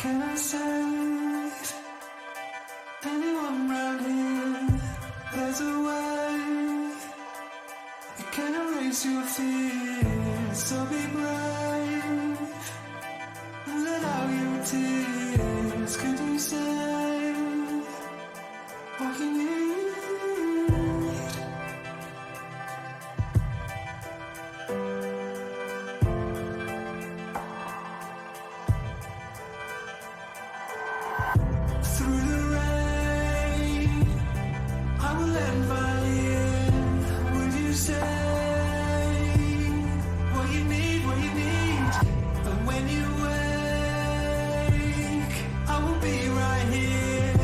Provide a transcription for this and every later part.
Can I save anyone round here? There's a way. You can erase your fears, so be brave and let out your tears. Could you say what you need? Through the rain, I will lend my ear. Would you say what you need, what you need? And when you wake, I will be right here.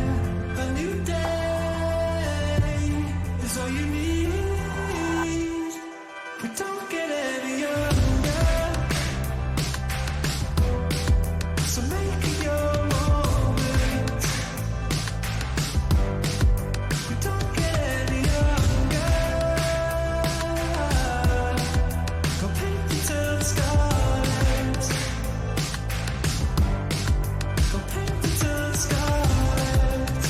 A new day is all you need. We don't get any younger, so make it your moment. We don't get any younger. Go paint the town scarlet. Go paint the town scarlet.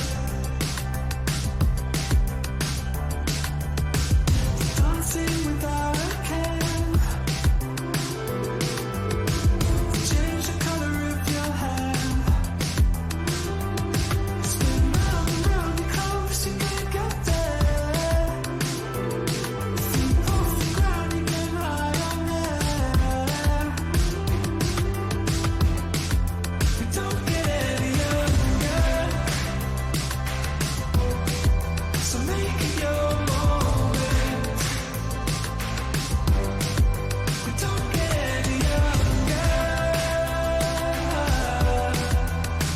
Dancing without a care. Change the color of your hair. Spin round and round your clothes, you can't get there. Feet off the ground, you get high on air. We don't get any younger, so make it your moment. We don't get any younger.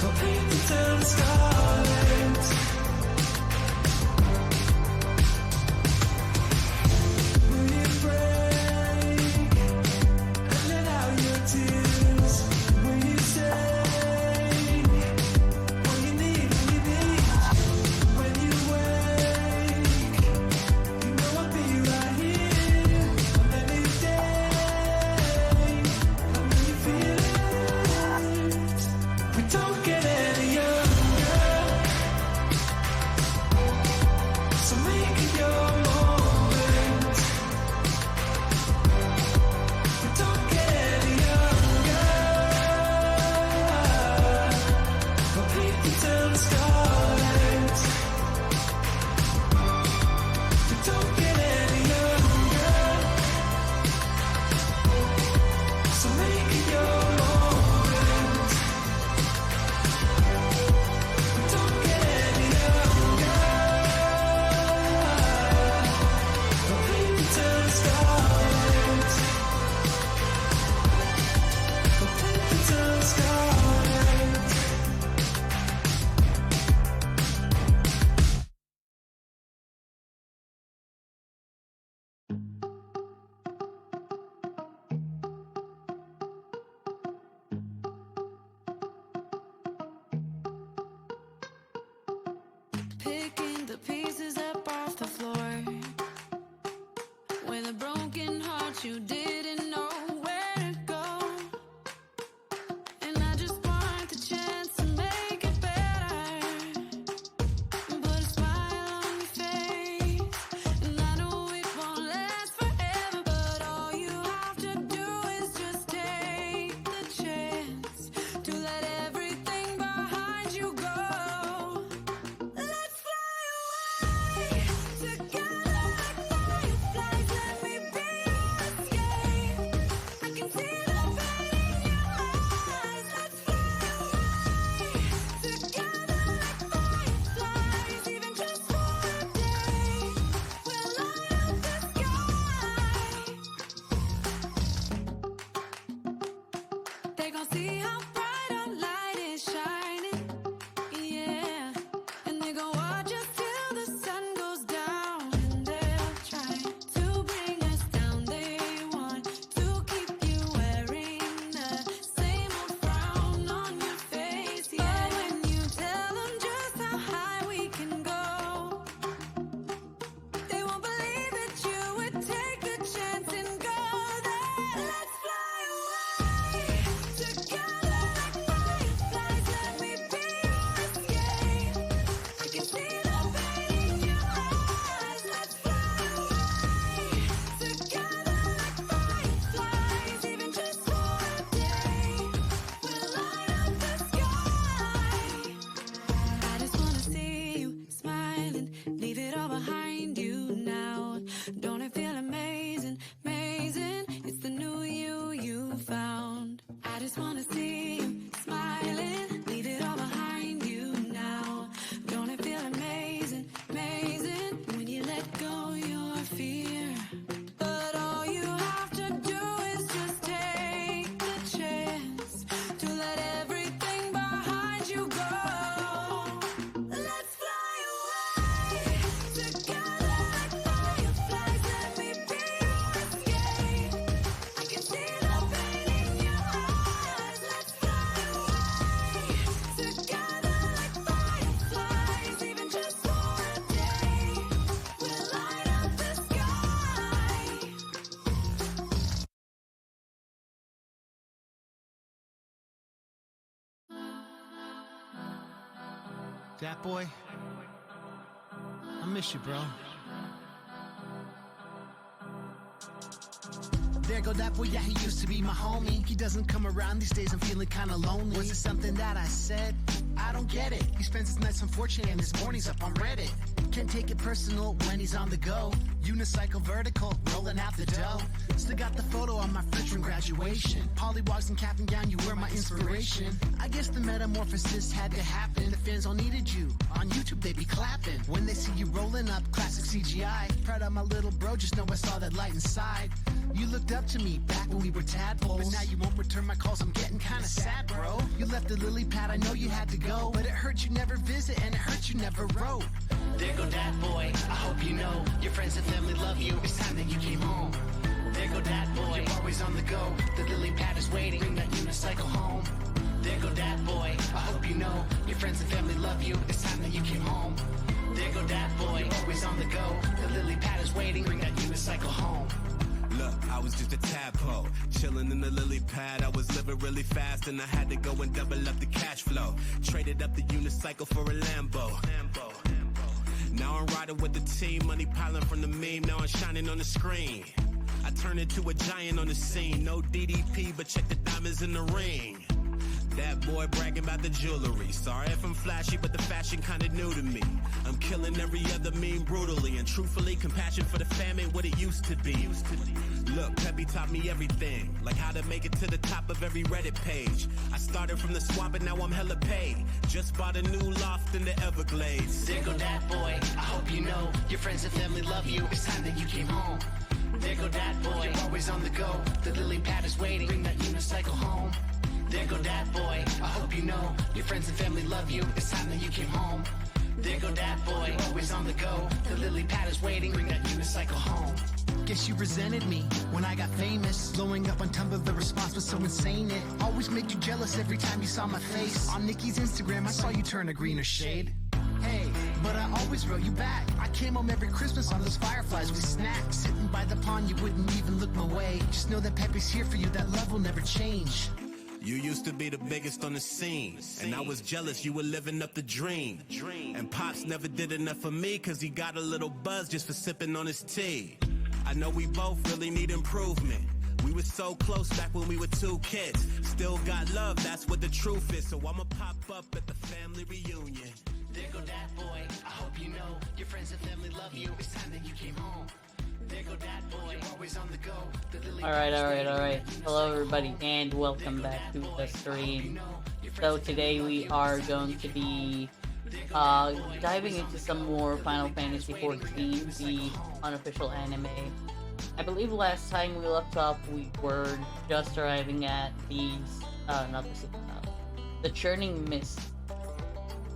Go paint the town scarlet. Will you break and let out your tears? Will you say what you need, what you need? When you wake, you know I'll be right here on any day. And when you feel it, we don't get any younger, so make it your moment. We don't get any younger. Go paint the town scarlet. We don't get any younger, so make it your moment. We don't get any younger. Go paint the town scarlet. Go paint the town scarlet. Picking the pieces up off the floor. With a broken heart, you didn't know where to go. And I just want the chance to make it better. Put a smile on your face. And I know it won't last forever, but all you have to do is just take the chance to let everything behind you go. Let's fly away. Dat boy, I miss you, bro. There go that boy, yeah, he used to be my homie. He doesn't come around these days, I'm feeling kinda lonely. Was it something that I said? I don't get it. He spends his nights unfortunate and his mornings up on Reddit. Can't take it personal when he's on the go. Unicycle vertical, rolling out the dough. Still got the photo on my fridge from graduation. Pollywogs and cap and gown, you were my inspiration. I guess the metamorphosis had to happen. The fans all needed you. On YouTube they be clapping when they see you rolling up classic CGI. Proud of my little bro, just know I saw that light inside. You looked up to me back when we were tadpoles, but now you won't return my calls, I'm getting kinda sad, bro. You left the lily pad, I know you had to go, but it hurt you never visit and it hurt you never wrote. There go that boy, I hope you know your friends and family love you, it's time that you came home. There go that boy, you're always on the go, the lily pad is waiting, bring that unicycle home. There go that boy, I hope you know your friends and family love you, it's time that you came home. There go that boy, you're always on the go, the lily pad is waiting, bring that unicycle home. Look, I was just a tadpole, chilling in the lily pad. I was living really fast and I had to go and double up the cash flow. Traded up the unicycle for a Lambo. Now I'm riding with the team, money piling from the meme, now I'm shining on the screen. I turned into a giant on the scene, no DDP, but check the diamonds in the ring. That boy bragging about the jewelry. Sorry if I'm flashy, but the fashion kinda new to me. I'm killing every other meme brutally, and truthfully, compassion for the fam ain't what it used to be. Look, Peppy taught me everything, like how to make it to the top of every Reddit page. I started from the swamp and now I'm hella paid. Just bought a new loft in the Everglades. There go that boy, I hope you know your friends and family love you, it's time that you came home. There go that boy, you're always on the go, the lily pad is waiting, bring that unicycle home. There go that boy, I hope you know your friends and family love you, it's time that you came home. There go that boy, always on the go, the lily pad is waiting, bring that unicycle home. Guess you resented me when I got famous. Blowing up on Tumblr, the response was so insane. It always made you jealous every time you saw my face. On Nikki's Instagram, I saw you turn a greener shade. Hey, but I always wrote you back. I came home every Christmas on those fireflies with snacks. Sitting by the pond, you wouldn't even look my way. Just know that Pepe's here for you, that love will never change. You used to be the biggest on the scene, and I was jealous you were living up the dream. And Pops never did enough for me, cause he got a little buzz just for sipping on his tea. I know we both really need improvement. We were so close back when we were 2 kids. Still got love, that's what the truth is. So I'ma pop up at the family reunion. There go that boy, I hope you know your friends and family love you, it's time that you came home. There go that boy, always on the go. Alright. Hello everybody and welcome back to the stream. So today we are going to be diving into some more Final Fantasy XIV, the unofficial anime. I believe last time we left off we were just arriving at the Churning Mist.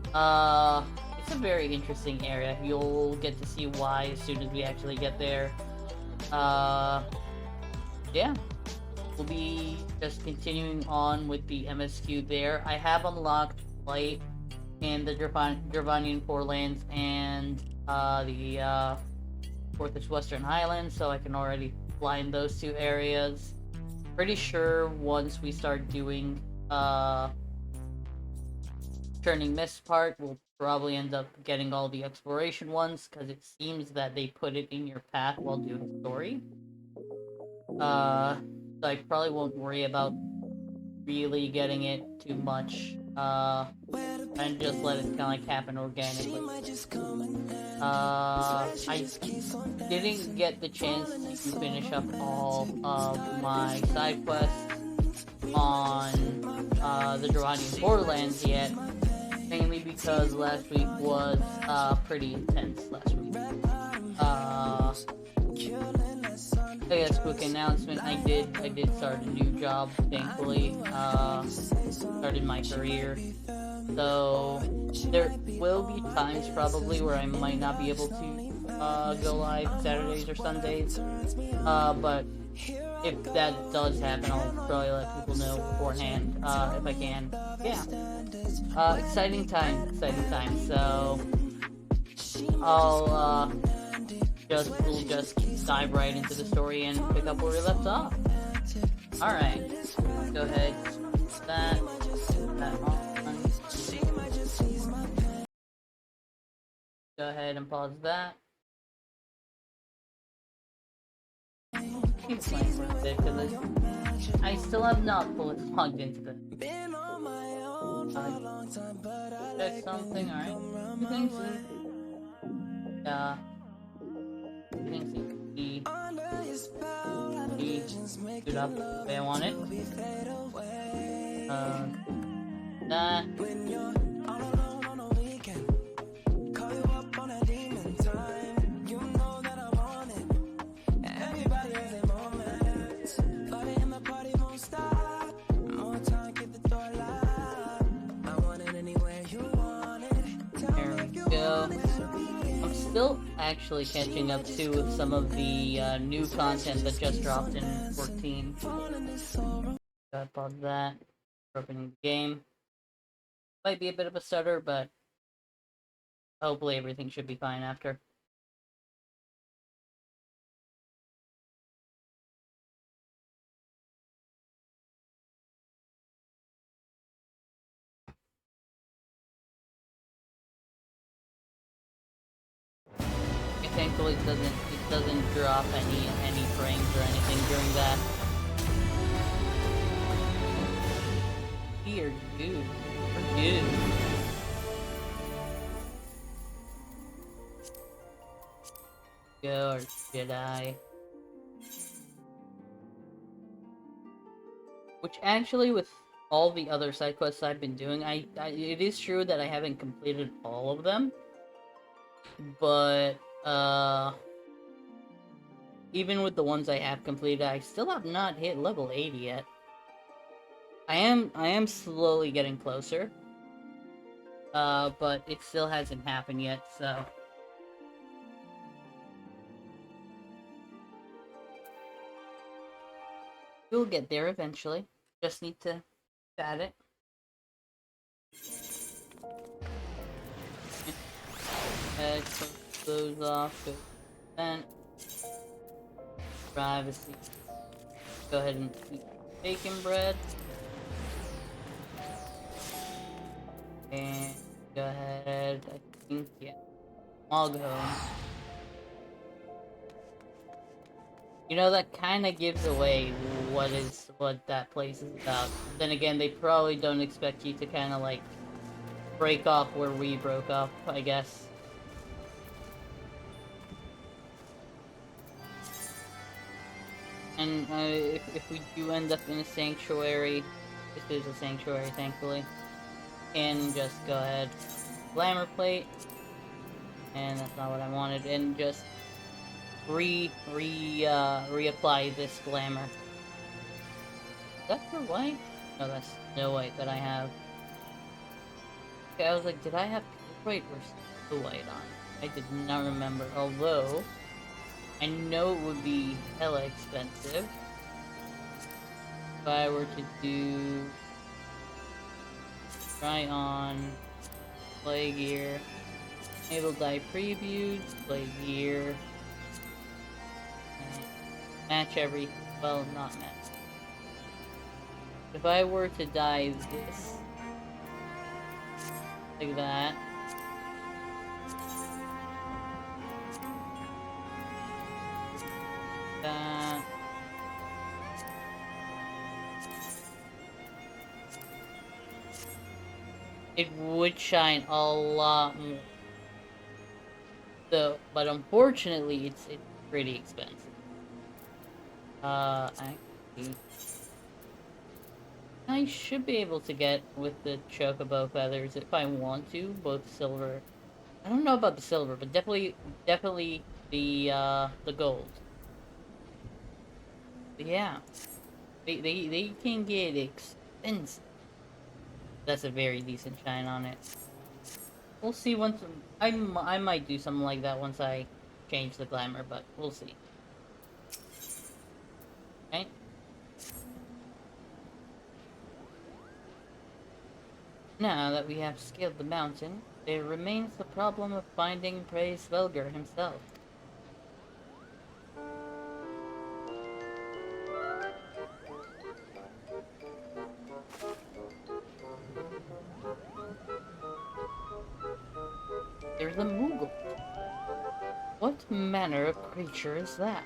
It's a very interesting area. You'll get to see why as soon as we actually get there. Yeah. We'll be just continuing on with the MSQ there. I have unlocked Light and the Dravanian Forelands and the Porthos Western Highlands, so I can already fly in those 2 areas. Pretty sure once we start doing Churning Mist part, we'll probably end up getting all the exploration ones, because it seems that they put it in your path while doing story. So I probably won't worry about really getting it too much, and just let it kind of like happen organically. I didn't get the chance to finish up all of my side quests on the Dravanian Borderlands yet, mainly because last week was pretty intense last week. I guess quick announcement, I did start a new job, thankfully. Started my career. So there will be times probably where I might not be able to go live Saturdays or Sundays. But if that does happen, I'll probably let people know beforehand, if I can. Yeah. Exciting time. So we'll just dive right into the story and pick up where we left off. Alright. Go ahead. That on. Go ahead and pause that. Keep playing for a bit because I still have not fully logged into the. Check something, alright. Everything seems. Everything seems to be screwed up the way I want it. That. I'm still actually catching up too with some of the new content that just dropped in 14. Gotta pause that. Opening the game. Might be a bit of a stutter, but hopefully everything should be fine after. Thankfully it doesn't drop any frames or anything during that. Here, dude. We're good. Go, or should I? Which actually, with all the other side quests I've been doing, it is true that I haven't completed all of them. But even with the ones I have completed, I still have not hit level 80 yet. I am slowly getting closer. But it still hasn't happened yet, so. We'll get there eventually. Just need to add it. Close those off. Go then. Privacy. Go ahead and eat bacon bread. And go ahead. I think, yeah. I'll go. You know, that kind of gives away what that place is about. Then again, they probably don't expect you to kind of like break off where we broke off, I guess. And if we do end up in a sanctuary, this is a sanctuary, thankfully, and just go ahead, glamour plate, and that's not what I wanted, and just reapply this glamour. Is that for white? No, that's Snow White that I have. Okay, I was like, did I have Pure White or Snow White on? I did not remember, although I know it would be hella expensive if I were to do try on play gear, enable dye previews, play gear, and match every, well, not match. If I were to dye this like that, it would shine a lot more. So, but unfortunately, it's pretty expensive. Actually, I should be able to get with the chocobo feathers if I want to, both silver. I don't know about the silver, but definitely the gold. But yeah, they can get expensive. That's a very decent shine on it. We'll see once I might do something like that once I change the glamour, but we'll see. Okay. Now that we have scaled the mountain, there remains the problem of finding Praise Velger himself. There's a Moogle. What manner of creature is that?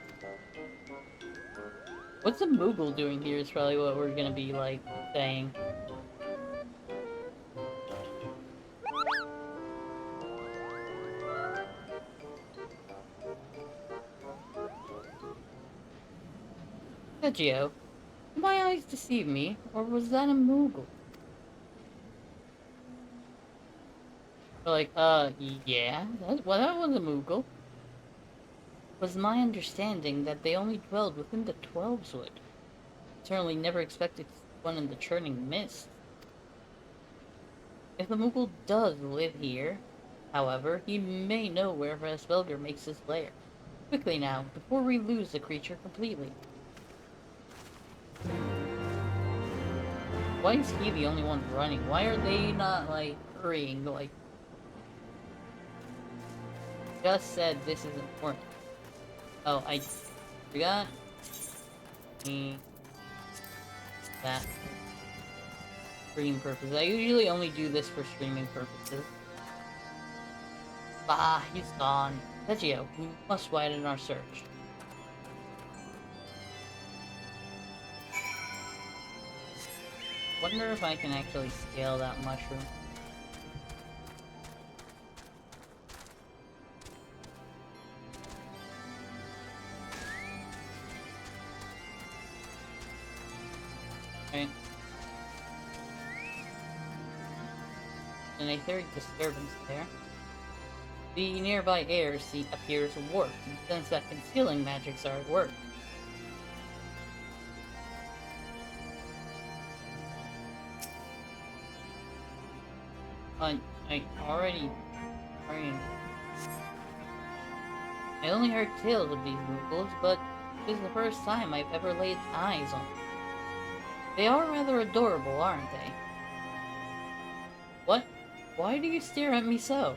What's a Moogle doing here is probably what we're gonna be, like, saying. Sergio, did my eyes deceive me, or was that a Moogle? We're like, yeah, that was a Moogle. It was my understanding that they only dwelled within the 12's wood. Certainly never expected to see one in the churning mist. If the Moogle does live here, however, he may know where Vesvelger makes his lair. Quickly now, before we lose the creature completely. Why is he the only one running? Why are they not, like, hurrying? Like, just said this is important. Oh, I forgot. That. Stream purposes. I usually only do this for streaming purposes. Ah, he's gone. Sergio, we must widen our search. Wonder if I can actually scale that mushroom. Okay. And I hear a disturbance there. The nearby air appears warped, and sense that concealing magics are at work. I only heard tales of these Moogles, but this is the first time I've ever laid eyes on them. They are rather adorable, aren't they? What? Why do you stare at me so?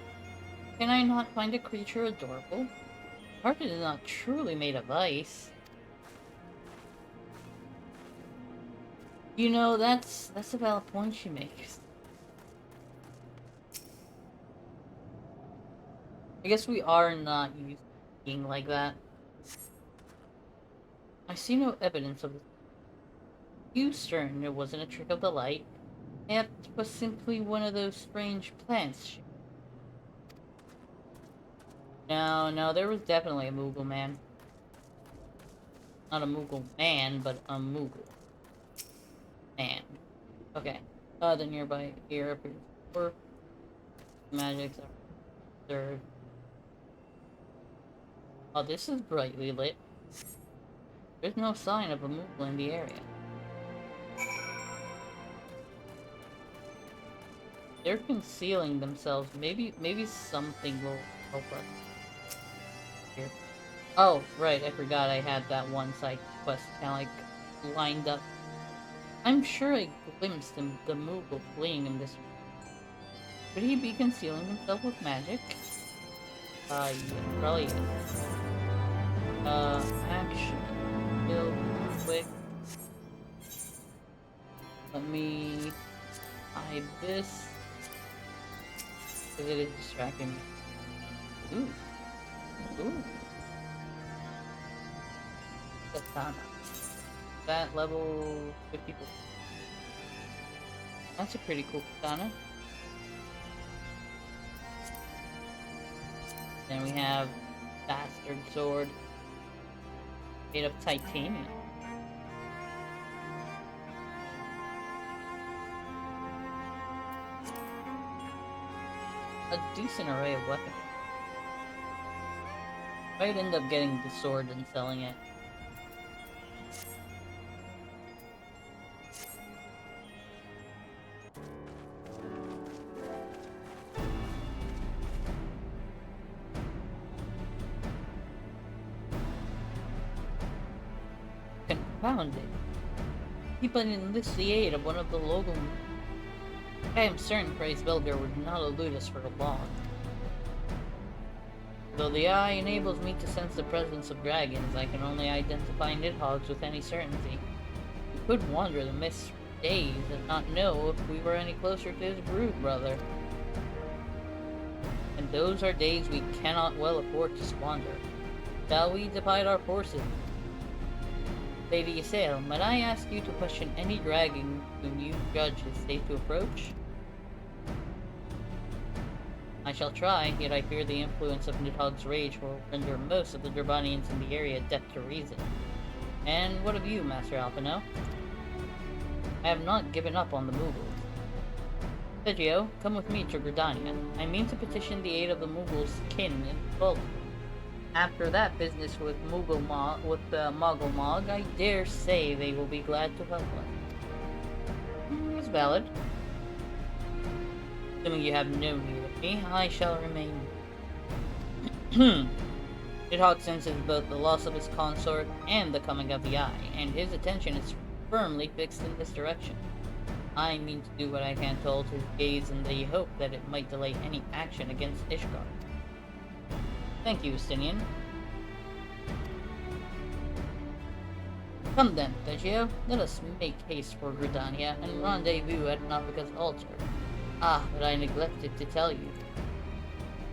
Can I not find a creature adorable? Heart is not truly made of ice. You know, that's a valid point she makes. I guess we are not used to being like that. I see no evidence of this. You certain it wasn't a trick of the light? It was simply one of those strange plants. No, there was definitely a Moogle man. Not a Moogle man, but a Moogle man. Okay. The nearby air appears for magics are observed. Oh, this is brightly lit. There's no sign of a Moogle in the area. They're concealing themselves. Maybe something will help us. Here. Oh, right, I forgot I had that one side quest kind of like lined up. I'm sure I glimpsed the Moogle fleeing in this room. Could he be concealing himself with magic? Yeah, probably is. Action. Real quick. Let me hide this. Because it is distracting me. Ooh. Katana. That level 54. That's a pretty cool katana. Then we have Bastard Sword. Made of titanium. A decent array of weapons. Might end up getting the sword and selling it. Confound it. Keep on enlist the aid of one of the local. I am certain Vesvelger would not elude us for long. Though the eye enables me to sense the presence of dragons, I can only identify nidhogg's with any certainty. We could wander the mist for days and not know if we were any closer to his brood brother. And those are days we cannot well afford to squander. Shall we divide our forces? Lady Ysayle, might I ask you to question any dragon whom you judge is safe to approach? I shall try, yet I fear the influence of Nidhogg's rage will render most of the Dravanians in the area deaf to reason. And what of you, Master Alpino? I have not given up on the Mughals. Sergio, come with me to Gridania. I mean to petition the aid of the Mughals' kin in Bulk. After that business with Mogul Mog, I dare say they will be glad to help us. It's valid. Assuming you have no need of me, I shall remain. Nidhogg senses both the loss of his consort and the coming of the Eye, and his attention is firmly fixed in this direction. I mean to do what I can to hold his gaze in the hope that it might delay any action against Ishgard. Thank you, Justinian. Come then, Sergio, let us make haste for Gridania and rendezvous at Unofficial's altar. Ah, but I neglected to tell you.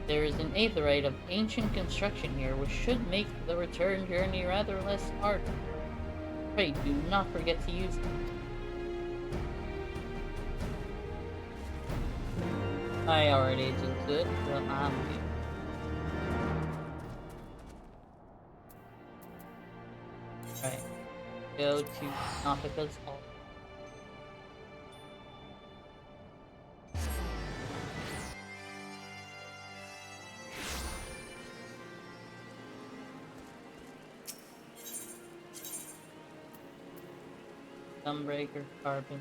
There is an aetherite of ancient construction here which should make the return journey rather less hard. Pray do not forget to use it. I already did it, so I'm good. Right. Go to Unofficial's altar. Sunbreaker, Carbon.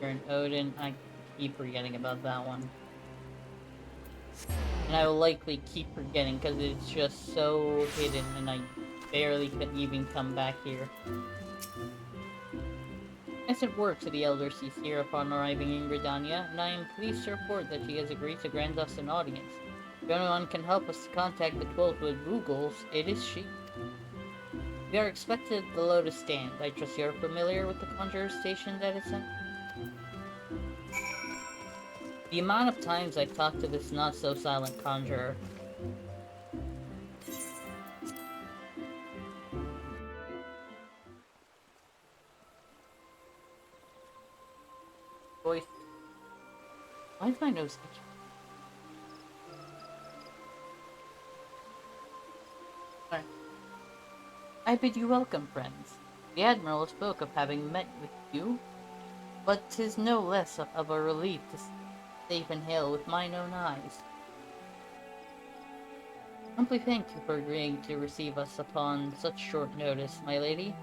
You're an Odin. I keep forgetting about that one. And I will likely keep forgetting because it's just so hidden and I barely could even come back here. I sent word to the Elder Cecere upon arriving in Gridania, and I am pleased to report that she has agreed to grant us an audience. If anyone can help us to contact the 12-wood Mughals, it is she. We are expected at the Lotus Stand. I trust you are familiar with the Conjurer's Station that is sent? The amount of times I've talked to this not-so-silent Conjurer. Voice. Why is my nose itchy? Alright. I bid you welcome, friends. The Admiral spoke of having met with you, but 'tis no less of a relief to safe and hail with mine own eyes. Humbly thank you for agreeing to receive us upon such short notice, my lady,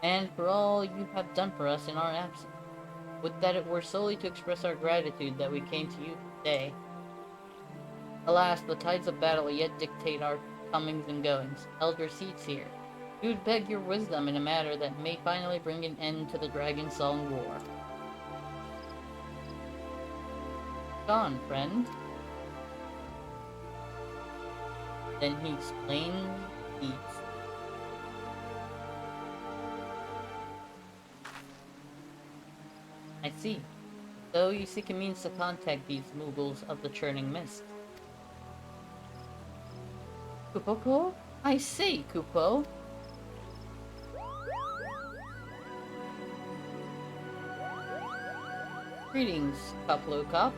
and for all you have done for us in our absence. Would that it were solely to express our gratitude that we came to you today. Alas, the tides of battle yet dictate our comings and goings. Elder Cecere, we would beg your wisdom in a matter that may finally bring an end to the Dragon Song War. Gone, friend. Then he explained these. I see. So you seek a means to contact these Mughals of the Churning Mist. Kupoko? I see, Kupo. Greetings, Koplokop.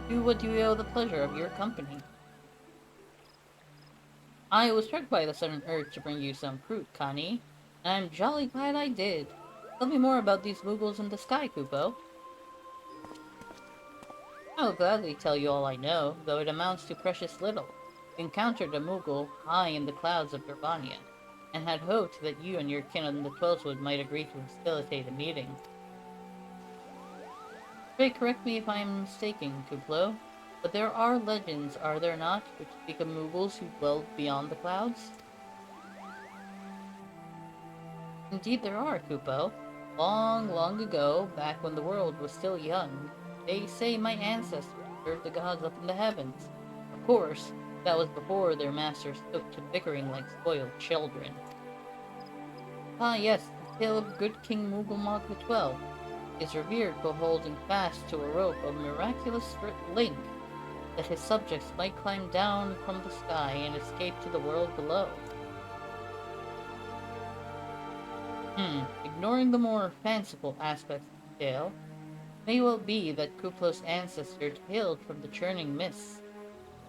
To what do we owe the pleasure of your company? I was struck by the sudden urge to bring you some fruit, Connie, and I'm jolly glad I did. Tell me more about these Mughals in the sky, Kupo. I'll gladly tell you all I know, though it amounts to precious little. We encountered a Mughal high in the clouds of Dravania, and had hoped that you and your kin on the Twelvewood might agree to facilitate a meeting. Pray correct me if I am mistaken, Kuplo, but there are legends, are there not, which speak of Mughals who dwell beyond the clouds? Indeed there are, Kupo. Long, long ago, back when the world was still young, they say my ancestors served the gods up in the heavens. Of course, that was before their masters took to bickering like spoiled children. Ah yes, the tale of good King Mughal the 12th is revered for holding fast to a rope of miraculous link that his subjects might climb down from the sky and escape to the world below. Ignoring the more fanciful aspects of the tale, it may well be that Kuplo's ancestors hailed from the churning mists.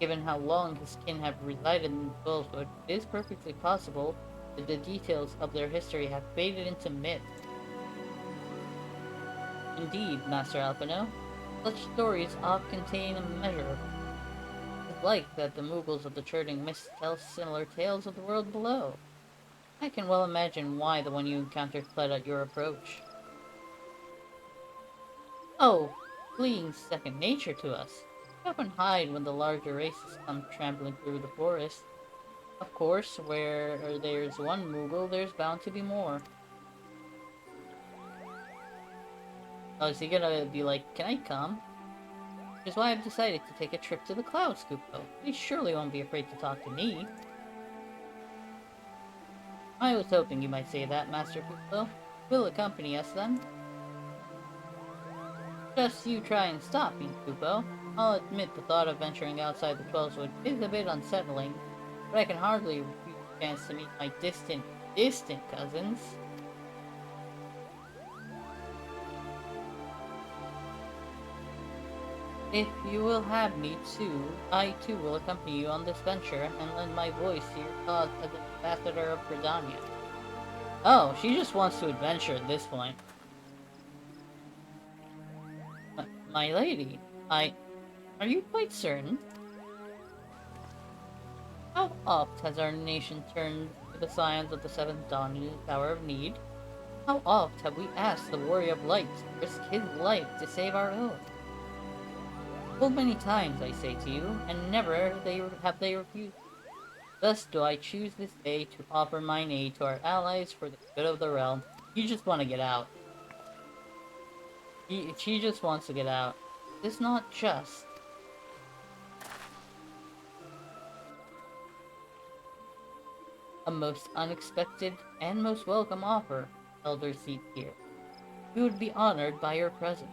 Given how long his kin have resided in Twelvewood, it is perfectly possible that the details of their history have faded into myth. Indeed, Master Alpino, such stories oft contain a measure of it. It's like that the Mughals of the churning mist tell similar tales of the world below. I can well imagine why the one you encountered fled at your approach. Oh, fleeing's second nature to us. We often hide when the larger races come trampling through the forest. Of course, where there's one Mughal, there's bound to be more. Oh, is he gonna be like, can I come? Which is why I've decided to take a trip to the clouds, Kupo. He surely won't be afraid to talk to me. I was hoping you might say that, Master Kupo. Will accompany us then? Just you try and stop me, Kupo. I'll admit the thought of venturing outside the Twelvewood is a bit unsettling, but I can hardly refuse a chance to meet my distant cousins. If you will have me too, I too will accompany you on this venture and lend my voice to your cause as ambassador of Britannia. Oh, she just wants to adventure at this point. My lady, are you quite certain? How oft has our nation turned to the signs of the seventh dawn in its hour of need? How oft have we asked the warrior of light to risk his life to save our own? Full many times, I say to you, and never have they refused. Thus do I choose this day to offer mine aid to our allies for the good of the realm. You just want to get out. She just wants to get out. It's not just. A most unexpected and most welcome offer, Elder Seat here. We would be honored by your presence.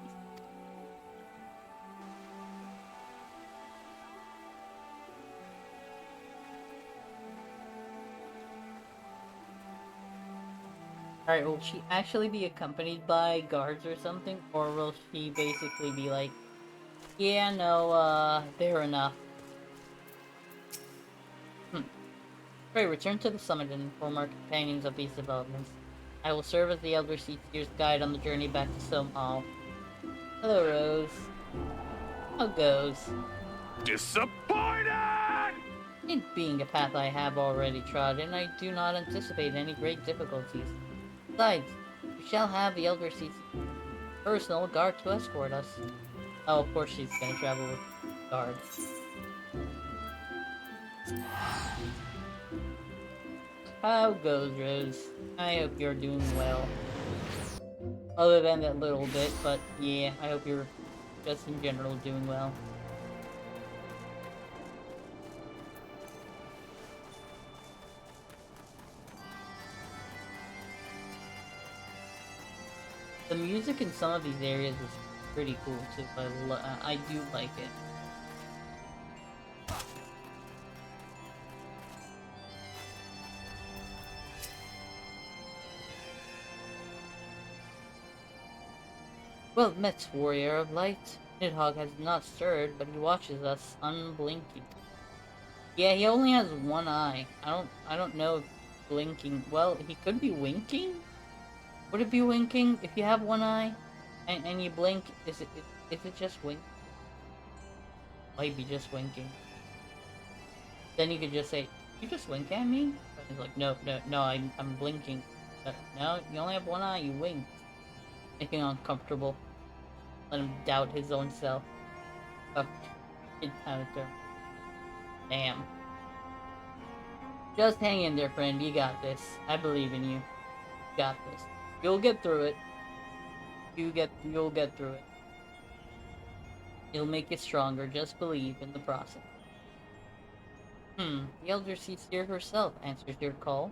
Alright, will she actually be accompanied by guards or something? Or will she basically be like, yeah, no, they're enough. Pray, return to the summit and inform our companions of these developments. I will serve as the Elder Seat's guide on the journey back to Sohm Hall. Hello, Rose. How goes? Disappointed! It being a path I have already trodden, I do not anticipate any great difficulties. Besides, we shall have the Elder Seat's personal guard to escort us. Oh, of course she's gonna travel with guards. How goes, Rose? I hope you're doing well. Other than that little bit, but yeah, I hope you're just in general doing well. The music in some of these areas is pretty cool too. I do like it. Well met, warrior of light. Nidhogg has not stirred, but he watches us unblinking. Yeah, he only has one eye. I don't know if blinking. Well, he could be winking. Would it be winking if you have one eye and you blink? Is it just wink? Might be just winking. Then you could just say, "You just wink at me?" But he's like, "No, I'm blinking." No, you only have one eye. You wink, making him uncomfortable. Let him doubt his own self. Oh, kid character. Damn. Just hang in there, friend. You got this. I believe in you. You got this. You'll get through it. You'll get through it. It'll make you stronger. Just believe in the process. The Elder Seer herself answers your call.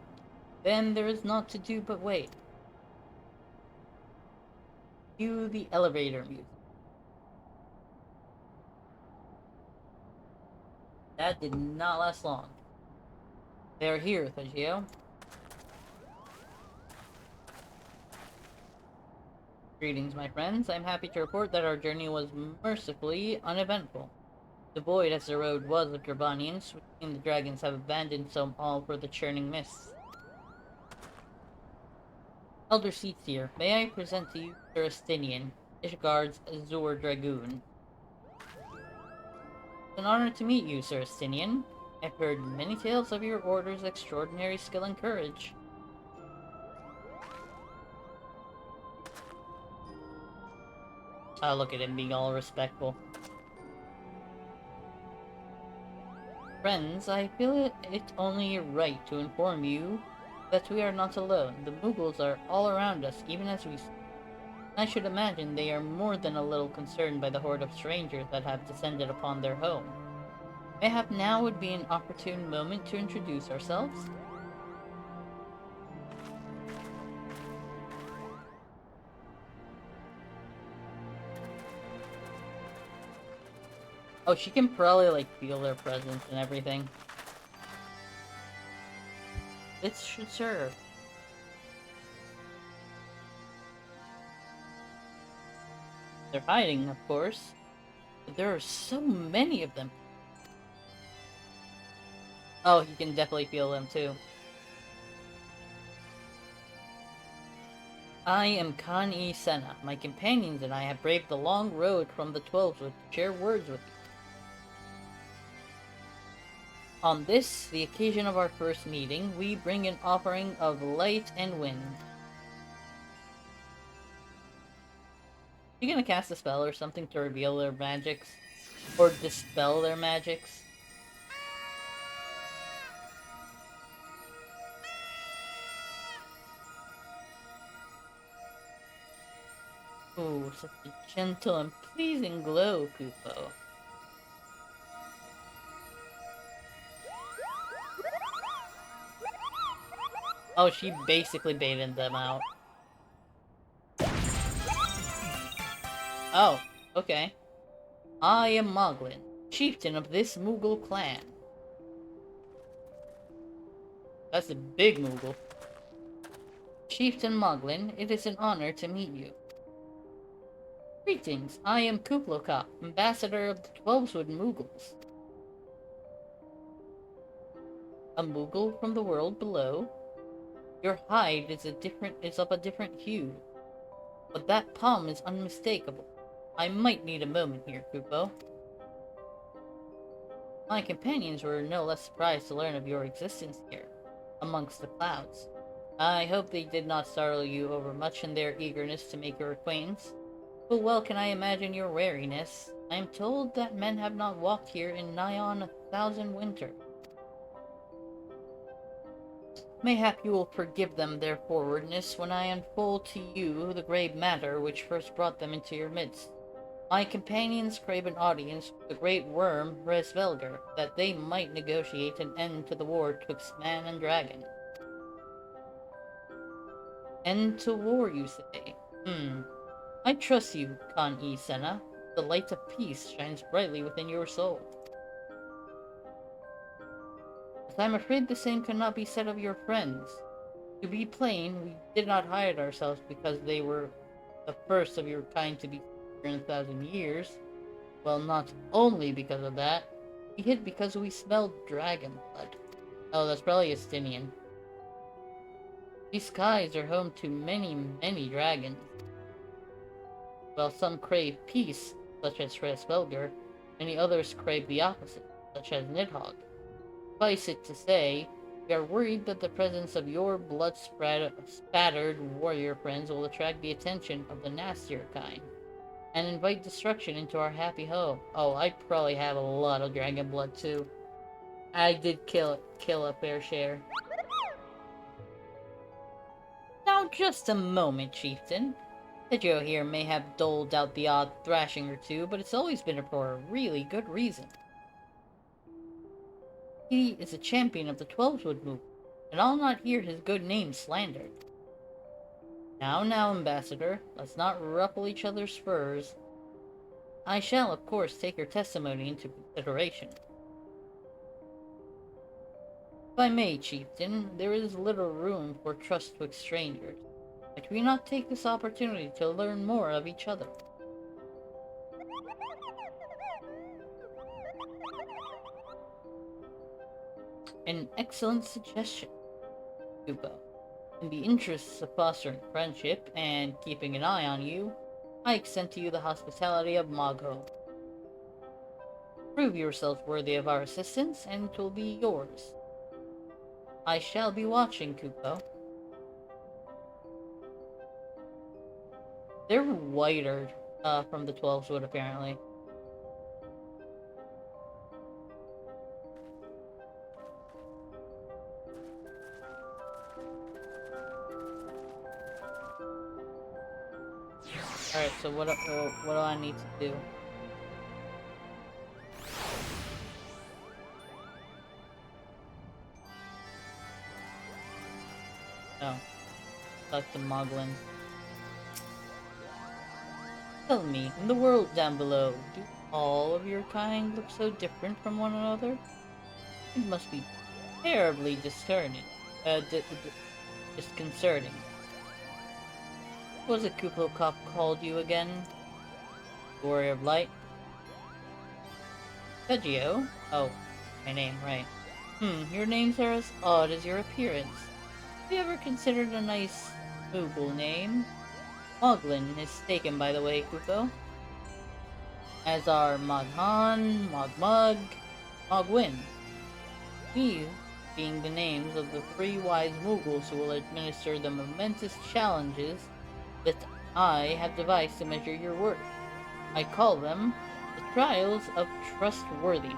Then there is naught to do but wait. Cue the elevator music. That did not last long. They are here, Thagio. Greetings, my friends. I'm happy to report that our journey was mercifully uneventful. Devoid as the road was of Dravanians, which mean the dragons have abandoned some all for the churning mists. Elder Seatsier, may I present to you Sir Estinian, Ishgard's Azure Dragoon. It's an honor to meet you, Sir Estinian. I've heard many tales of your order's extraordinary skill and courage. Look at him being all respectful. Friends, I feel it only right to inform you that we are not alone. The Mughals are all around us, even as we speak. I should imagine they are more than a little concerned by the horde of strangers that have descended upon their home. Mayhap now would be an opportune moment to introduce ourselves. Oh, she can probably, like, feel their presence and everything. This should serve. They're hiding, of course, but there are so many of them. Oh, you can definitely feel them, too. I am Kan-E Senna. My companions and I have braved the long road from the 12s to share words with you. On this, the occasion of our first meeting, we bring an offering of light and wind. You gonna cast a spell or something to reveal their magics? Or dispel their magics? Ooh, such a gentle and pleasing glow, Kupo. Oh, she basically baited them out. Oh, okay. I am Moglin, chieftain of this Moogle clan. That's a big Moogle. Chieftain Moglin, it is an honor to meet you. Greetings, I am Kuplokop, ambassador of the Twelveswood Moogles. A Moogle from the world below? Your hide is of a different hue, but that palm is unmistakable. I might need a moment here, Kupo. My companions were no less surprised to learn of your existence here, amongst the clouds. I hope they did not startle you overmuch in their eagerness to make your acquaintance. Full well can I imagine your wariness. I am told that men have not walked here in nigh on 1,000 winters. Mayhap you will forgive them their forwardness when I unfold to you the grave matter which first brought them into your midst. My companions crave an audience with the great worm Resvelger, that they might negotiate an end to the war twixt man and dragon. End to war, you say? I trust you, Kan-E Senna. The light of peace shines brightly within your soul. But I'm afraid the same cannot be said of your friends. To be plain, we did not hide ourselves because they were the first of your kind to be here in 1,000 years. Well, not only because of that, we hid because we smelled dragon blood. Oh, that's probably Estinian. These skies are home to many, many dragons. While some crave peace, such as Resvelger, many others crave the opposite, such as Nidhogg. Suffice it to say, we are worried that the presence of your blood-spattered warrior friends will attract the attention of the nastier kind, and invite destruction into our happy home. Oh, I'd probably have a lot of dragon blood too. I did kill a fair share. Now just a moment, chieftain. Pedro here may have doled out the odd thrashing or two, but it's always been for a really good reason. He is a champion of the Twelveswood movement, and I'll not hear his good name slandered. Now, Ambassador, let's not ruffle each other's furs. I shall, of course, take your testimony into consideration. If I may, chieftain, there is little room for trust twixt strangers. Might we not take this opportunity to learn more of each other? An excellent suggestion, Kupo. In the interests of fostering friendship and keeping an eye on you, I extend to you the hospitality of Mogho. Prove yourself worthy of our assistance, and it will be yours. I shall be watching, Kupo. They're whiter from the 12 wood, apparently. Alright, so what do I need to do? Oh. Talk to Moglin. Tell me, in the world down below, do all of your kind look so different from one another? It must be terribly disconcerting. Disconcerting. What was it Kuplo Cop called you again? Warrior of Light? Vegio? Oh, my name, right. Your names are as odd as your appearance. Have you ever considered a nice Moogle name? Moglin is taken, by the way, Kupo. As are Moghan, Mogmug, Mogwin. These being the names of the 3 wise Moogles who will administer the momentous challenges that I have devised to measure your worth. I call them the Trials of Trustworthiness.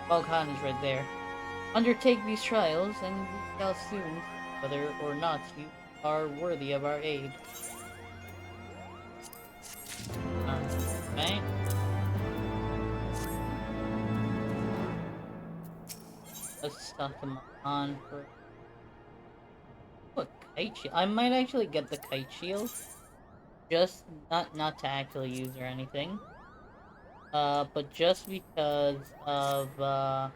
Moghan is right there. Undertake these trials, and we shall soon see whether or not you are worthy of our aid. Alright. Let's talk to Mahan for... What, kite shield? I might actually get the kite shield. Just, not to actually use or anything. But just because of,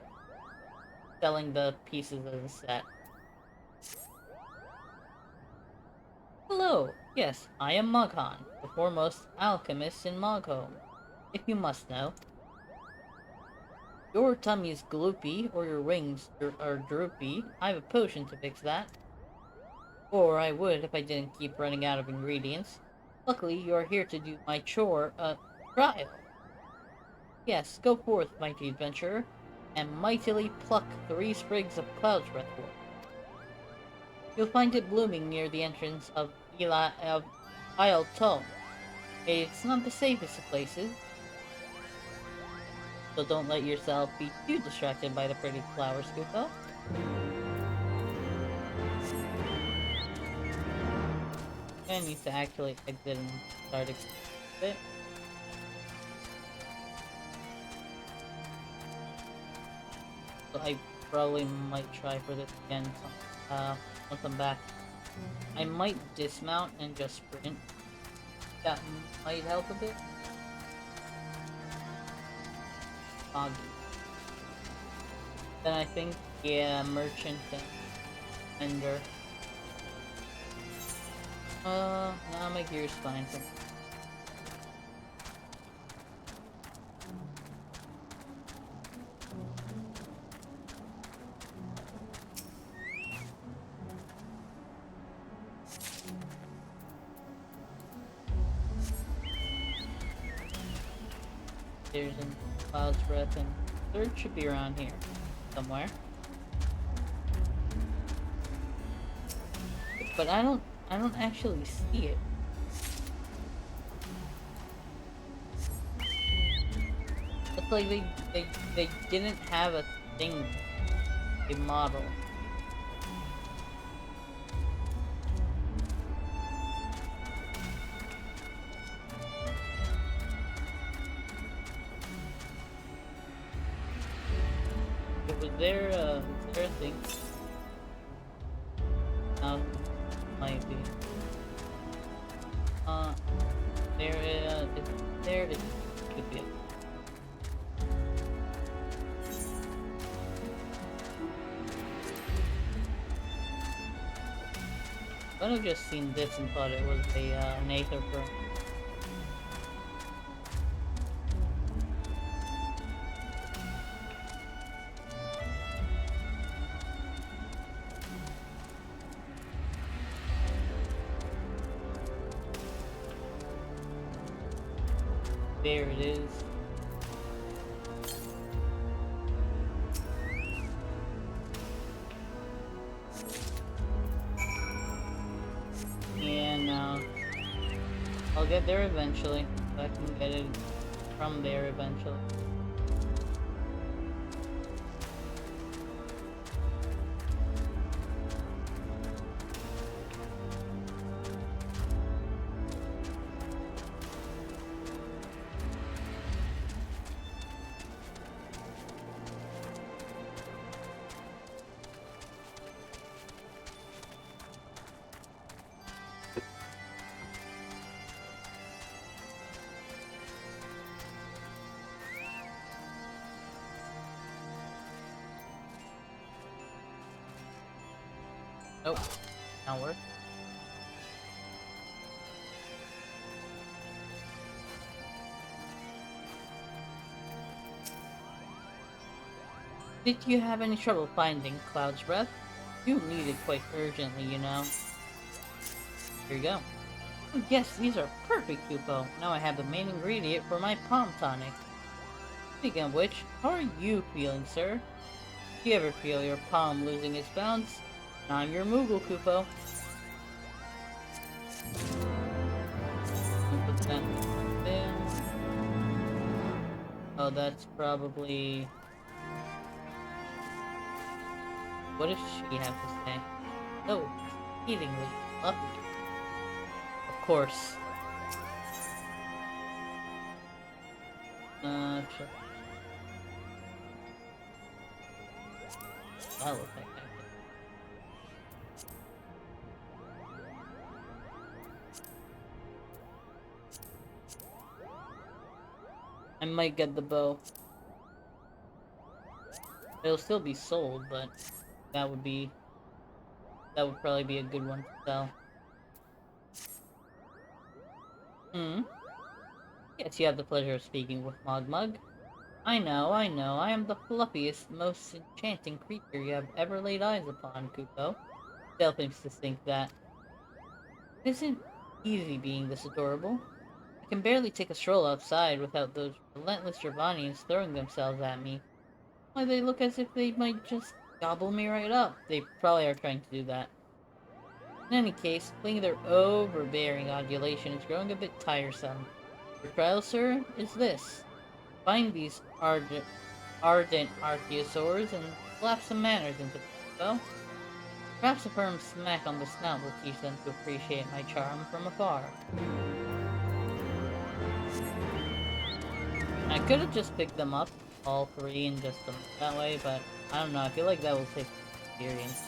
selling the pieces of the set. Hello! Yes, I am Moghan, the foremost alchemist in Mogholm, if you must know. Your tummy's gloopy, or your wings are droopy. I have a potion to fix that. Or I would if I didn't keep running out of ingredients. Luckily, you are here to do my trial. Yes, go forth, mighty adventurer, and mightily pluck 3 sprigs of cloud's breath wood. You'll find it blooming near the entrance of Isle Tome. It's not the safest of places, so don't let yourself be too distracted by the pretty flowers, Kupo. I need to actually exit and start a bit. So I probably might try for this again once I'm back. I might dismount and just sprint. That might help a bit. Foggy. Then I think, yeah, merchant and vendor. Now my gear's fine for me. There's a cloud's breath, and third should be around here somewhere. But I don't actually see it. It's like they didn't have a thing, a model. Was there a thing? Might be. There it could be. I would have just seen this and thought it was an Aether Pro. There it is. And I'll get there eventually. If I can get it from there eventually. Nope, not work. Did you have any trouble finding Cloud's Breath? You need it quite urgently, you know. Here you go. Oh, yes, these are perfect, Kupo. Now I have the main ingredient for my palm tonic. Speaking of which, how are you feeling, sir? Do you ever feel your palm losing its bounce? I'm your Moogle, Kupo. Put that there. Oh, that's probably... What does she have to say? Oh, exceedingly fluffy. Of course. Sure. That looks like that. I might get the bow. It'll still be sold, but that would probably be a good one to sell. Yes, you have the pleasure of speaking with Mogmug. I know, I am the fluffiest, most enchanting creature you have ever laid eyes upon, Kupo. Dale thinks to think that. It isn't easy being this adorable. I can barely take a stroll outside without those relentless Gervanians throwing themselves at me. Why, they look as if they might just gobble me right up. They probably are trying to do that. In any case, playing their overbearing adulation is growing a bit tiresome. Your trial, sir, is this. Find these ardent archaeosaurs and slap some manners into them. Perhaps a firm smack on the snout will teach them to appreciate my charm from afar. I could have just picked them up, all three, and just them that way, but I don't know, I feel like that will take experience.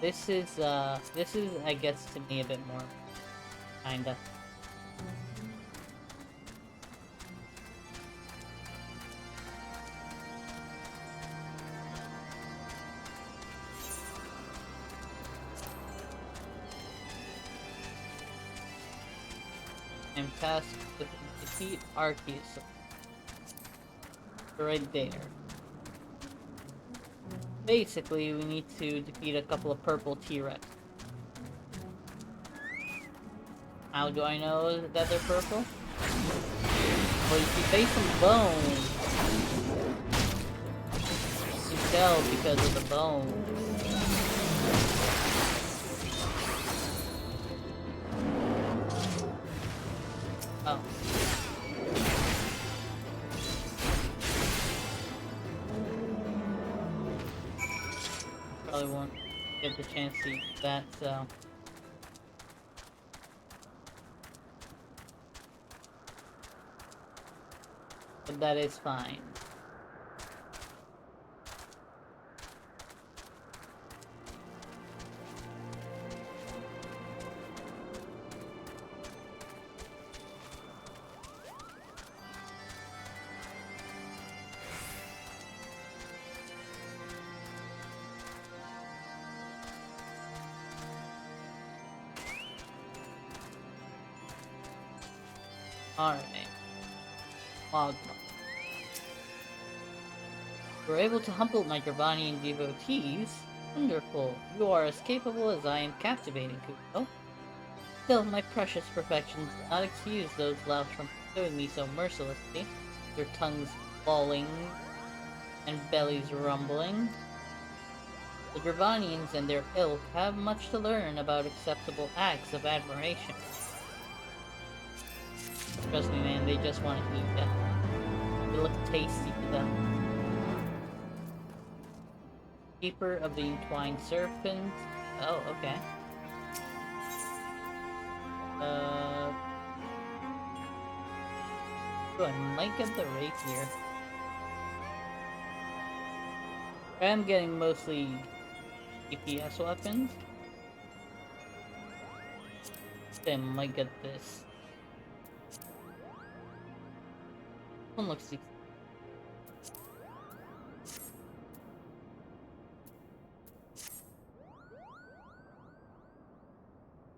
This is, I guess, to me a bit more, kinda. I'm tasked with defeat Arceus. Right there. Basically, we need to defeat a couple of purple T-Rex. How do I know that they're purple? Well, you see, face and bone. You can tell because of the bone. Oh. Probably won't get the chance to use that, so... But that is fine. Alright. Magma. You were able to humble my Dravanian devotees? Wonderful. You are as capable as I am captivating, Kupo. Still, my precious perfections do not excuse those louts from pursuing me so mercilessly, their tongues lolling and bellies rumbling. The Dravanians and their ilk have much to learn about acceptable acts of admiration. Trust me, man, they just want to eat ya. They look tasty to them. Keeper of the Entwined Serpent. Oh, okay. Ooh, I might get the rapier. I am getting mostly DPS weapons. I might get this. One looks decent.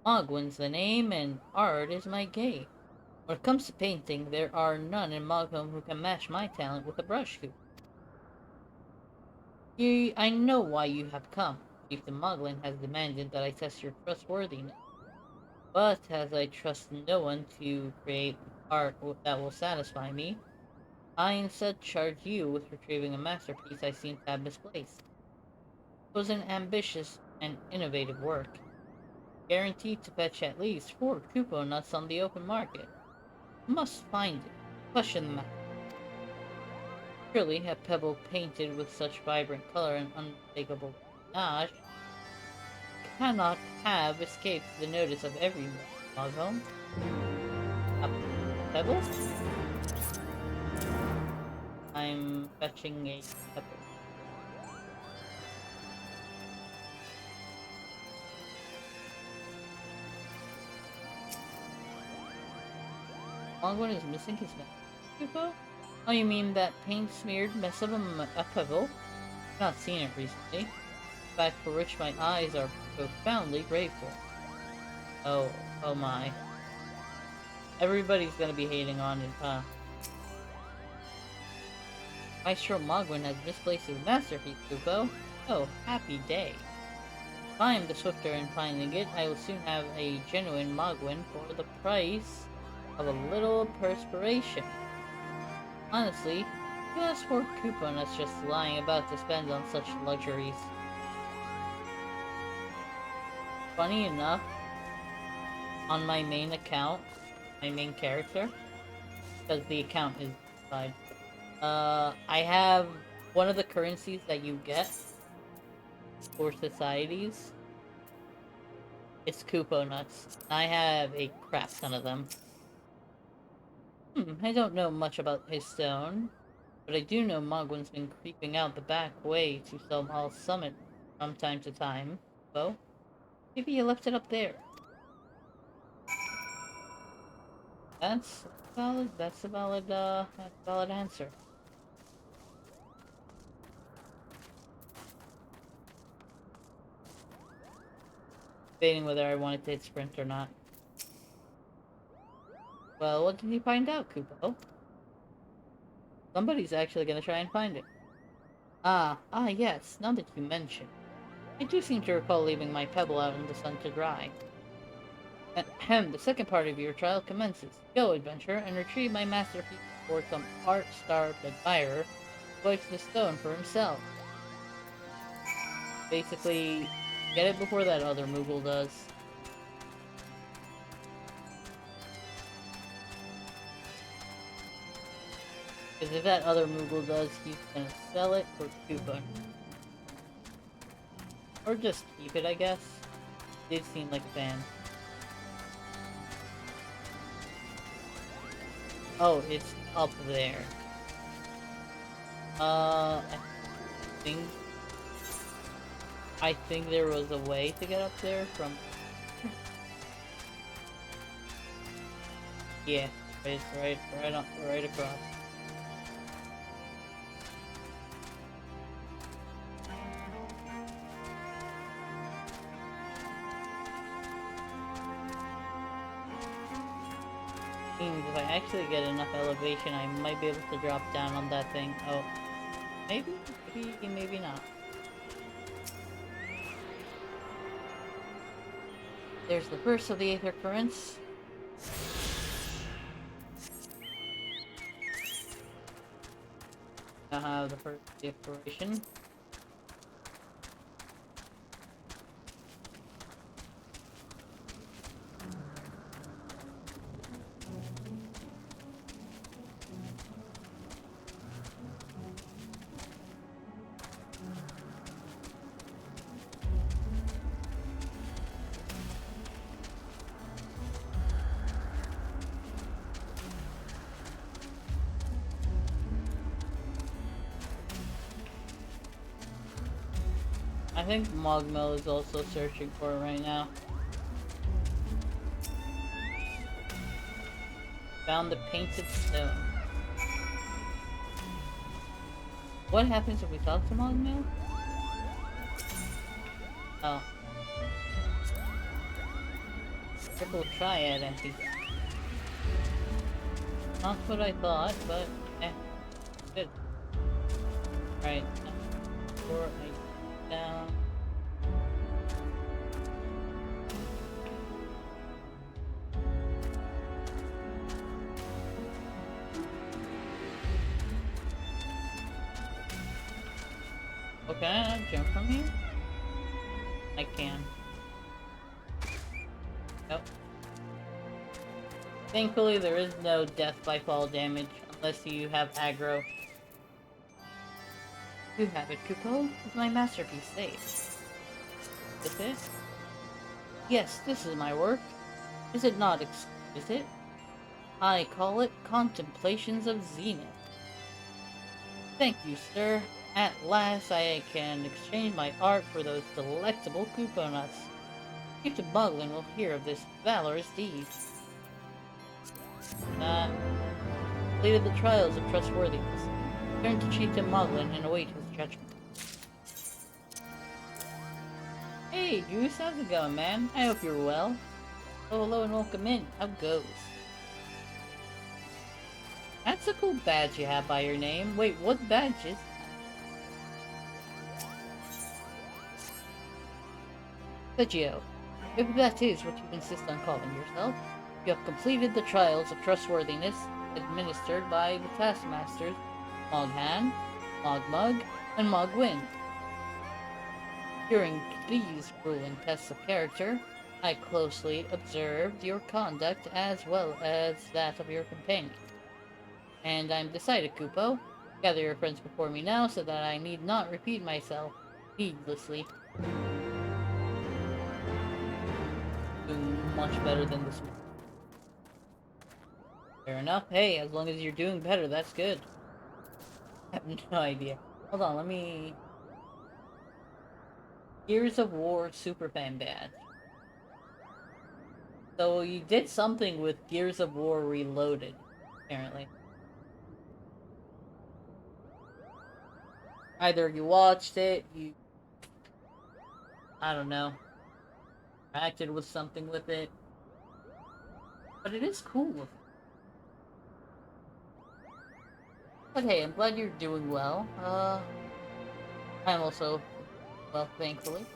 Mogwin's the name, and art is my gait. When it comes to painting, there are none in Mogwin who can match my talent with a brush scoop. I know why you have come. Chieftain Moglin has demanded that I test your trustworthiness. But as I trust no one to create art that will satisfy me, I instead charge you with retrieving a masterpiece I seem to have misplaced. It was an ambitious and innovative work, guaranteed to fetch at least 4 Kupo nuts on the open market. You must find it. Question the matter. Surely, a pebble painted with such vibrant color and unmistakable panache cannot have escaped the notice of every Mogholm. A pebble? I'm fetching a pebble. Mogwin is missing his Kupo? Oh, you mean that paint-smeared mess of a pebble? I've not seen it recently. A fact for which my eyes are profoundly grateful. Oh my. Everybody's gonna be hating on it, huh? Maestro Mogwin has misplaced his masterpiece, Kupo. Oh, happy day. If I am the swifter in finding it, I will soon have a genuine Mogwin for the price of a little perspiration. Honestly, who has 4 Kupo nuts just lying about to spend on such luxuries? Funny enough, on my main account, my main character, because the account is inside, I have one of the currencies that you get for societies. It's Kupo nuts. I have a crap ton of them. I don't know much about his stone, but I do know Mogwin's been creeping out the back way to Selmhall Summit from time to time. So, maybe he left it up there. That's valid. That's a valid answer. Debating whether I wanted to hit sprint or not. Well, what did you find out, Kupo? Somebody's actually gonna try and find it. Yes, now that you mention. I do seem to recall leaving my pebble out in the sun to dry. Ahem, the second part of your trial commences. Go, adventurer, and retrieve my masterpiece before some art-starved admirer swipes the stone for himself. Basically, get it before that other Moogle does. Because if that other Moogle does, he's gonna sell it for Kupo. Or just keep it, I guess. Did seem like a fan. Oh, it's up there. I think there was a way to get up there from... Yeah, right across. means if I actually get enough elevation, I might be able to drop down on that thing. Oh, maybe, maybe not. There's the burst of the aether currents. Now have the first exploration. I think Mogmel is also searching for it right now. Found the painted stone. What happens if we talk to Mogmel? Oh. Triple triad empty. Not what I thought, but good. Right. Before I down. Oh, can I not jump from here? I can. Nope. Thankfully, there is no death by fall damage unless you have aggro. You have it, Kupo. Is my masterpiece safe? Is it? Yes, this is my work. Is it not exquisite? I call it Contemplations of Zenith. Thank you, sir. At last I can exchange my art for those delectable Kupo nuts. Chief Muglin will hear of this valorous deed. Completed the trials of trustworthiness. Turn to Chieftain Muglin and await his judgment. Hey, Goose, how's it going, man? I hope you're well. Oh, hello and welcome in. How goes? That's a cool badge you have by your name. Wait, what badge is that? Sergio, if that is what you insist on calling yourself, you have completed the trials of trustworthiness administered by the taskmasters Moghan, Mogmug, and Mogwin. During these grueling tests of character, I closely observed your conduct as well as that of your companion. And I'm decided, Kupo. Gather your friends before me now so that I need not repeat myself needlessly. Doing much better than this one. Fair enough. Hey, as long as you're doing better, that's good. I have no idea. Hold on, let me... Gears of War Superfan badge. So you did something with Gears of War Reloaded, apparently. Either you watched it, I don't know, acted with something with it. But it is cool. But hey, I'm glad you're doing well. I'm also well, thankfully.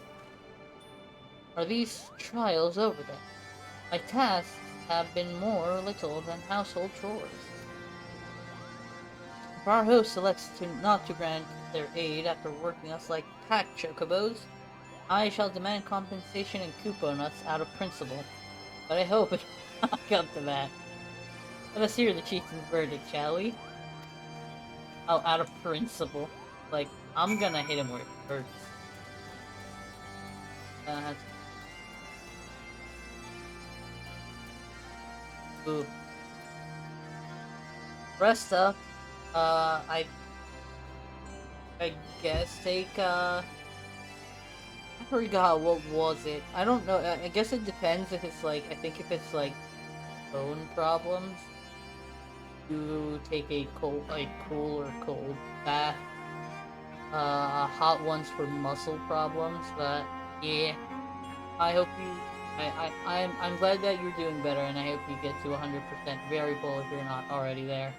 Are these trials over then? My tasks have been more or little than household chores. If our host selects not to grant their aid after working us like pack chocobos, I shall demand compensation and Kupo nuts out of principle. But I hope it will not come to that. Let us hear the chieftain's verdict, shall we? Oh, out of principle. Like, I'm gonna hit him where it hurts. Ooh. Rest up. I guess take, I forgot, what was it? I don't know, I guess it depends if it's like, I think if it's like bone problems, you take a cool or cold bath. Hot ones for muscle problems, but yeah. I hope you I'm glad that you're doing better, and I hope you get to 100% very full if you're not already there.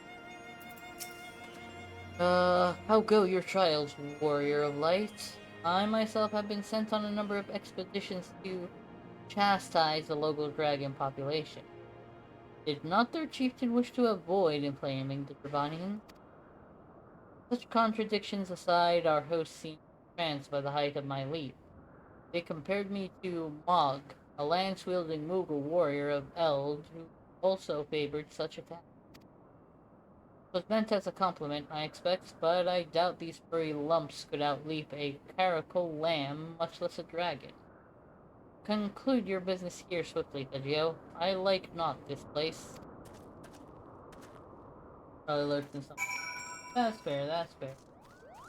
How go your trials, Warrior of Light? I myself have been sent on a number of expeditions to chastise the local dragon population. Did not their chieftain wish to avoid inflaming the Dravanian? Such contradictions aside, our host seemed entranced by the height of my leap. They compared me to Mog, a lance-wielding Mughal warrior of Eld who also favored such attacks. It was meant as a compliment, I expect, but I doubt these furry lumps could outleap a caracal lamb, much less a dragon. Conclude your business here swiftly, Thagio. I like not this place. Probably lurked in some. That's fair, that's fair.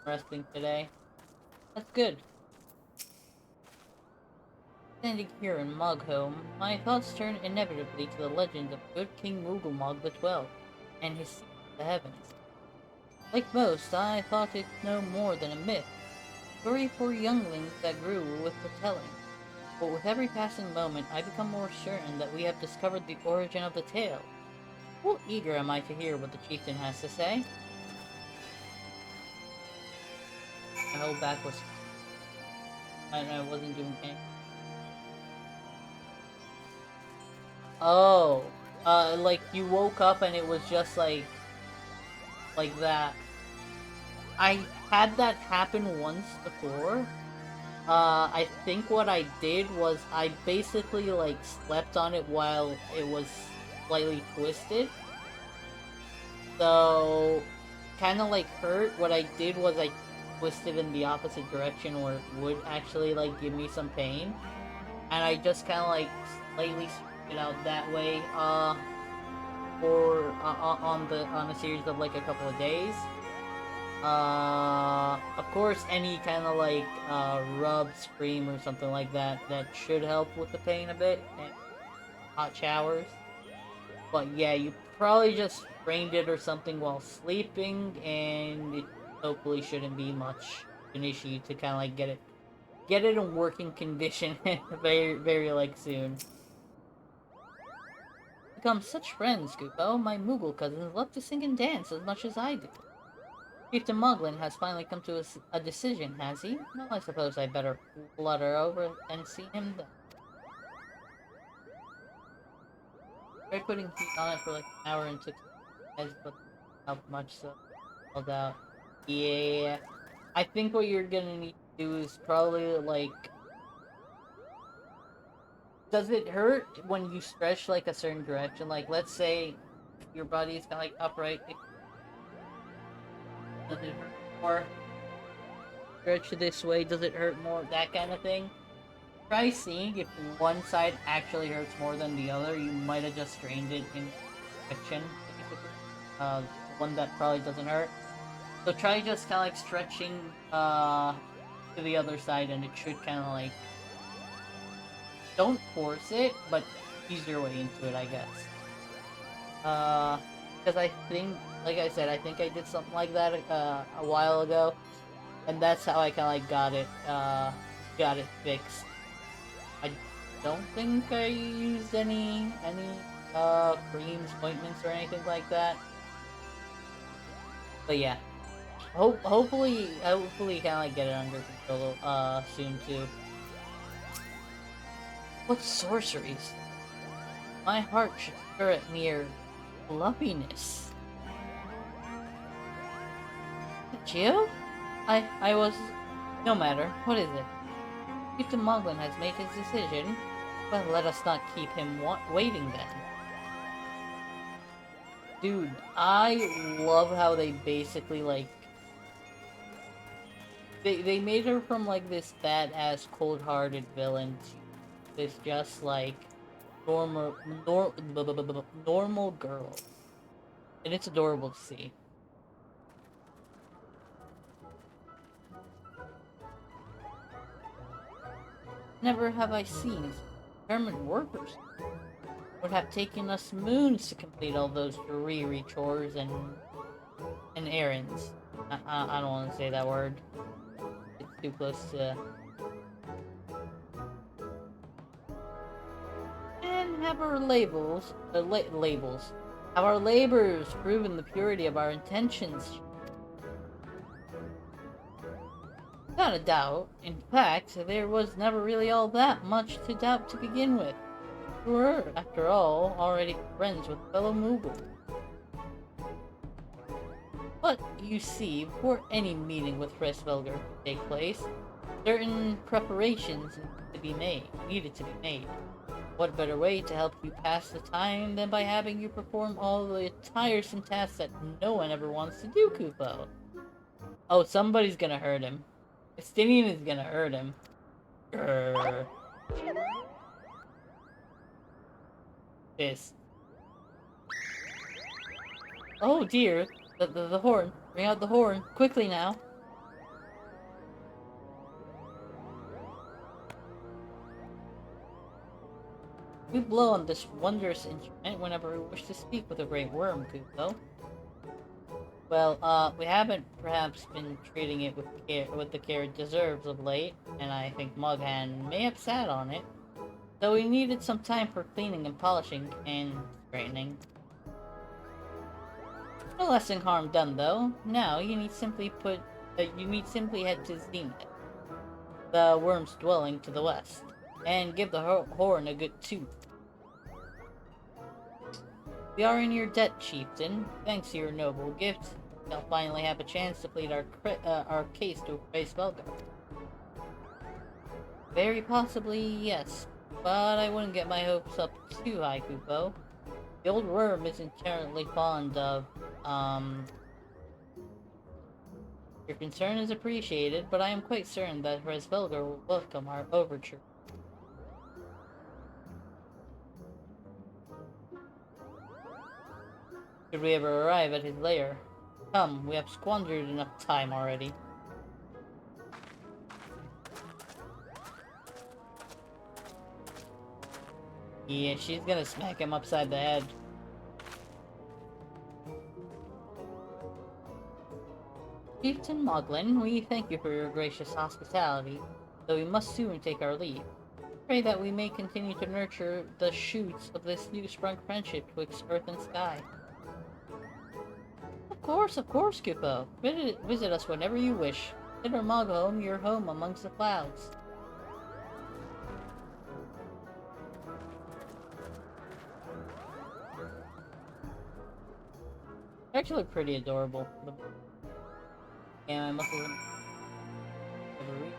Resting today. That's good. Standing here in Mogholm, my thoughts turn inevitably to the legend of good King Mughal the XII and his seat in the heavens. Like most, I thought it no more than a myth, story for younglings that grew with the telling. But with every passing moment, I become more certain that we have discovered the origin of the tale. How eager am I to hear what the chieftain has to say? My whole back was... I wasn't doing anything. Oh, like you woke up and it was just like that. I had that happen once before. I think what I did was I basically like slept on it while it was slightly twisted. So, kind of like hurt. What I did was I twisted in the opposite direction where it would actually like give me some pain. And I just kind of like slightly it out that way for on a series of like a couple of days. Of course, any kind of like rub, scream, or something like that should help with the pain a bit, and hot showers. But yeah, you probably just sprained it or something while sleeping, and it hopefully shouldn't be much an issue to kind of like get it in working condition very like soon. Become such friends, Goopo. My Moogle cousins love to sing and dance as much as I do. Chieftain Moglin has finally come to a decision, has he? Well, I suppose I better flutter over and see him then. Tried putting heat on it for like an hour and took heads, but not much, so held out. Yeah, I think what you're gonna need to do is probably like... Does it hurt when you stretch like a certain direction? Like, let's say your body is kind of like upright. Does it hurt more? Stretch this way, does it hurt more? That kind of thing. Try seeing if one side actually hurts more than the other. You might have just strained it in section, basically. One that probably doesn't hurt. So try just kind of like stretching to the other side, and it should kind of like... Don't force it, but ease your way into it, I guess. Because I think, like I said, I think I did something like that a while ago, and that's how I kind of like got it fixed. I don't think I used any creams, ointments, or anything like that. But yeah, hopefully kind of like get it under control soon too. What sorceries? My heart should stir at mere fluffiness. Gio? I was... No matter. What is it? Chieftain Moglin has made his decision, but let us not keep him waiting then. Dude, I love how they basically, like... They made her from, like, this badass, cold-hearted villain to this just, like, normal girl. And it's adorable to see. Never have I seen determined workers. It would have taken us moons to complete all those dreary chores and errands. I don't want to say that word. It's too close to... have our labels. Have our labors proven the purity of our intentions? Without a doubt. In fact, there was never really all that much to doubt to begin with. We were, after all, already friends with fellow Moogle. But, you see, before any meeting with Fresvelger could take place, certain preparations needed to be made. What better way to help you pass the time than by having you perform all the tiresome tasks that no one ever wants to do, Kupo? Oh, somebody's gonna hurt him. Estinian is gonna hurt him. Grrr. This. Oh dear, the horn. Bring out the horn. Quickly now. We blow on this wondrous instrument whenever we wish to speak with a great worm, Kupo. Well, we haven't perhaps been treating it with the care it deserves of late, and I think Mughan may have sat on it. So we needed some time for cleaning and polishing and straightening. No lasting harm done though. Now you need simply head to Zenith, the worm's dwelling to the west, and give the horn a good tooth. We are in your debt, chieftain. Thanks to your noble gift, we'll finally have a chance to plead our case to Fresvelger. Very possibly, yes, but I wouldn't get my hopes up too high, Kupo. The old worm isn't terribly fond of, Your concern is appreciated, but I am quite certain that Fresvelger will welcome our overture. Should we ever arrive at his lair? Come, we have squandered enough time already. Yeah, she's gonna smack him upside the head. Chieftain Moglin, we thank you for your gracious hospitality, though we must soon take our leave. Pray that we may continue to nurture the shoots of this new-sprung friendship twixt earth and sky. Of course, Kupo. Visit us whenever you wish. Consider Moghome your home amongst the clouds. They're actually pretty adorable. Yeah, I must have never read.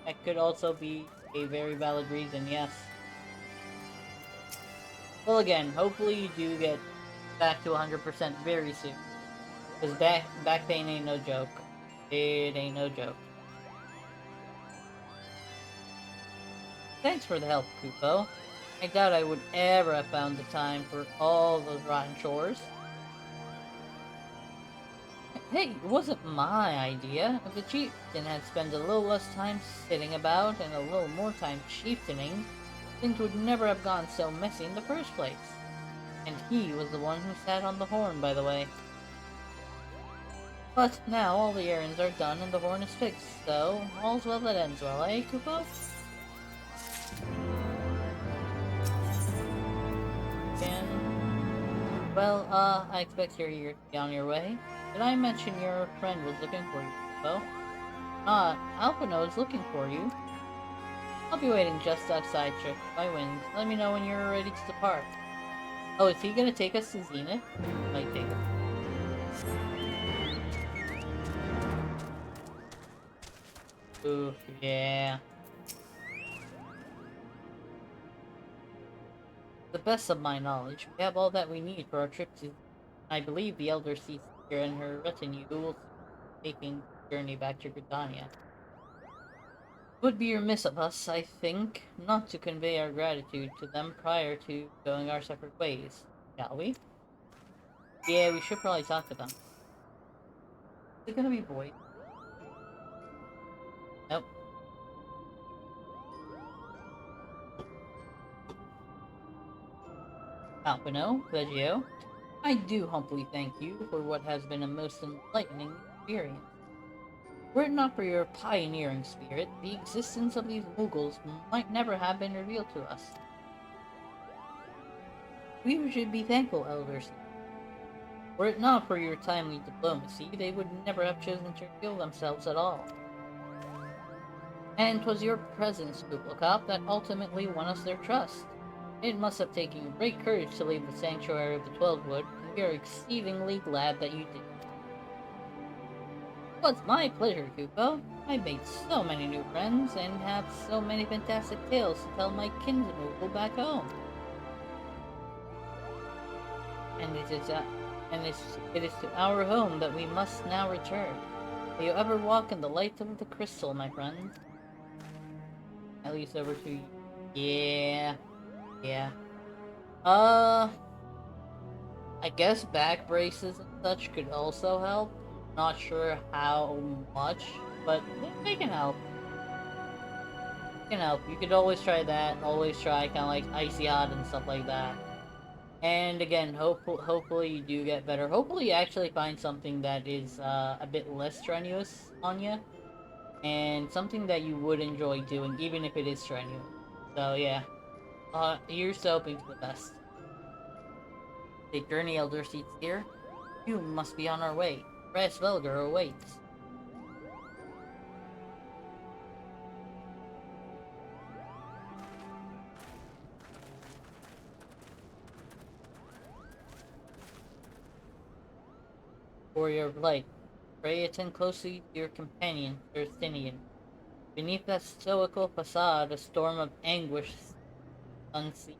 That could also be a very valid reason, yes. Well, again, hopefully you do get back to 100% very soon. Because back pain ain't no joke. It ain't no joke. Thanks for the help, Kupo. I doubt I would ever have found the time for all those rotten chores. Hey, it wasn't my idea. If the chieftain had spent a little less time sitting about and a little more time chieftaining, things would never have gone so messy in the first place. And he was the one who sat on the horn, by the way. But now all the errands are done and the horn is fixed, so all's well that ends well, eh, Kupo? Well, I expect you're on your way. Did I mention your friend was looking for you, Kupo? Alphino is looking for you. I'll be waiting just outside Trick by Wind. Let me know when you're ready to depart. Oh, is he gonna take us to Zenith? Might take us. Ooh, yeah. To the best of my knowledge, we have all that we need for our trip to... I believe the Elder Seaseeker and her retinue will be taking the journey back to Gridania. It would be remiss of us, I think, not to convey our gratitude to them prior to going our separate ways, shall we? Yeah, we should probably talk to them. Is it gonna be void? Nope. Alphino, Legio, I do humbly thank you for what has been a most enlightening experience. Were it not for your pioneering spirit, the existence of these Mughals might never have been revealed to us. We should be thankful, elders. Were it not for your timely diplomacy, they would never have chosen to reveal themselves at all. And 'twas your presence, Duplicop, that ultimately won us their trust. It must have taken great courage to leave the sanctuary of the 12 Wood, and we are exceedingly glad that you did. Well, it's my pleasure, Kupo. I've made so many new friends, and have so many fantastic tales to tell my kinsmoogle back home. And it is to our home that we must now return. Will you ever walk in the light of the crystal, my friend? At least over to you. Yeah. I guess back braces and such could also help. Not sure how much, but they can help. You could always try that. Always try kind of like Icy Hot and stuff like that. And again, hopefully you do get better. Hopefully you actually find something that is a bit less strenuous on you, and something that you would enjoy doing, even if it is strenuous. So yeah, here's to hoping for the best. The journey elder seats here. You must be on our way. Press Velger awaits. Warrior of Light, pray attend closely to your companion, Earthinian. Beneath that stoical facade, a storm of anguish unseen.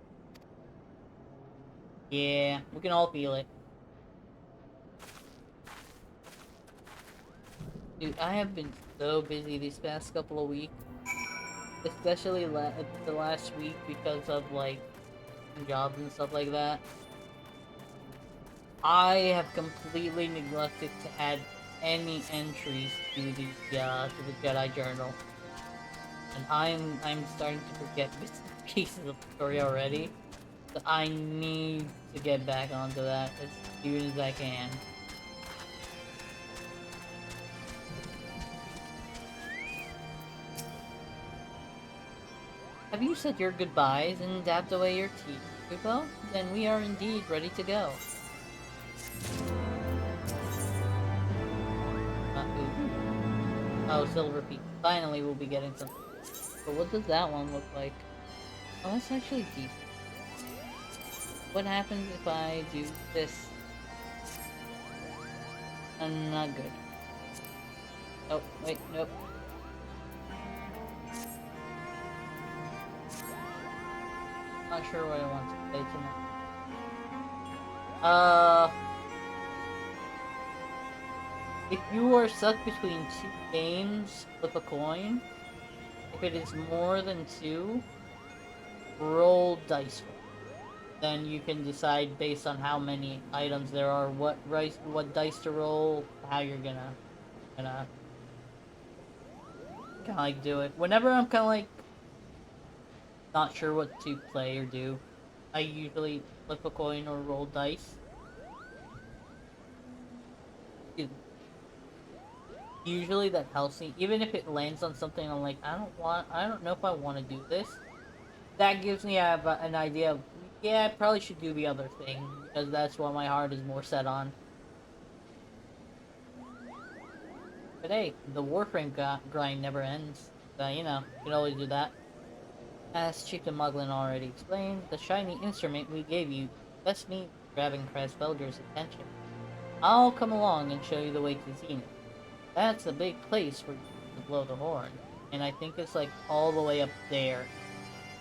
Yeah, we can all feel it. Dude, I have been so busy these past couple of weeks. Especially the last week because of, like, jobs and stuff like that. I have completely neglected to add any entries to the Jedi Journal, and I'm starting to forget bits and pieces of the story already. So I need to get back onto that as soon as I can. Have you said your goodbyes and dabbed away your teeth, Kupo? Then we are indeed ready to go. Oh, Silver Peak. Finally, we'll be getting something. But what does that one look like? Oh, that's actually decent. What happens if I do this? Not good. Oh, wait, nope. Not sure what I want to play tonight. If you are stuck between two games, flip a coin. If it is more than two, roll dice. Then you can decide based on how many items there are, what dice to roll, how you're gonna kind of like do it. Whenever I'm kind of like not sure what to play or do, I usually flip a coin or roll dice. Usually that helps me, even if it lands on something I'm like, I don't know if I want to do this. That gives me an idea of, yeah, I probably should do the other thing, because that's what my heart is more set on. But hey, the Warframe grind never ends, so you know, you can always do that. As Chieftain Muglin already explained, the shiny instrument we gave you best means grabbing Krasvelger's attention. I'll come along and show you the way to Zenith. That's a big place for you to blow the horn, and I think it's like all the way up there.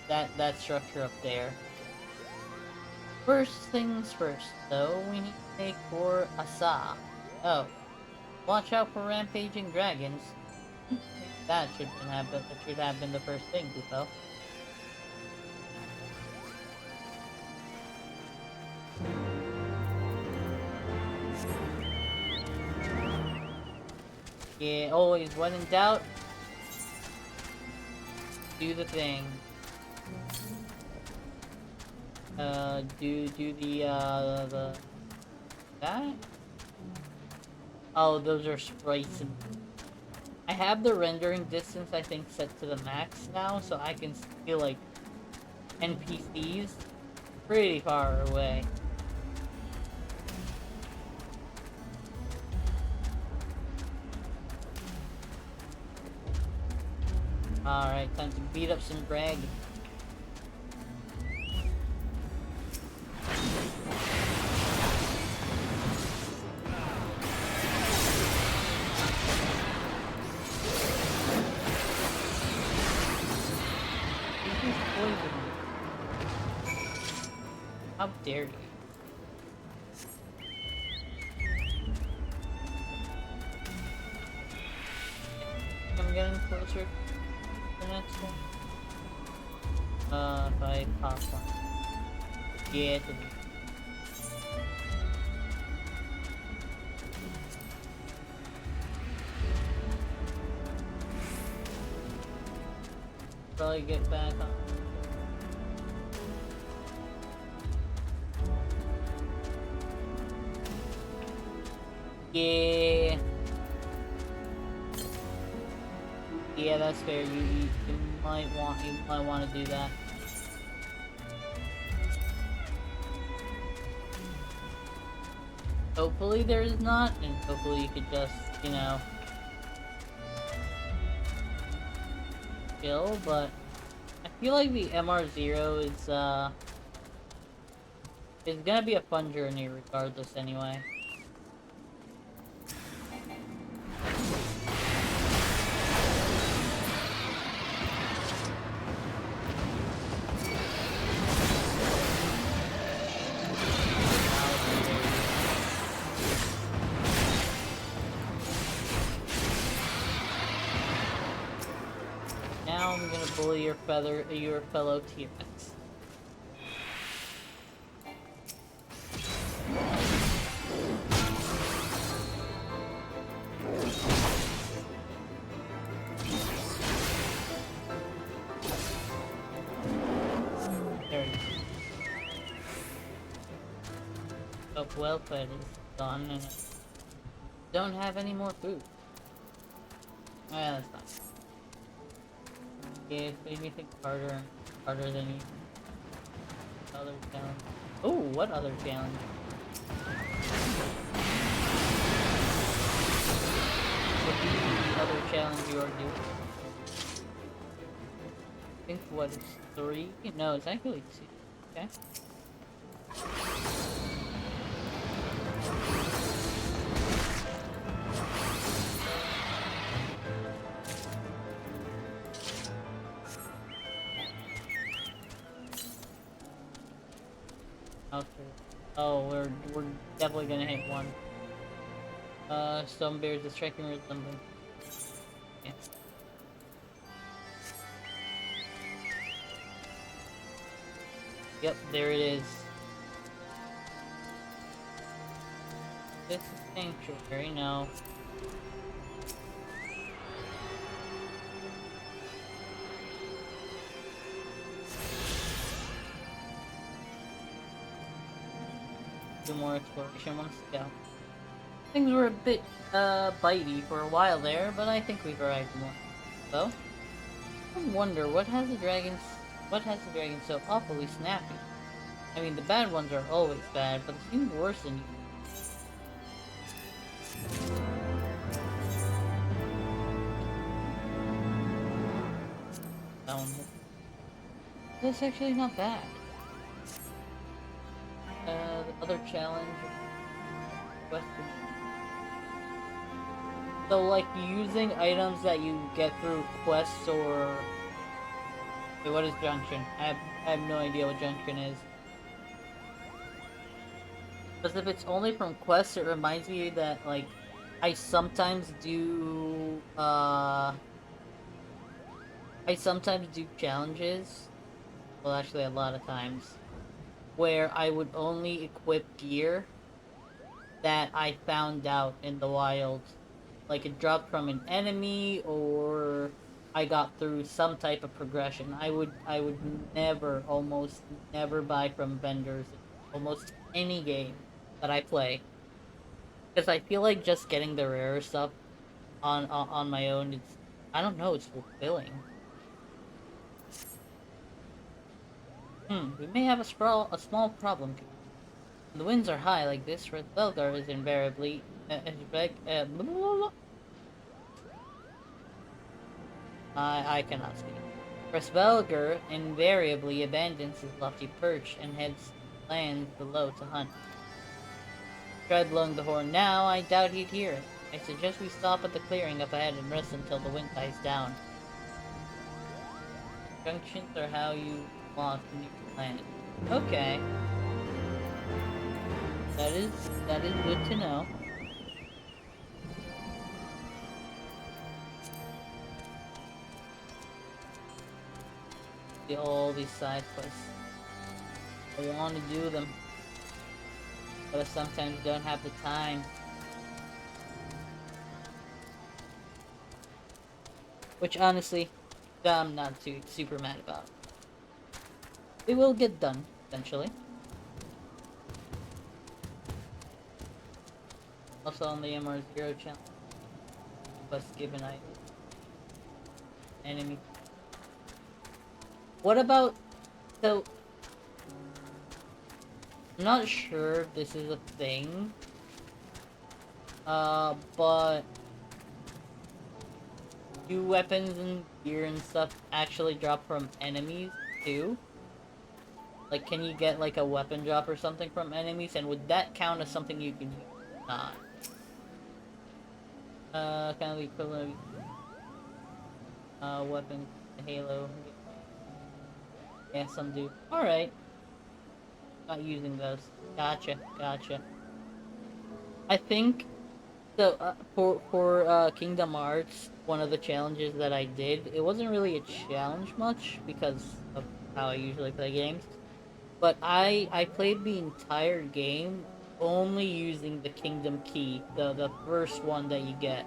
That structure up there. First things first, though, we need to make for Asa. Oh, watch out for rampaging dragons. That should have been the first thing, Kupo. Yeah, always when in doubt, do the thing. Do the that? Oh, those are sprites. And I have the rendering distance, I think, set to the max now, so I can see, like, NPCs pretty far away. Alright, time to beat up some dragons. He's poisoned. How dare you? I'm getting closer to the next one. If I pop one. Yeah, it didn't. Probably get back on. Yeah. Yeah, that's fair. You might want to do that. Hopefully there's not, and hopefully you could just, you know, chill, but I feel like the MR0 is gonna be a fun journey regardless anyway. Now I'm gonna bully your fellow T-Rex. There we go. Oh, well fed is gone and I don't have any more food. Oh, yeah, that's fine. Yeah, it's made me think harder than you. Other challenge. Oh, what other challenge? What is the other challenge you are doing? I think what, it's 3? No, it's actually 2. Okay. Okay. Oh, we're definitely gonna hit one. Stone bears is striking or something. Yeah. Yep, there it is. This is sanctuary, no. Do more exploration once to go. Things were a bit bitey for a while there, but I think we've arrived more. So, I wonder what has the dragon so awfully snappy? I mean, the bad ones are always bad, but it seems worse than you. That's actually not bad. The other challenge. Western. So, like, using items that you get through quests or... Wait, what is Junction? I have no idea what Junction is. Because if it's only from quests, it reminds me that, like, I sometimes do challenges. Well, actually, a lot of times. Where I would only equip gear that I found out in the wild. Like, it dropped from an enemy, or I got through some type of progression. I would almost never buy from vendors in almost any game that I play. Because I feel like just getting the rare stuff on my own, it's, I don't know, it's fulfilling. We may have a small problem. When the winds are high like this, Belgar is invariably blah, blah, blah. I cannot speak. Resvelger invariably abandons his lofty perch and heads lands below to hunt. Tried blowing the horn now, I doubt he'd hear it. I suggest we stop at the clearing up ahead and rest until the wind dies down. Junctions are how you walk when you land. Okay. That is good to know. See all these side quests. I want to do them, but I sometimes don't have the time. Which honestly, I'm not too super mad about. They will get done eventually. Also on the MR0 channel, quest given item. Enemy. What about, so, I'm not sure if this is a thing, but do weapons and gear and stuff actually drop from enemies too? Like, can you get like a weapon drop or something from enemies, and would that count as something you can use? Not. Kind of the equivalent of weapons, Halo. Yeah, some do. Alright. Not using those. Gotcha. I think, so, for Kingdom Hearts, one of the challenges that I did, it wasn't really a challenge much, because of how I usually play games, but I played the entire game only using the Kingdom Key, the first one that you get.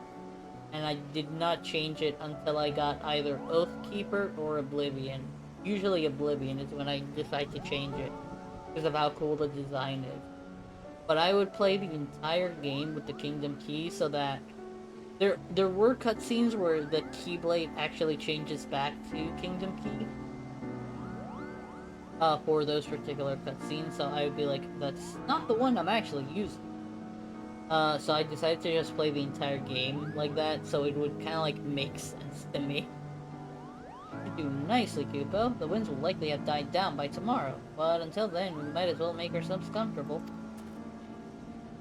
And I did not change it until I got either Oathkeeper or Oblivion. Usually Oblivion is when I decide to change it, because of how cool the design is. But I would play the entire game with the Kingdom Key, so that there were cutscenes where the Keyblade actually changes back to Kingdom Key. For those particular cutscenes, so I would be like, that's not the one I'm actually using. So I decided to just play the entire game like that, so it would kind of like make sense to me. You do nicely, Kupo. The winds will likely have died down by tomorrow, but until then, we might as well make ourselves comfortable.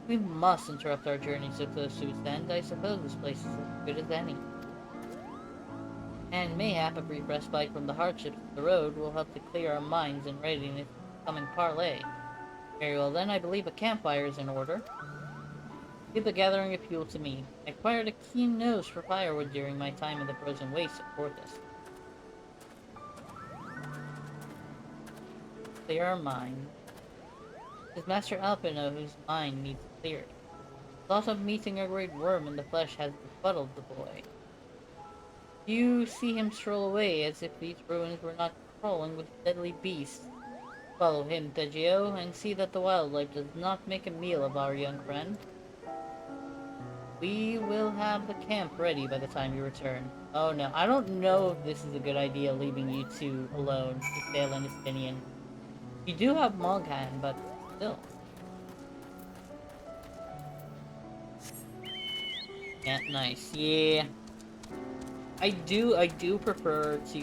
We must interrupt our journey so close to its end. I suppose this place is as good as any. And mayhap a brief respite from the hardships of the road will help to clear our minds in readiness for the coming parley. Very well then, I believe a campfire is in order. Give the gathering of fuel to me. I acquired a keen nose for firewood during my time in the frozen wastes of Porthos. Clear our mind. It is Master Alpino whose mind needs cleared. The thought of meeting a great worm in the flesh has befuddled the boy. You see him stroll away as if these ruins were not crawling with deadly beasts. Follow him, Teggio, and see that the wildlife does not make a meal of our young friend. We will have the camp ready by the time you return. Oh no, I don't know if this is a good idea leaving you two alone to sail in Estinian. You do have Moghan, but still. Yeah, nice. Yeah. I do prefer to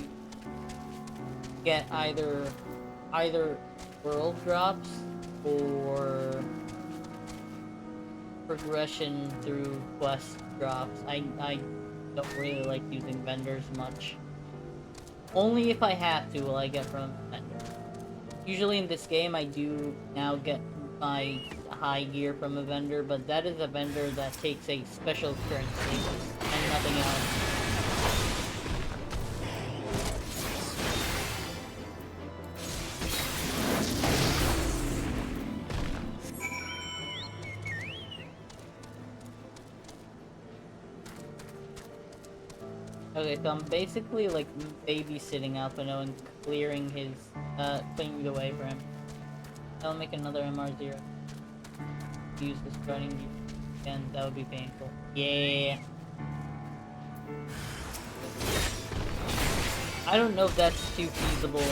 get either world drops or progression through quest drops. I don't really like using vendors much. Only if I have to will I get from a vendor. Usually in this game I do now get my high gear from a vendor, but that is a vendor that takes a special currency and nothing else. Okay, so I'm basically like babysitting Alpino and clearing his, clearing the way for him. I'll make another MR0. Use this starting and that would be painful. Yeah. I don't know if that's too feasible in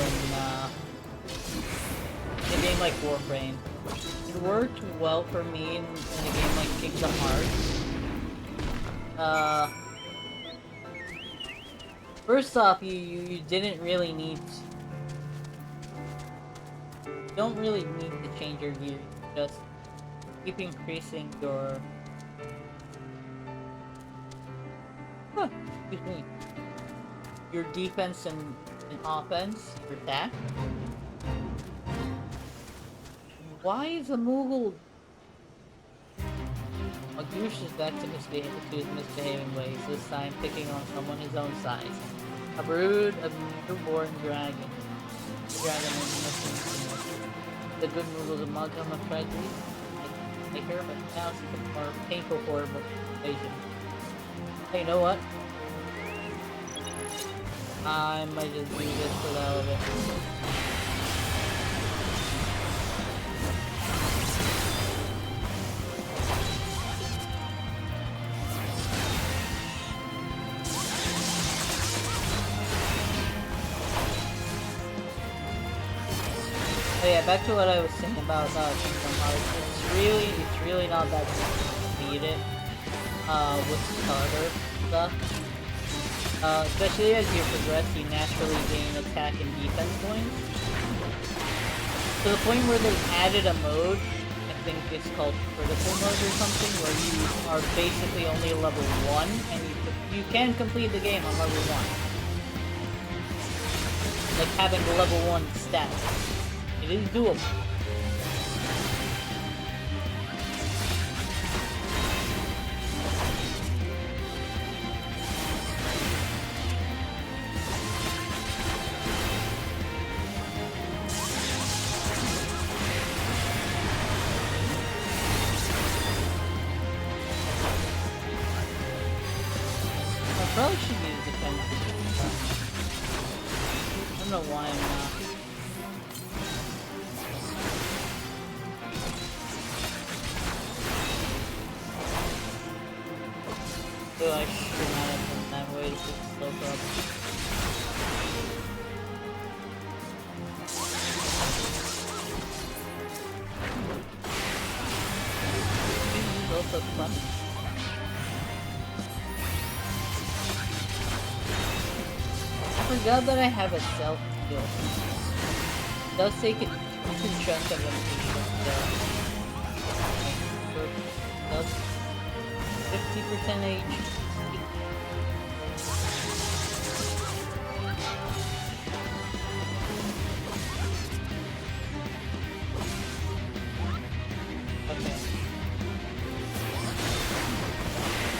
a game like Warframe. It worked well for me in a game like Kingdom Hearts. First off, you didn't really need you don't really need to change your gear. You just keep increasing your excuse me, your defense and offense, your attack. Why is a Moogle? Agush is back to his misbehaving ways, this time picking on someone his own size. A brood of newborn dragon. The dragon is missing. The good Moogle's amalgam of tragedy. Take her, but now it's even more painful for her invasion. Hey, you know what? I might just do this for the hell of it. But yeah, back to what I was saying about Kingdom Hearts. It's really not that difficult to beat it with starter stuff. Especially as you progress, you naturally gain attack and defense points. To the point where they've added a mode, I think it's called critical mode or something, where you are basically only level 1, and you can complete the game on level 1. Like having the level 1 stats. It is doable. I probably should use defense. I don't know why I'm not. So I should not have done that way to slow up. This is also fun. I forgot that I have a self skill. It does take a decent chunk of MP, but does 50% HP. Okay.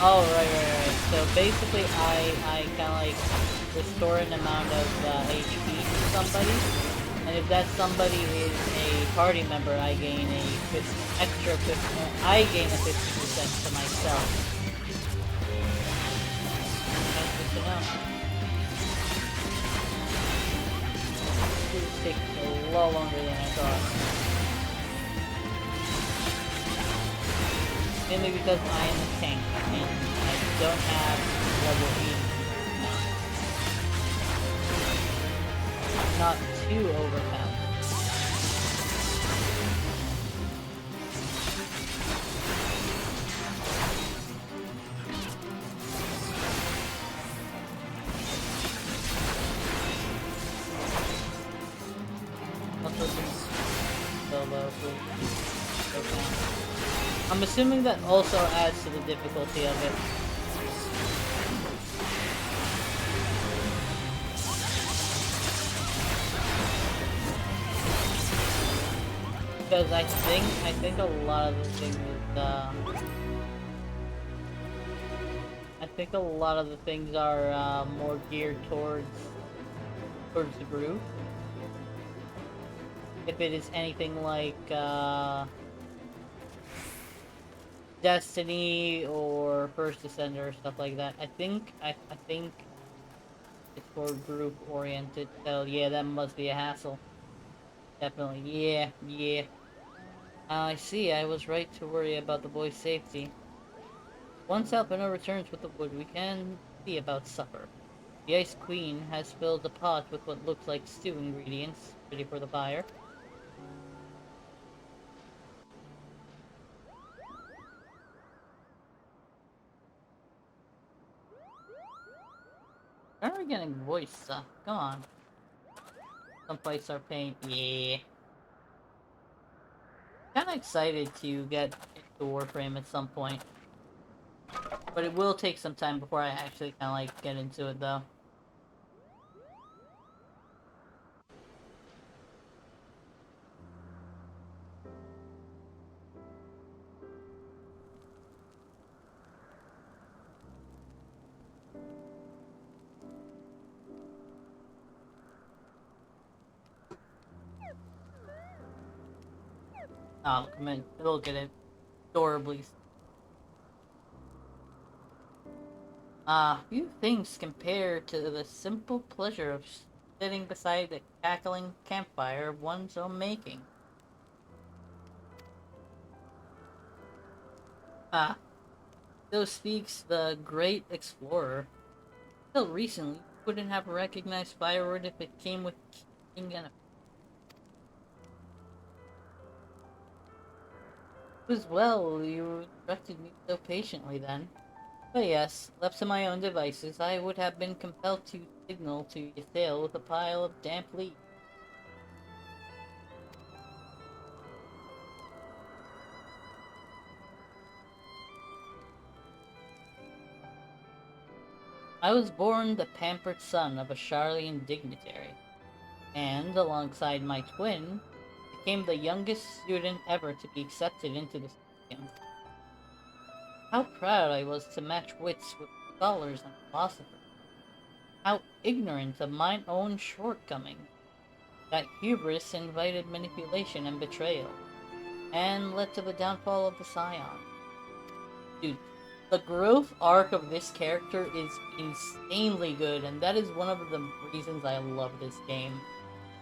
Oh, right. So basically, I kind of like restore an amount of HP to somebody, and if that somebody is a party member, I gain a extra 50. I gain a 50% to myself. That's good to know. This takes a lot longer than I thought. Mainly because I am a tank, and I don't have level 80. I'm not too overpowered. I'm assuming that also adds to the difficulty of it. Because I think a lot of the things is I think a lot of the things are more geared towards the group. If it is anything like Destiny or First Descender or stuff like that, I think it's more group oriented. So yeah, that must be a hassle. Definitely, yeah. I see. I was right to worry about the boy's safety. Once Albino returns with the wood, we can see about supper. The Ice Queen has filled the pot with what looks like stew ingredients, ready for the fire. When are we getting voice stuff? Come on. Some fights are pain. Yeah. Kinda excited to get into Warframe at some point. But it will take some time before I actually kinda like get into it though. Oh, come in. Look at it. Adorably. Few things compare to the simple pleasure of sitting beside a cackling campfire of one's own making. Ah, so speaks the great explorer. Till recently, you wouldn't have recognized firewood if it came with king and it was well you directed me so patiently then. But yes, left to my own devices, I would have been compelled to signal to Yathael with a pile of damp leaves. I was born the pampered son of a Charlian dignitary, and, alongside my twin, became the youngest student ever to be accepted into the system. How proud I was to match wits with scholars and philosophers. How ignorant of mine own shortcomings. That hubris invited manipulation and betrayal, and led to the downfall of the Scion. Dude, the growth arc of this character is insanely good, and that is one of the reasons I love this game.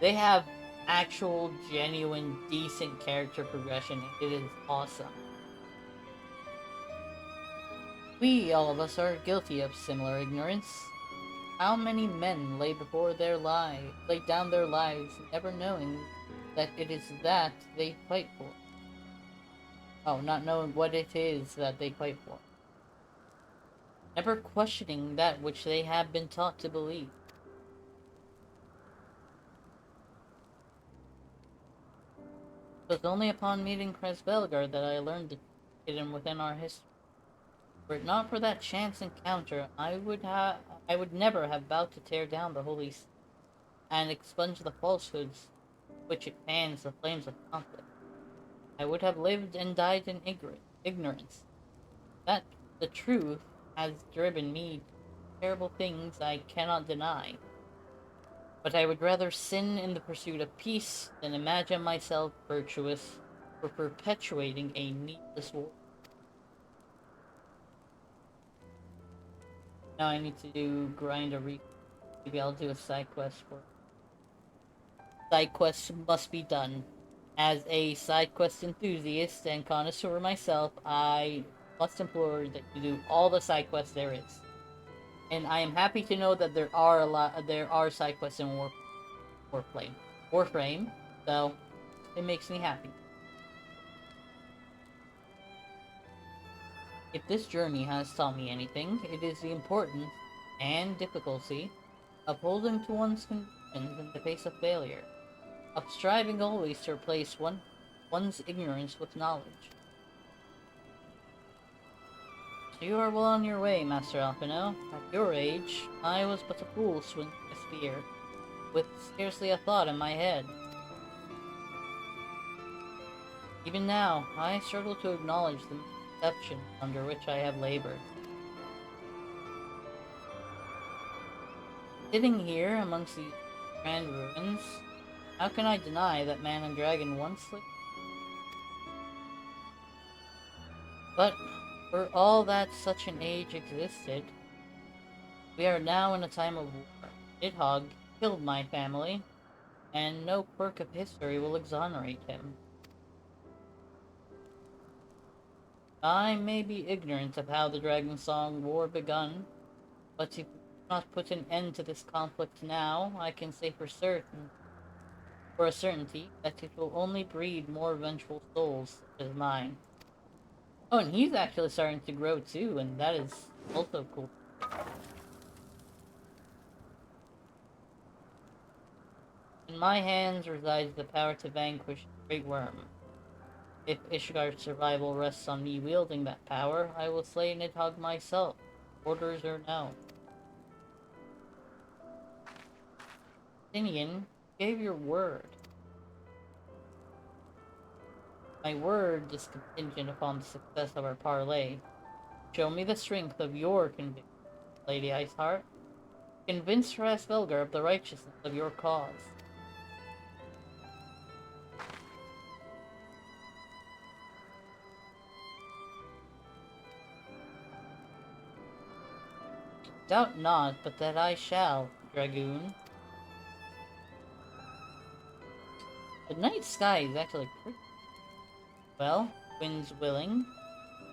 They have actual, genuine, decent character progression. It is awesome. We, all of us, are guilty of similar ignorance. How many men lay down their lives, never knowing that it is that they fight for? Oh, not knowing what it is that they fight for. Never questioning that which they have been taught to believe. It was only upon meeting Kresvelgar that I learned the hidden within our history. Were it not for that chance encounter, I would never have vowed to tear down the holy and expunge the falsehoods which it fans the flames of conflict. I would have lived and died in ignorance. That the truth has driven me to terrible things I cannot deny. But I would rather sin in the pursuit of peace than imagine myself virtuous for perpetuating a needless war. Now I need to grind a maybe I'll do a side quest for side quests must be done. As a side quest enthusiast and connoisseur myself, I must implore that you do all the side quests there is. And I am happy to know that there are side quests in Warframe, so it makes me happy. If this journey has taught me anything, it is the importance and difficulty of holding to one's convictions in the face of failure, of striving always to replace one's ignorance with knowledge. You are well on your way, Master Alpino. At your age, I was but a fool swinging a spear, with scarcely a thought in my head. Even now, I struggle to acknowledge the deception under which I have labored. Sitting here amongst these grand ruins, how can I deny that man and dragon once lived? But for all that such an age existed, we are now in a time of war. Nidhogg killed my family, and no quirk of history will exonerate him. I may be ignorant of how the Dragon Song War begun, but not put an end to this conflict now, I can say for a certainty, that it will only breed more vengeful souls such as mine. Oh, and he's actually starting to grow too, and that is also cool. In my hands resides the power to vanquish the Great Worm. If Ishgar's survival rests on me wielding that power, I will slay Nidhogg myself, orders or no. Tinian, you gave your word. My word is contingent upon the success of our parley. Show me the strength of your conviction, Lady Iceheart. Convince Rasvelgar of the righteousness of your cause. Doubt not, but that I shall, Dragoon. The night sky is actually pretty. Well, winds willing,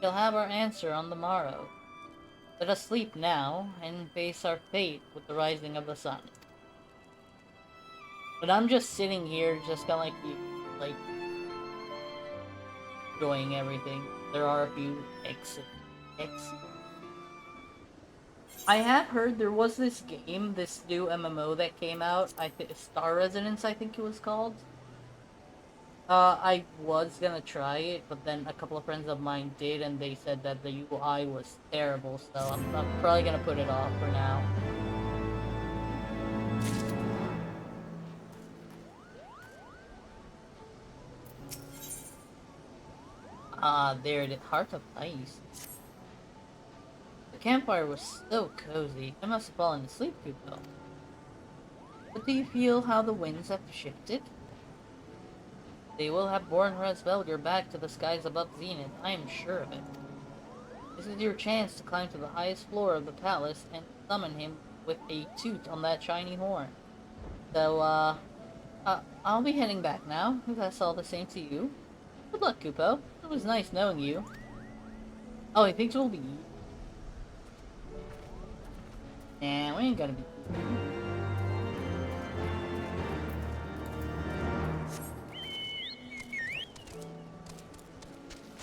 we'll have our answer on the morrow. Let us sleep now, and face our fate with the rising of the sun. But I'm just sitting here, just kinda like you, like, enjoying everything. There are a few exits. I have heard there was this game, this new MMO that came out, I think Star Residence, I think it was called. I was gonna try it, but then a couple of friends of mine did, and they said that the UI was terrible, so I'm probably gonna put it off for now. There it is. Heart of Ice. The campfire was so cozy. I must have fallen asleep too well. But do you feel how the winds have shifted? They will have borne Rasvelgar back to the skies above Zenith, I am sure of it. This is your chance to climb to the highest floor of the palace and summon him with a toot on that shiny horn. So, I'll be heading back now, if that's all the same to you. Good luck, Kupo. It was nice knowing you. Oh, he thinks we'll be... Nah, we ain't gonna be...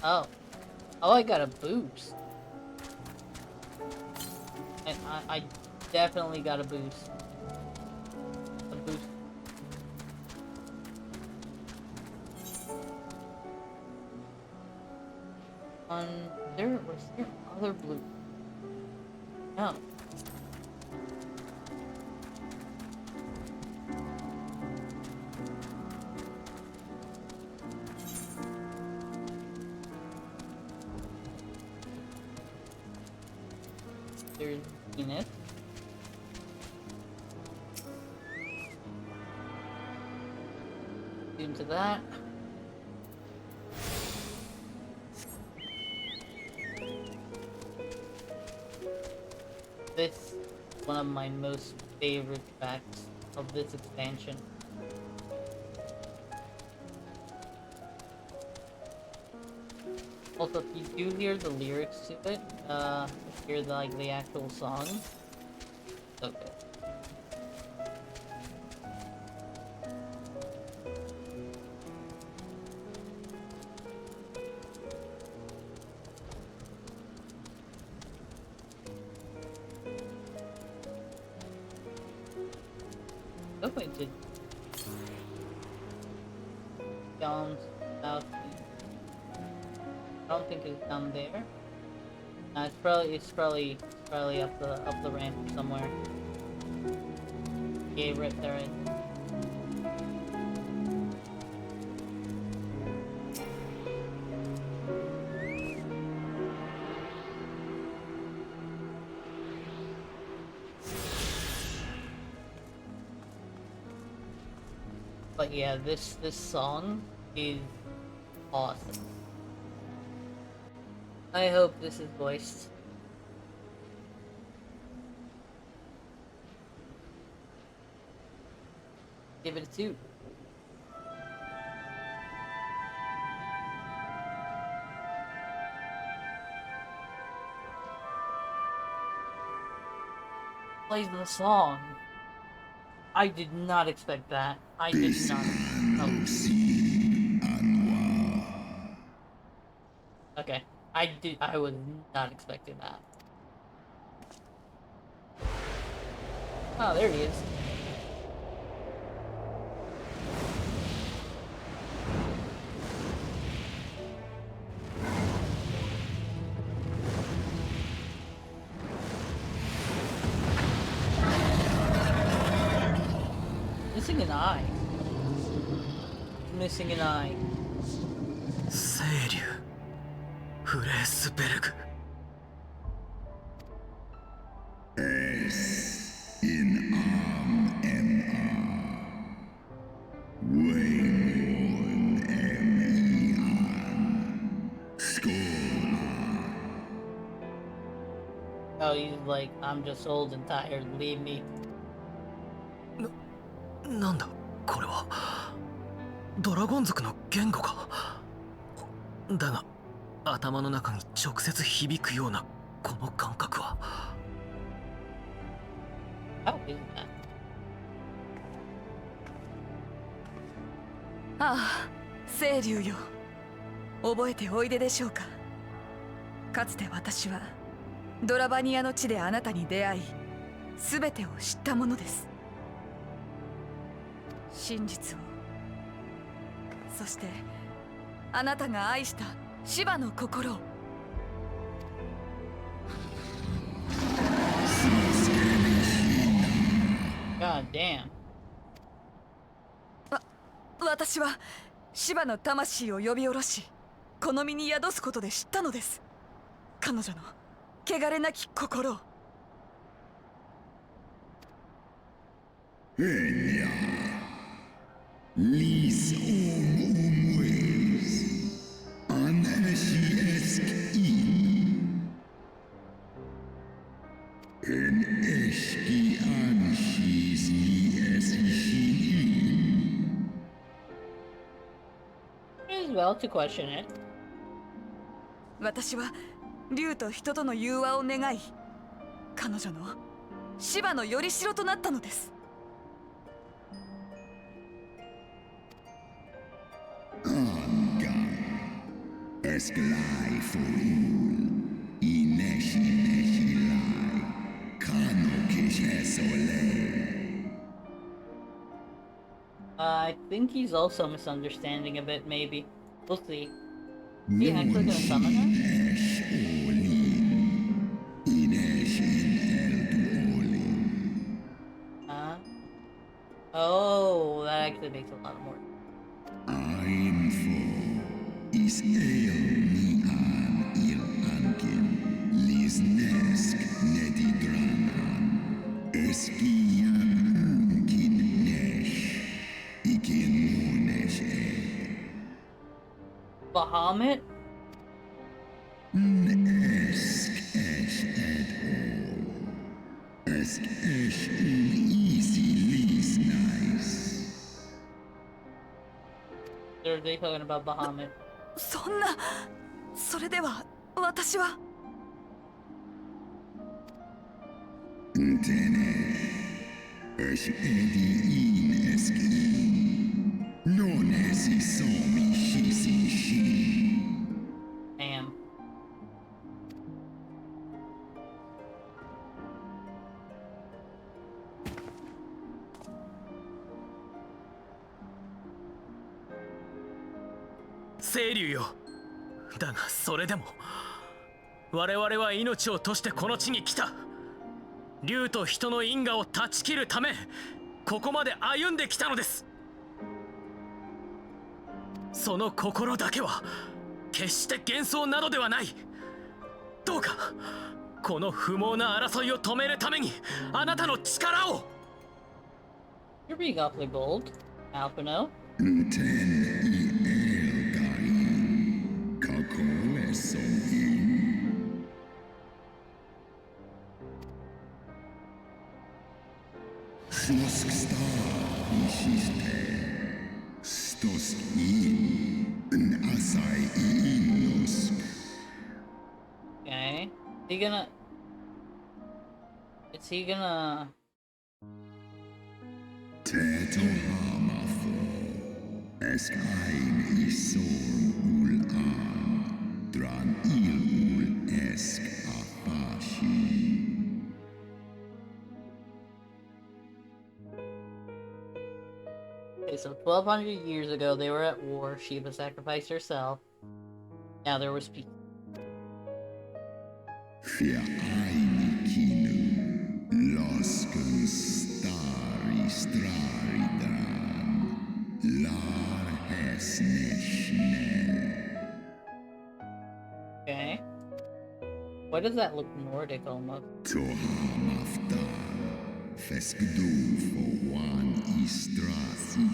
Oh. Oh, I got a boost. I definitely got a boost. A boost. Was there other blue? No. There's Zenith. Into that. This is one of my most favorite tracks of this expansion. Also, if you do hear the lyrics to it, hear the actual song, so good. Oh, I did. Down south. I don't think it's down there. It's probably up the ramp somewhere. Yeah, right there. But yeah, this song is awesome. I hope this is voiced. Give it a 2. plays the song. I did not expect that. I did not. Oh. Okay. I was not expecting that. Oh, there he is. Missing an eye. Missing an eye. 清流フレースベルグ S in MR Wayne MER Scholar Oh, he's like, I'm just old and tired, leave me. なんだこれはドラゴン族の言語かだが頭の中に直接響くようなこの感覚は How is that? ああ、清流よ。覚えておいででしょうか。かつて私はドラバニアの地であなたに出会い、すべてを知ったものです。真実を、そしてあなたが愛した芝の心を。God damn. 私は芝の魂を呼び下ろし、この身に宿すことで知ったのです。彼女の汚れなき心を。Lis Wes Anarchisk En Eski Anschis Lies It is well to question it. 私は竜と人との融和を願い、彼女の芝のよりしろとなったのです。Esk Lai Furul Ineshi Neshi Lai Kano Kish Esole I think he's also misunderstanding a bit, maybe. We'll see. Is he actually gonna summon her? Esh Olin Inesh In El Duolin Oh, that actually makes a lot more. I'm for Is El Nian Il Ankin Lisnesk Nedi Dranan Eskian Unkin Nesh Ikin Munesh Bahamut? Esk Esh Ed All Esk Esh Easy Lis Nice Are they talking about Bahamut? そんな、それでは私は。Tene Esh Edi In Eskin Non Esi Somi Shisi Shi Damn.清流よだがそれでも我々は命を賭してこの地に来た竜と人の因果を断ち切るためここまで歩んできたのです。その心だけは決して幻想などではない。どうかこの不毛な争いを止めるためにあなたの力を。 You're being awfully bold, Alphino. Ten I El Gain Kakole Somin Snosk Star Ishiste Stosk In An Asai In Nosk Okay. Is he gonna... Teto hamafo. Esk ein isor ul an. Dran il ul esk afashi. Okay, so 1200 years ago they were at war. Shiva sacrificed herself. Now there was peace. Fia aini kinu. Losken stari strari dran. Lar hesne schnell. Okay. Why does that look Nordic almost? Tohamafta. Feskdu for one istrasi.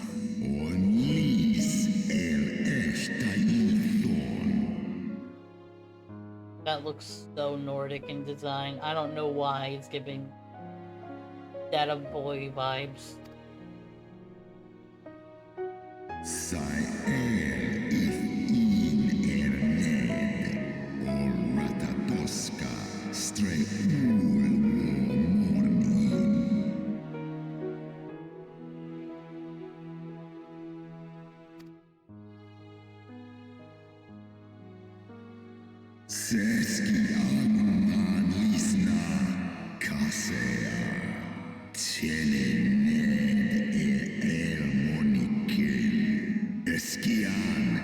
Onis thorn. That looks so Nordic in design. I don't know why it's giving Data Boy vibes. Sai if in ned. Or ratatoska. Stray ul mornin. Seski anuman lisna kasea tenened elmonikel eskian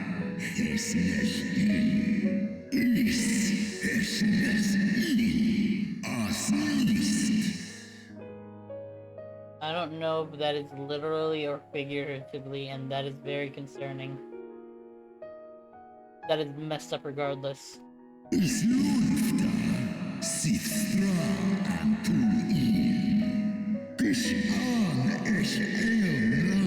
esnech is esnech asnist. I don't know if that is literally or figuratively, and that is very concerning. That is messed up regardless. Is lufta sithra antu il kish an esh elra.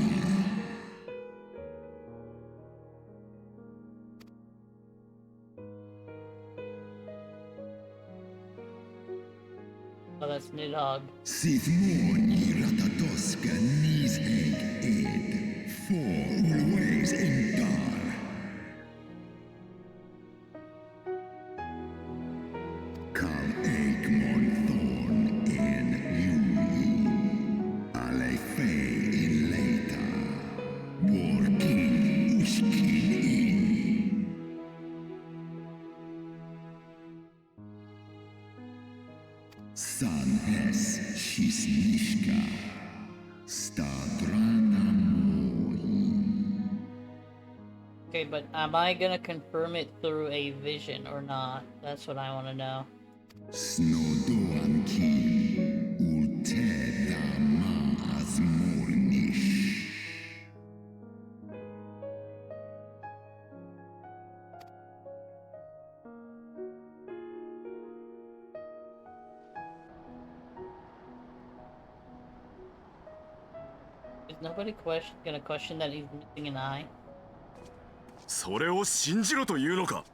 Oh, that's Nidhogg. Sith morni ratatoska nis eg ed. For always in dar. Kal Eikmon thorn in Yui. Ale fei in leita. Working ushkin in. San es shisnishka. Stadrana moi. Okay, but am I gonna confirm it through a vision or not? That's what I want to know. Snodoan ki ulteda ma azmornish. Is nobody gonna question that he's missing an eye? それを信じろというのか。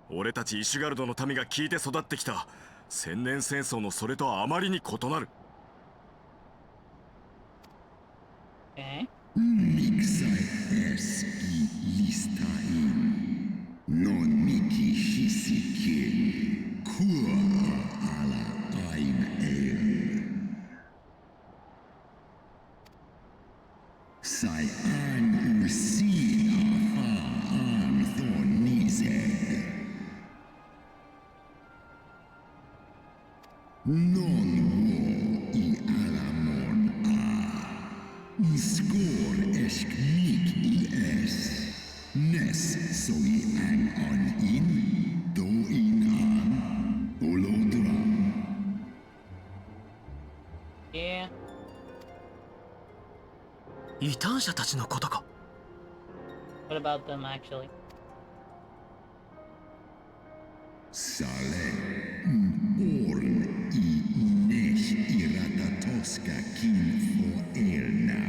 俺たちイシュガルドの民が聞いて育ってきた千年戦争のそれとはあまりに異なる。Okay. Mixai eski listain. Non miki hisike. Kua ala ein el. Sai an usin afa an thorn nized. Non wo I alamon a. Skor esk nik I es. Nes so I an on in. Do in an. Olodram. Yeah. 異端者たちのことか。 What about them actually? Sale orn I nesh iratatoska kin fo elna.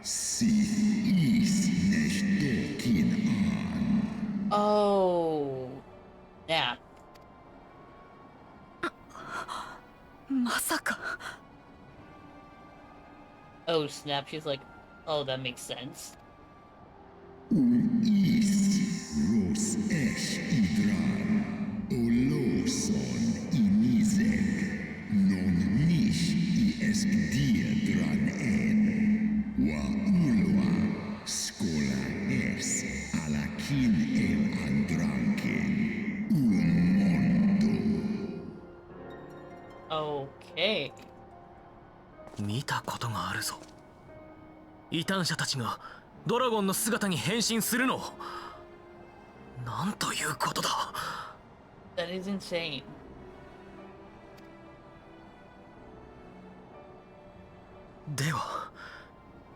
Sith is nesh dokin an. Oh. Yeah. まさか Oh snap. She's like, oh, that makes sense. Is ros esh idran. Oloson inizek. Non 見たことがあるぞ。異端者たちがドラゴンの姿に変身するのを。なんということだ。 That is insane. では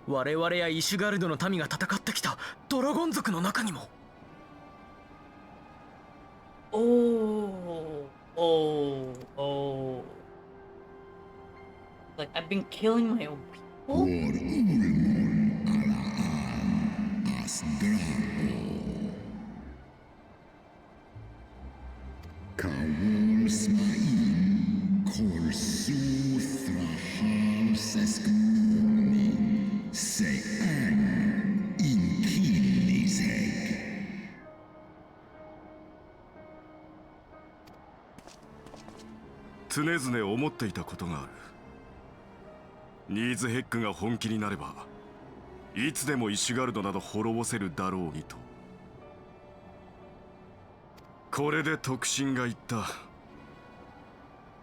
我々やイシュガルドの民が戦ってきたドラゴン族の中にも。 Oh, oh, oh. Like, I've been killing my own Por people? ulmon alaan as drago. Kawol smain kol suthrahal seskmoni se an in kinnisek. 常々思っていたことがある。ニーズヘックが本気になればいつでもイシュガルドなど滅ぼせるだろうにと。これで特進が言った。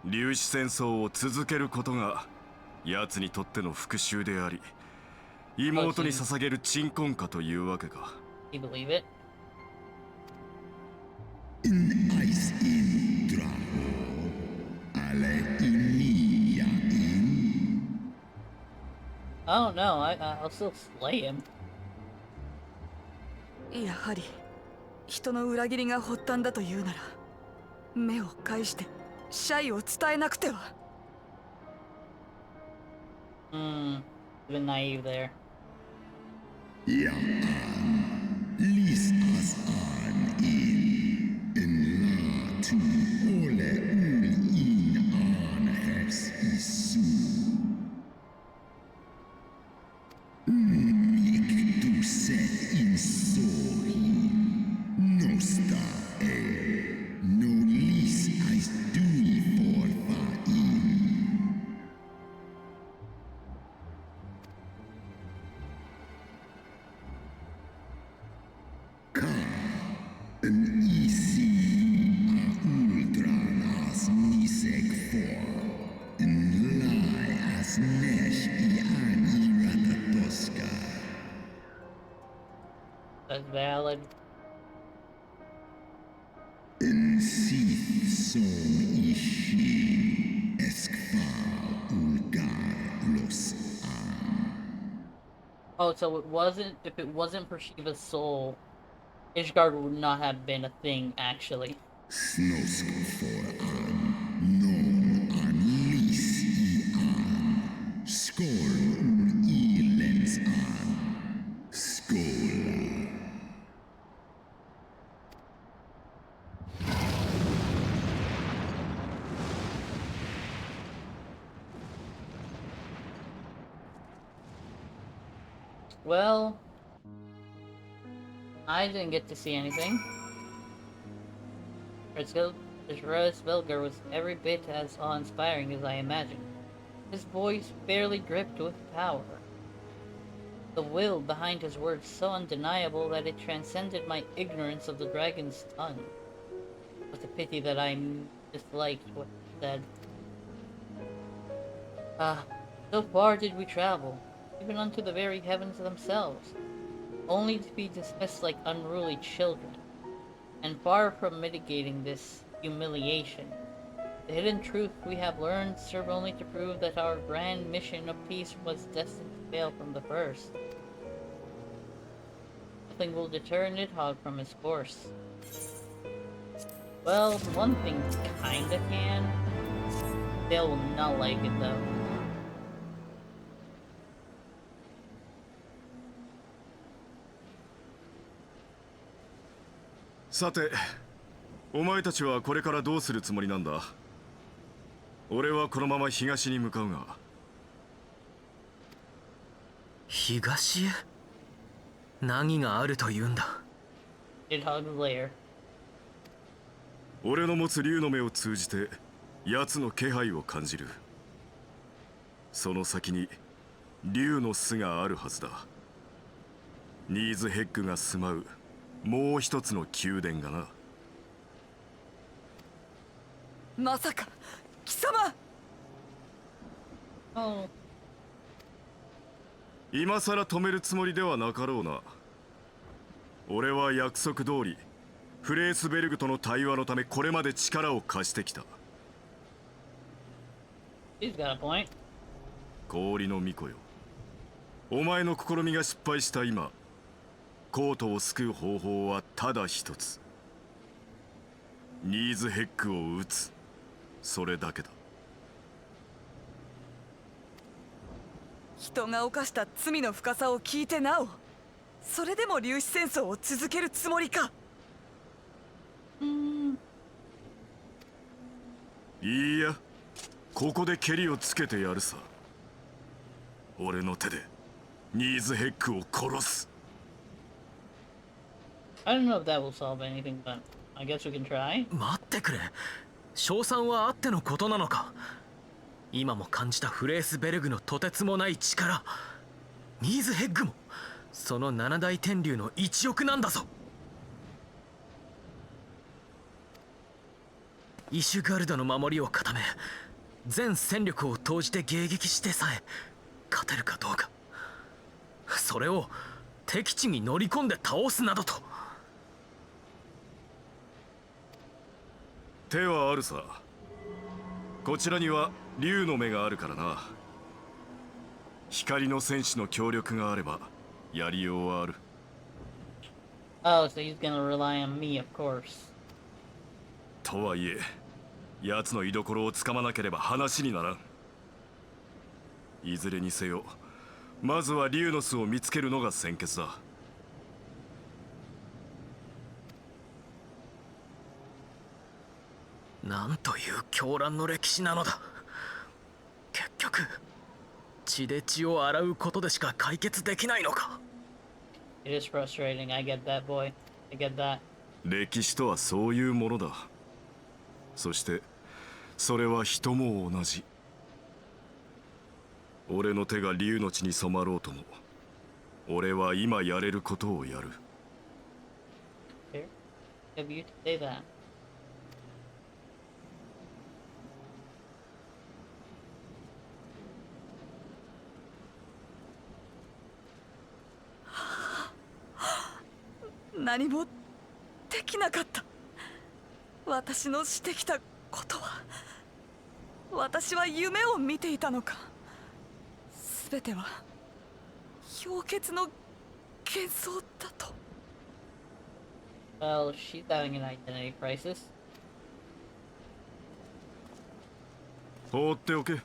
粒子戦争を続けることが奴にとっての復讐であり、妹に捧げる鎮魂歌というわけか。 You believe it? In ice in drago. Ale in in. Oh no, I'll still slay him. やはり人の裏切りが発端だというなら、目を返してシャイを伝えなくては。Hmm, been naive there. Ja an. Lis as an in. En la tu ole ul in an hers isu. Mik du set in sohi. Nosta e. No lis ais dui for va in. Ka en isi a ultran as nisek for. En lai as nesh I an iratatoska. That's valid. En sith som ishi eskfa ulgar los an. Oh, so if it wasn't for Shiva's soul, Ishgard would not have been a thing, actually. Snosk for an. Non an lis I an. Skol ul lens an. Skola. Well, I didn't get to see anything. This Vilger was every bit as awe-inspiring as I imagined. His voice barely dripped with power. The will behind his words so undeniable that it transcended my ignorance of the dragon's tongue. With a pity that I disliked what he said. So far did we travel, even unto the very heavens themselves, only to be dismissed like unruly children. And far from mitigating this humiliation, the hidden truth we have learned serve only to prove that our grand mission of peace was destined to fail from the first. Nothing will deter Nidhogg from his course. Well, one thing kinda can. Dale will not like it though. さて、お前たちはこれからどうするつもりなんだ？俺はこのまま東に向かうが。東へ？何があるというんだ？ Nidhogg's lair. 俺の持つ竜の目を通じて奴の気配を感じる。その先に竜の巣があるはずだ。ニーズヘッグが住まうもう一つの宮殿がな。まさか貴様。 Oh, 今さら止めるつもりではなかろうな。俺は約束通りフレースベルグとの対話のためこれまで力を貸してきた。 He's got a point. 氷の巫女よ、お前の試みが失敗した今、コートを救う方法はただ一つ。ニーズヘックを撃つ、それだけだ。人が犯した罪の深さを聞いてなお、それでも粒子戦争を続けるつもりか。いいや、ここでケリをつけてやるさ。俺の手でニーズヘックを殺す。 I don't know if that will solve anything, but I guess we can try. 待ってくれ。賞賛はあってのことなのか。今も感じたフレースベルグのとてつもない力、ニーズヘッグもその七大天竜の一翼なんだぞ。イシュガルドの守りを固め、全戦力を投じて迎撃してさえ勝てるかどうか。それを敵地に乗り込んで倒すなどと。手はあるさ。こちらには竜の目があるからな。光の戦士の協力があればやりようはある。 Oh, so he's gonna rely on me, of course. とはいえ、奴の居所をつかまなければ話にならん。いずれにせよ、まずは竜の巣を見つけるのが先決だ。なんという狂乱の歴史なのだ。結局血で血を洗うことでしか解決できないのか。 It is frustrating. I get that, boy. I get that. 歴史とはそういうものだ。そしてそれは人も同じ。俺の手が竜の血に染まろうとも、俺は今やれることをやる。 Here, have you to say that? 何もできなかった。私のしてきたことは、私は夢を見ていたのか。全ては氷結の幻想だと。Well, she's having an identity crisis. 放っておけ。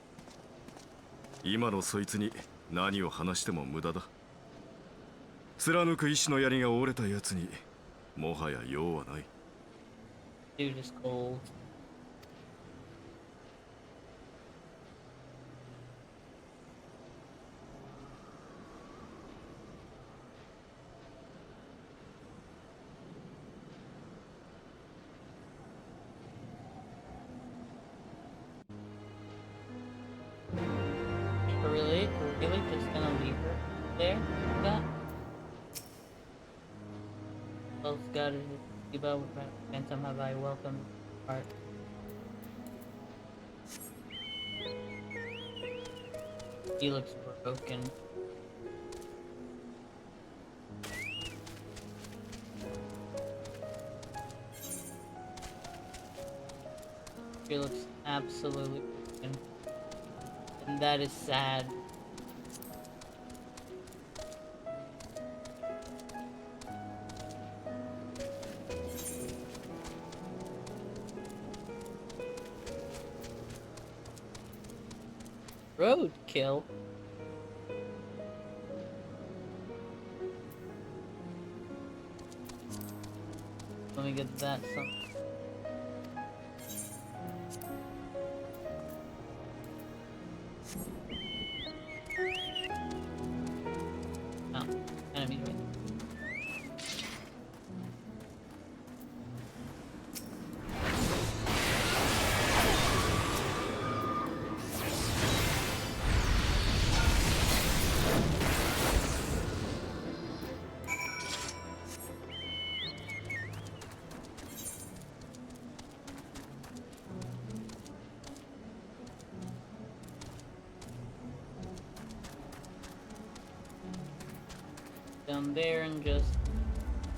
今のそいつに何を話しても無駄だ。貫く意志の槍が折れたやつにもはや用はない。 Dude is cold. Really? We're really just gonna leave her there? Like that? Well, God is about and some have I welcome heart. He looks broken. He looks absolutely broken. And that is sad. Roadkill? Let me get that some. Oh, enemy right there. down there and just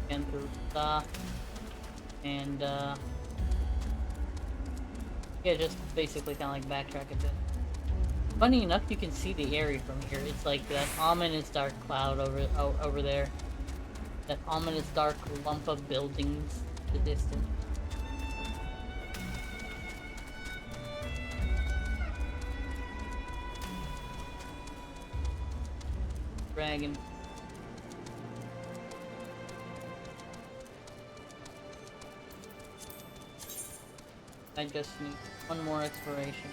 scan through stuff. And, yeah, just basically kind of like backtrack a bit. Funny enough, you can see the area from here. It's like that ominous dark cloud over there. That ominous dark lump of buildings in the distance. Dragon. I just need one more exploration.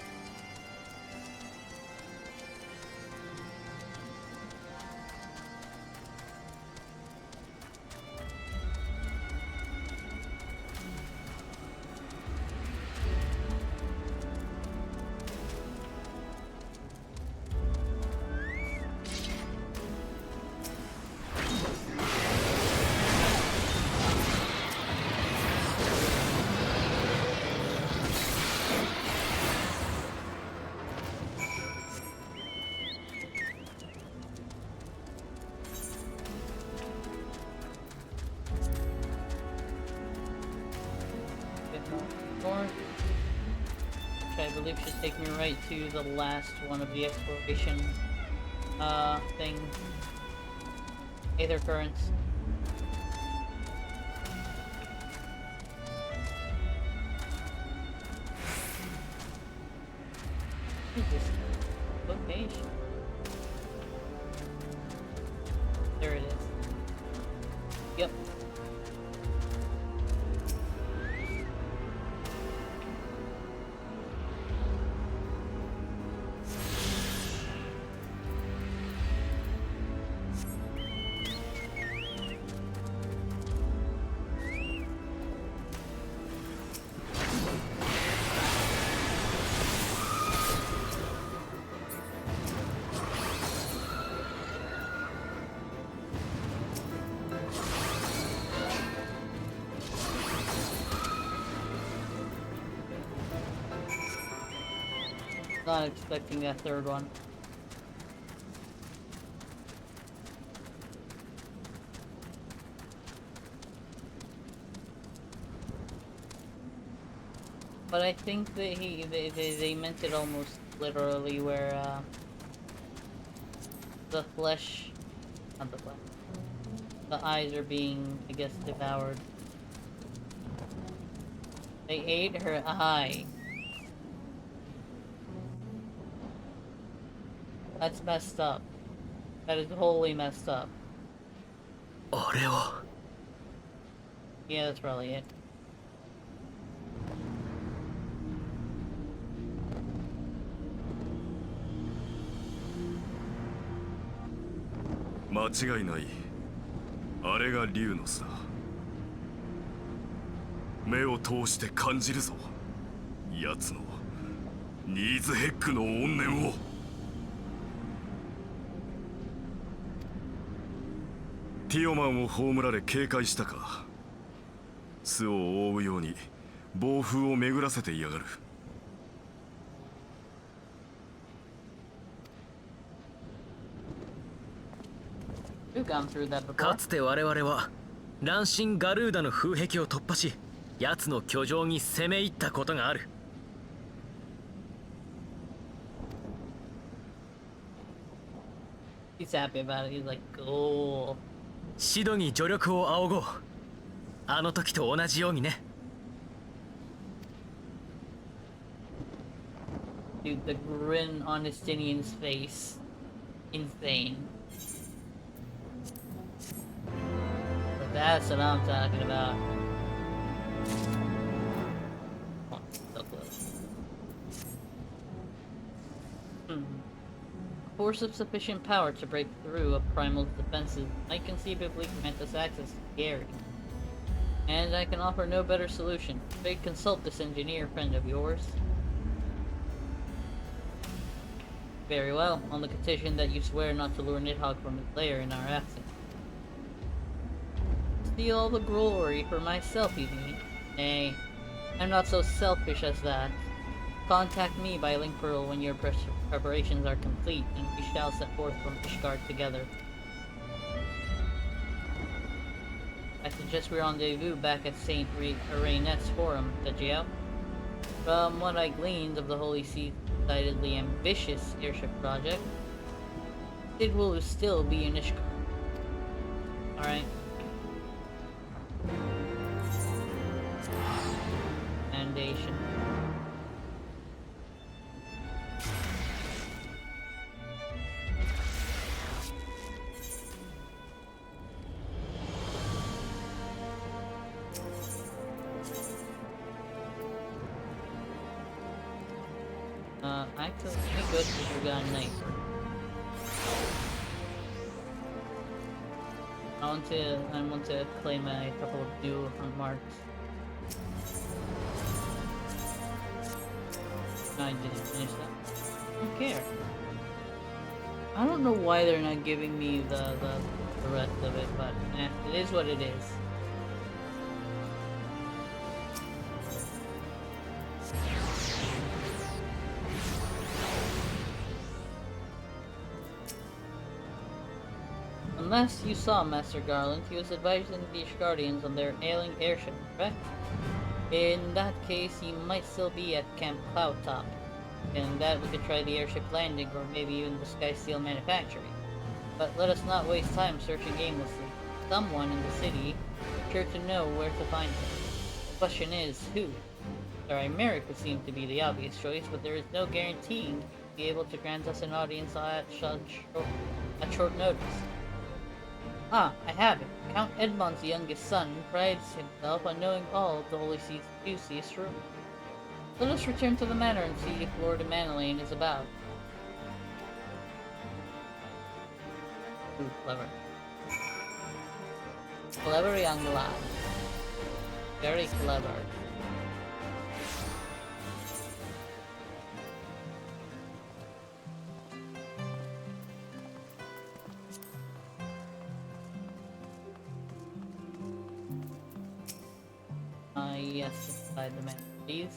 Which I believe should take me right to the last one of the exploration thing. Aether currents. What is this location? There it is. Yep. Not expecting that third one. But I think that they meant it almost literally, where the flesh, not the flesh, the eyes are being, I guess, devoured. They ate her eye. That's messed up. That is wholly messed up. 俺を Yeah, that's probably it.間違いない。あれが竜の巣だ。目を通して感じるぞ。奴のニーズヘッグの怨念を。ティオマンを葬られ警戒したか。巣を覆うように暴風を巡らせていやがる。We've gone through that before. かつて我々は乱心ガルーダの風壁を突破し、奴の居城に攻め入ったことがある。He's happy about it. He's like, cool. シドに助力を仰ごう。あの時と同じようにね。Dude, the grin on Estinian's face. Insane. But that's what I'm talking about. Oh, so close. A force of sufficient power to break through a primal's defenses might conceivably grant us access to the area. And I can offer no better solution. Big consult this engineer friend of yours. Very well, on the condition that you swear not to lure Nidhogg from his lair in our absence. Steal all the glory for myself, you mean? Nay, I'm not so selfish as that. Contact me by link pearl when your preparations are complete, and we shall set forth from Ishgard together. suggest we rendezvous back at Saint Rainette's Forum, Tagio. From what I gleaned of the Holy See's decidedly ambitious airship project, it will still be in Ishkar. Alright. Foundation. Actually, let me go to the Dragon Knight. I want to claim a couple of new unmarked. No, I didn't finish that. I don't care. I don't know why they're not giving me the rest of it, but it is what it is. Unless you saw Master Garland, he was advising the Ishgardians on their ailing airship, correct? In that case, he might still be at Camp Cloudtop. And that we could try the airship landing, or maybe even the Sky Steel manufacturing. But let us not waste time searching aimlessly. Someone in the city is sure to know where to find him. The question is, who? Sorry, Merrick would seem to be the obvious choice, but there is no guaranteeing he'll be able to grant us an audience at short notice. Ah, I have it. Count Edmond's youngest son prides himself on knowing all of the Holy See's juiciest rumors. Let us return to the manor and see if Lord Manolane is about. Ooh, clever. Clever young lad. Very clever. Yes, inside the man, please.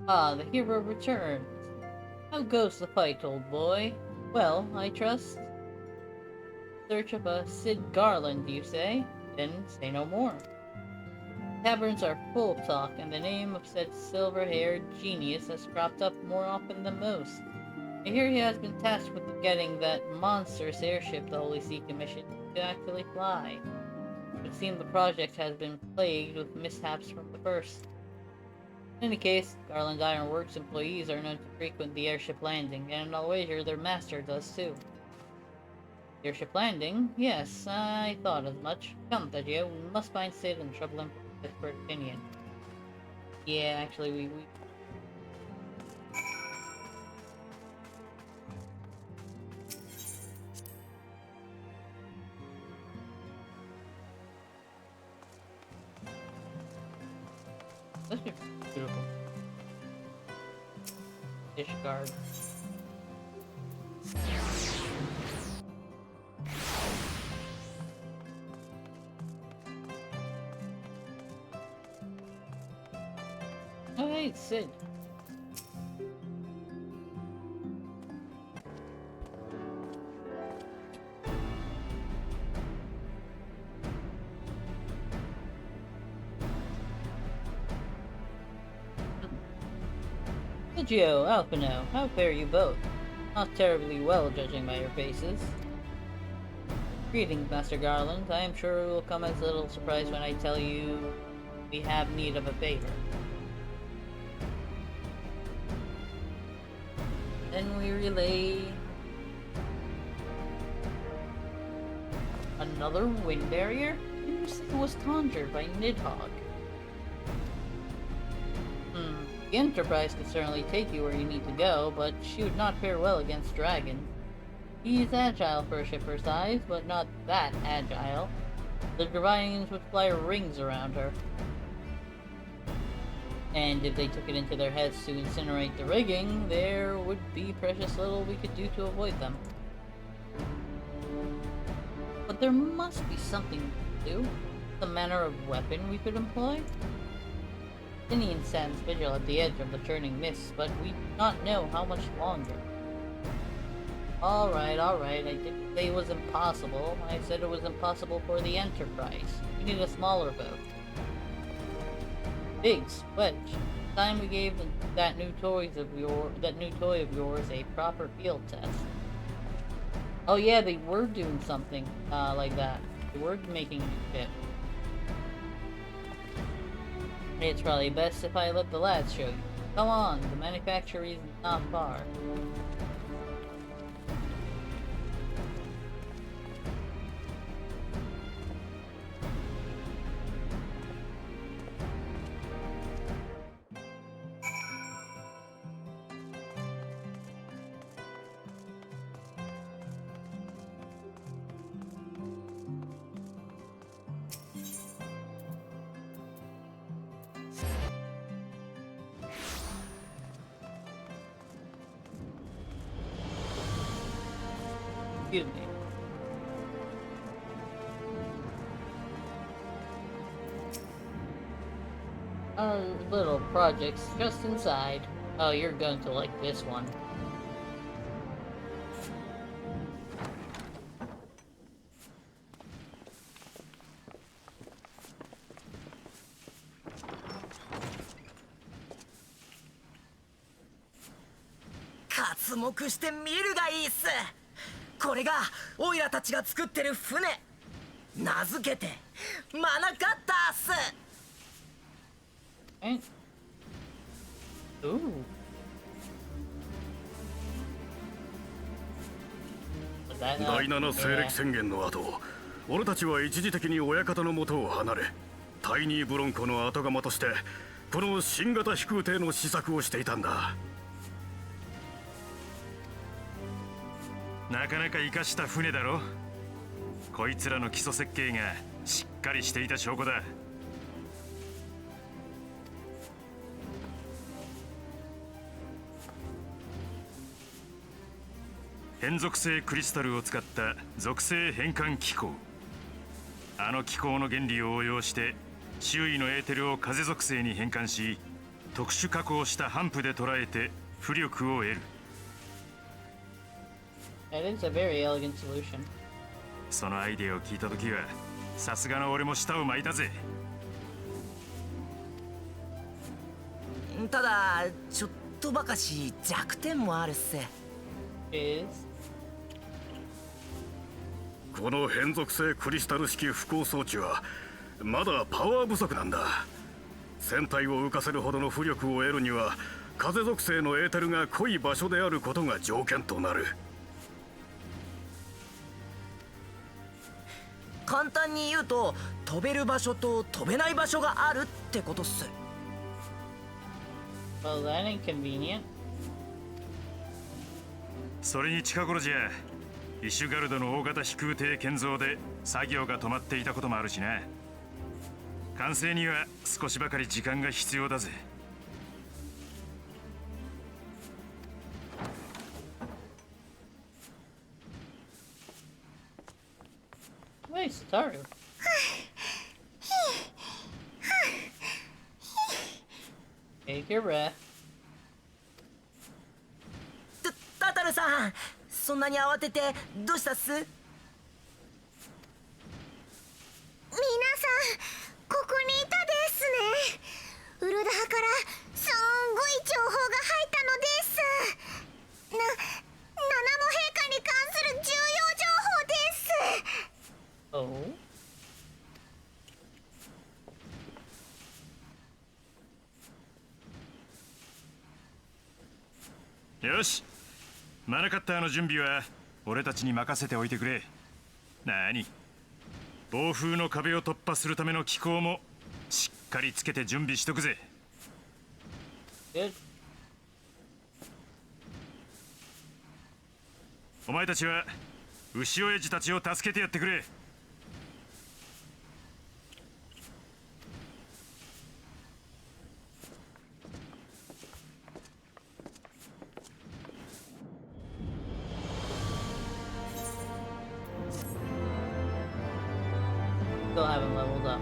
Ah, the hero returns. How goes the fight, old boy? Well, I trust. Search of a Sid Garland, you say? Then say no more. Taverns are full of talk, and the name of said silver-haired genius has cropped up more often than most. I hear he has been tasked with getting that monstrous airship the Holy See commissioned to actually fly. It would seem the project has been plagued with mishaps from the first. In any case, Garland Ironworks employees are known to frequent the airship landing, and I'll wager their master does too. Airship landing? Yes, I thought as much. Come, Tagio, we must find Sid and trouble him for expert opinion. Yeah, actually, we This is beautiful. Dish guard. Oh hey, it's Sid. Gio, Alpino, how fare you both? Not terribly well, judging by your faces. Greetings, Master Garland. I am sure it will come as a little surprise when I tell you we have need of a favor. Then we relay another wind barrier? You said it was conjured by Nidhogg. The Enterprise could certainly take you where you need to go, but she would not fare well against Dragon. He's agile for a ship her size, but not that agile. The Gravinians would fly rings around her. And if they took it into their heads to incinerate the rigging, there would be precious little we could do to avoid them. But there must be something to do. Some manner of weapon we could employ? Tinian stands vigil at the edge of the churning mist, but we do not know how much longer. Alright, I didn't say it was impossible. I said it was impossible for the Enterprise. We need a smaller boat. Biggs, Wedge, time we gave that new toy of yours a proper field test. Oh yeah, they were doing something like that. They were making a new ship. It's probably best if I let the lads show you. Come on, the manufactory is not far. Excuse me. Little projects just inside. Oh, you're going to like this one. Katsumokuして見るがいいっす。これがオイラたちが作ってる船。名付けてマナカッターっす。And ooh. Was that 第7西 yeah. 暦宣言の後、俺たちは一時的に親方の元を離れ、タイニーブロンコの後釜としてこの新型飛空艇の試作をしていたんだ。なかなか生かした船だろ。こいつらの基礎設計がしっかりしていた証拠だ。変属性クリスタルを使った属性変換機構。あの機構の原理を応用して周囲のエーテルを風属性に変換し、特殊加工したハンプで捉えて浮力を得る。That is a very elegant solution. そのアイデアを聞いたときはさすがの俺も舌を巻いたぜ。ただちょっとばかし弱点もあるっす。Is この変属性クリスタル式浮行装置はまだパワー不足なんだ。船体を浮かせるほどの浮力を得るには風属性のエーテルが濃い場所であることが条件となる。簡単に言うと飛べる場所と飛べない場所があるってことっす。well, that ain't convenient. それに近頃じゃイシュガルドの大型飛空艇建造で作業が止まっていたこともあるしな。完成には少しばかり時間が必要だぜ。Nice, Taru. Take your breath. タタルさん、そんなに慌ててどうしたっす？皆さん、ここにいたですね。ウルダハからすんごい情報が入ったのです。ナナモ陛下に関する重要情報です。Oh. よし、マナカッターの準備は俺たちに任せておいてくれ。なに、暴風の壁を突破するための機構もしっかりつけて準備しとくぜ。Good. お前たちは牛親父たちを助けてやってくれ。Still haven't leveled up.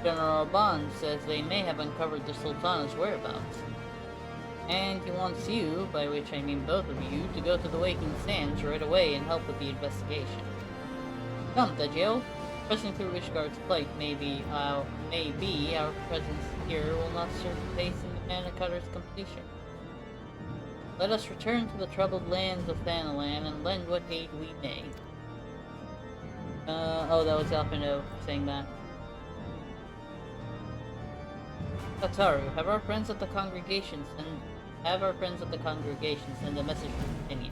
General Bond says they may have uncovered the Sultana's whereabouts. And he wants you, by which I mean both of you, to go to the Waking Sands right away and help with the investigation. Come, Degio. Pressing through Ishgard's plight may be our presence here will not serve to hasten the Mana Cutter's completion. Let us return to the troubled lands of Thanalan and lend what aid we may. Oh, that was Alpino saying that. Tataru, have our friends at the congregation send a message to Tinian.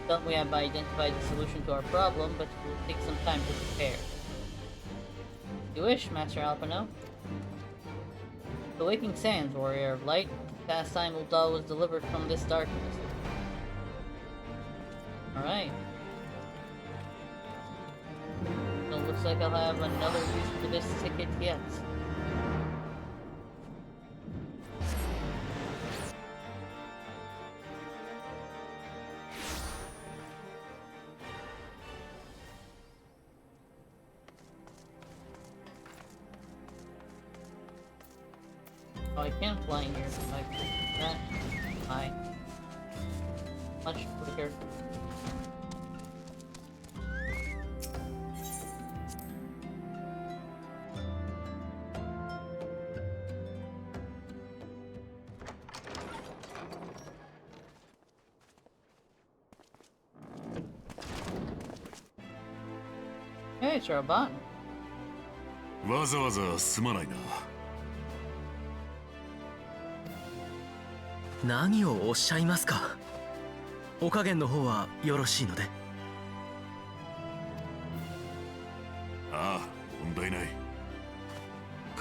Don't we have identified the solution to our problem, but it will take some time to prepare. You wish, Master Alpino. The Waking Sands, Warrior of Light. Past time Uldal was delivered from this darkness. Alright. So it looks like I'll have another use for this ticket yet. Oh, I can't fly in here. Like that. Hi. Much quicker. Hey, it's Robot. わざわざすまないな。何をおっしゃいますか。お加減の方はよろしいので。ああ、問題ない。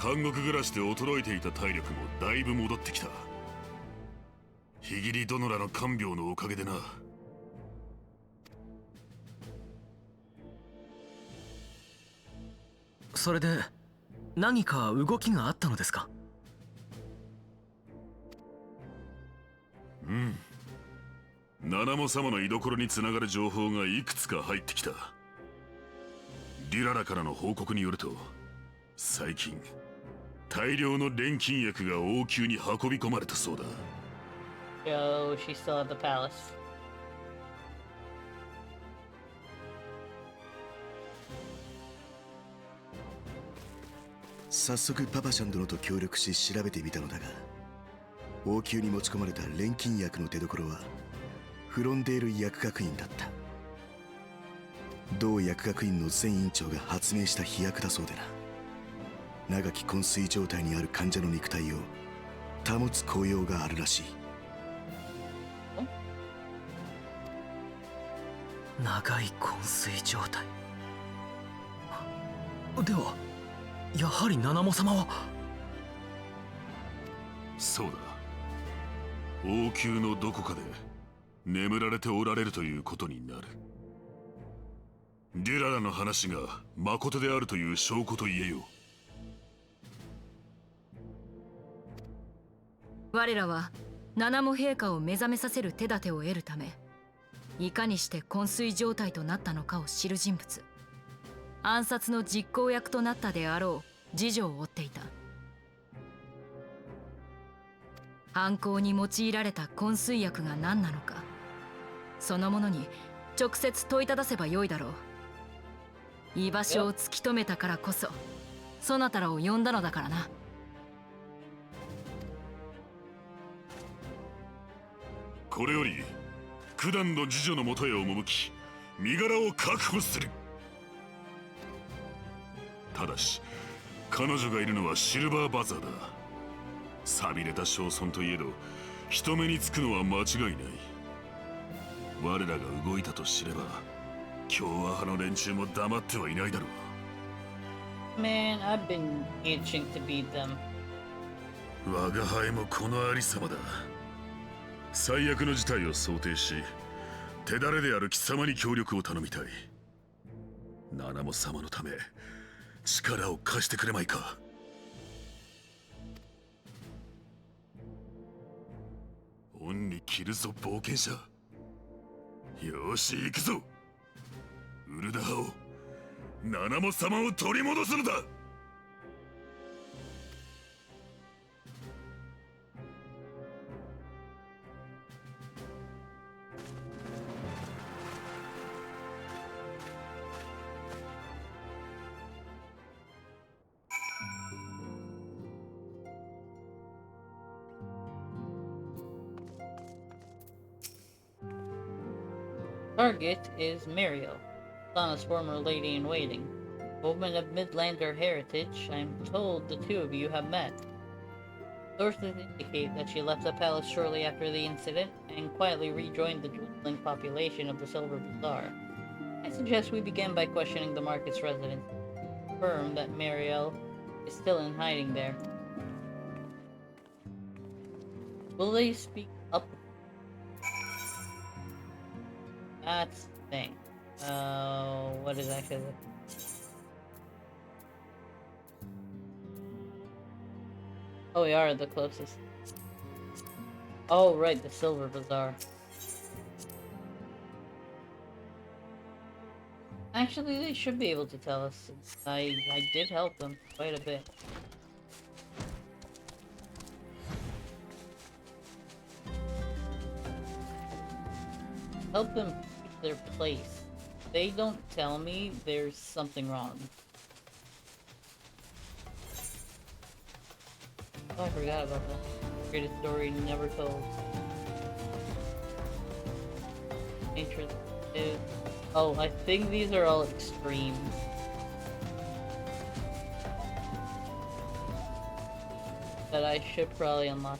監獄暮らしで衰えていた体力もだいぶ戻ってきた。ヒギリ殿らの看病のおかげでな。それで何か動きがあったのですか。うん。七モ様の居所につながる情報がいくつか入ってきた。デュララからの報告によると、最近大量の錬金薬が王宮に運び込まれたそうだ。Yo, she's still at the palace. 早速パパシャン殿と協力し調べてみたのだが、王宮に持ち込まれた錬金薬の出所はフロンデール薬学院だった。同薬学院の前院長が発明した飛薬だそうでな。長き昏睡状態にある患者の肉体を保つ効用があるらしい。長い昏睡状態では、やはり七モ様は。そうだ。王宮のどこかで眠られておられるということになる。デュララの話が誠であるという証拠と言えよう。我らは七モ陛下を目覚めさせる手立てを得るため、いかにして昏睡状態となったのかを知る人物、暗殺の実行役となったであろう事情を追っていた。犯行に用いられた昏睡薬が何なのか、そのものに直接問いただせばよいだろう。居場所を突き止めたからこそそなたらを呼んだのだからな。これより九段の次女のもとへ赴き、身柄を確保する。ただし彼女がいるのはシルバーバザーだ。寂れた庄村といえど人目につくのは間違いない。我らが動いたと知れば共和派の連中も黙ってはいないだろう。Man, I've been itching to beat them. 我が輩もこのありさまだ。最悪の事態を想定し、手だれである貴様に協力を頼みたい。七モ様のため力を貸してくれまいか。恩に着るぞ冒険者。よし行くぞ。ウルダハを七モ様を取り戻すのだ。Target is Muriel, Sana's former lady-in-waiting. A woman of Midlander heritage, I'm told the two of you have met. Sources indicate that she left the palace shortly after the incident and quietly rejoined the dwindling population of the Silver Bazaar. I suggest we begin by questioning the market's residents. Confirm that Muriel is still in hiding there. Will they speak up? That's the thing. What is actually the... Oh, we are the closest. Oh, right, the Silver Bazaar. Actually, they should be able to tell us. I did help them quite a bit. Help them keep their place. If they don't tell me, there's something wrong. Oh, I forgot about that. Greatest story never told. Interest is... Oh, I think these are all extremes. That I should probably unlock.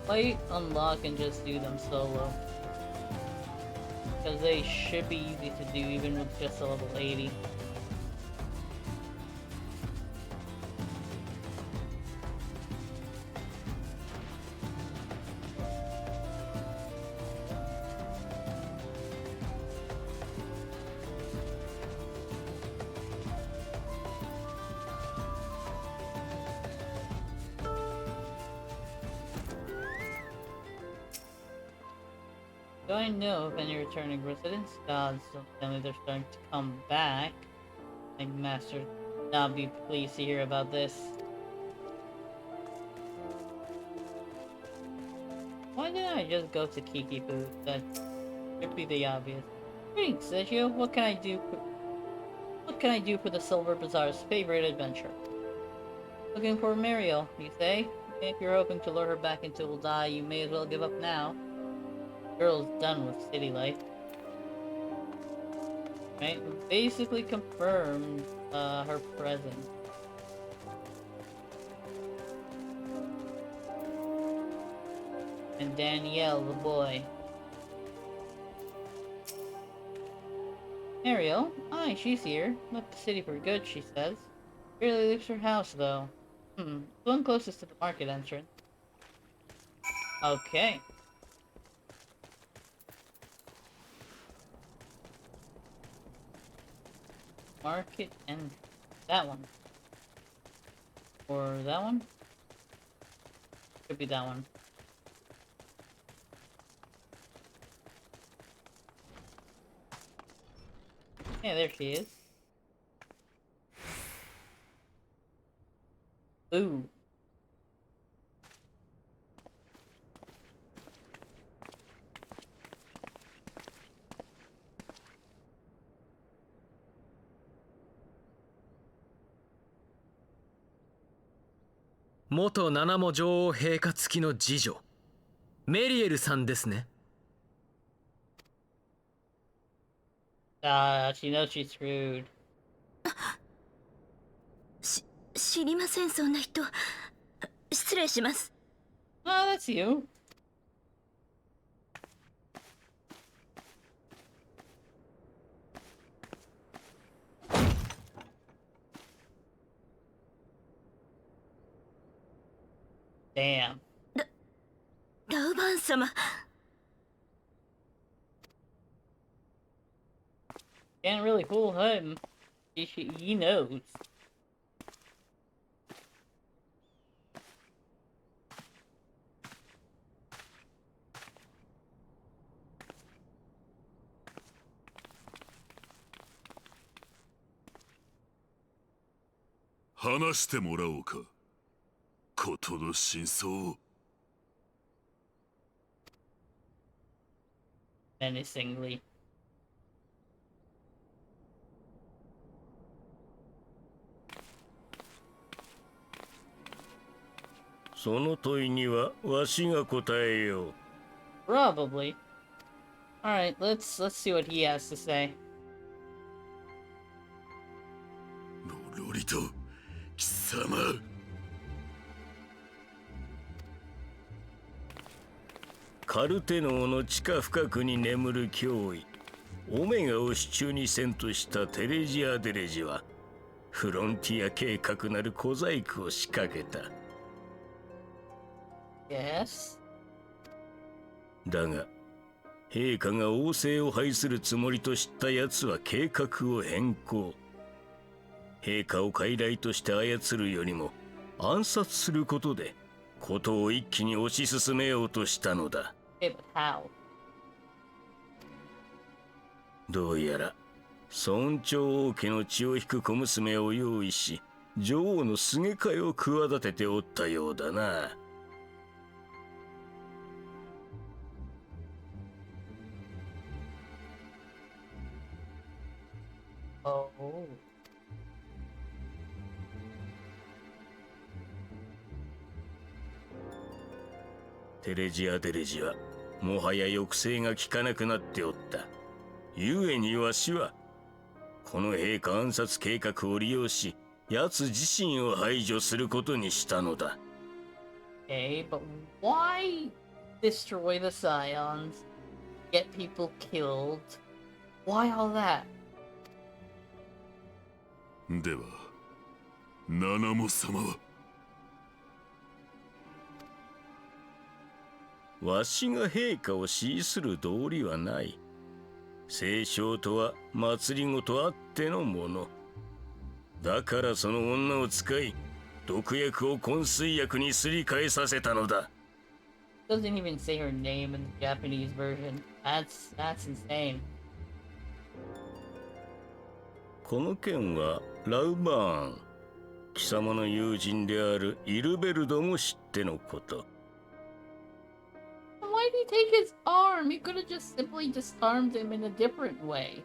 Might unlock and just do them solo. Because they should be easy to do even with just a level 80. Do I know of any returning residents? Gods, don't tell me they're starting to come back. Like, Master, I'll be pleased to hear about this. Why didn't I just go to Kiki Food? That should be the obvious. Greetings, Sergio. What can I do for the Silver Bazaar's favorite adventure? Looking for Muriel, you say? If you're hoping to lure her back into Uldai, you may as well give up now. Girl's done with city life. Right? Basically confirmed her presence. And Danielle, the boy. Ariel? Aye, she's here. Left the city for good, she says. Barely leaves her house, though. The one closest to the market entrance. Okay. Market and that one. Or that one? Could be that one. Yeah, there she is. Ooh.元七も女王陛下付きの次女メリエルさんですね。She knows she's screwed. 知りません、そんな人。失礼します。Oh, that's you. Damn. ラウバン様。Can't really fool him. He knows. Menacingly. その問いにはわしが答えよう。Probably. Alright, let's see what he has to say. ロリと貴様。カルテノーの地下深くに眠る脅威オメガを手中にせんとしたテレジア・デレジはフロンティア計画なる小細工を仕掛けた。Yes. だが陛下が王政を廃するつもりと知った奴は計画を変更。陛下を傀儡として操るよりも暗殺することでことを一気に推し進めようとしたのだ。Okay, but how? どうやら尊長王家の血を引く小娘を用意し女王のすげ替えを企てておったようだな。Oh. テレジア・デレジはもはや抑制が効かなくなっておった。故にわしはこの陛下暗殺計画を利用し奴自身を排除することにしたのだ。Okay, but why destroy the Scions? Get people killed? Why all that? ではナナモ様は。わしが陛下を支持する道理はない。聖書とは祭りごとあってのもの。だからその女を使い毒薬を昏睡薬にすり替えさせたのだ。Doesn't even say her name in the Japanese version. That's insane. この件はラウバーン貴様の友人であるイルベルドも知ってのこと。Why did he take his arm? He could have just simply disarmed him in a different way.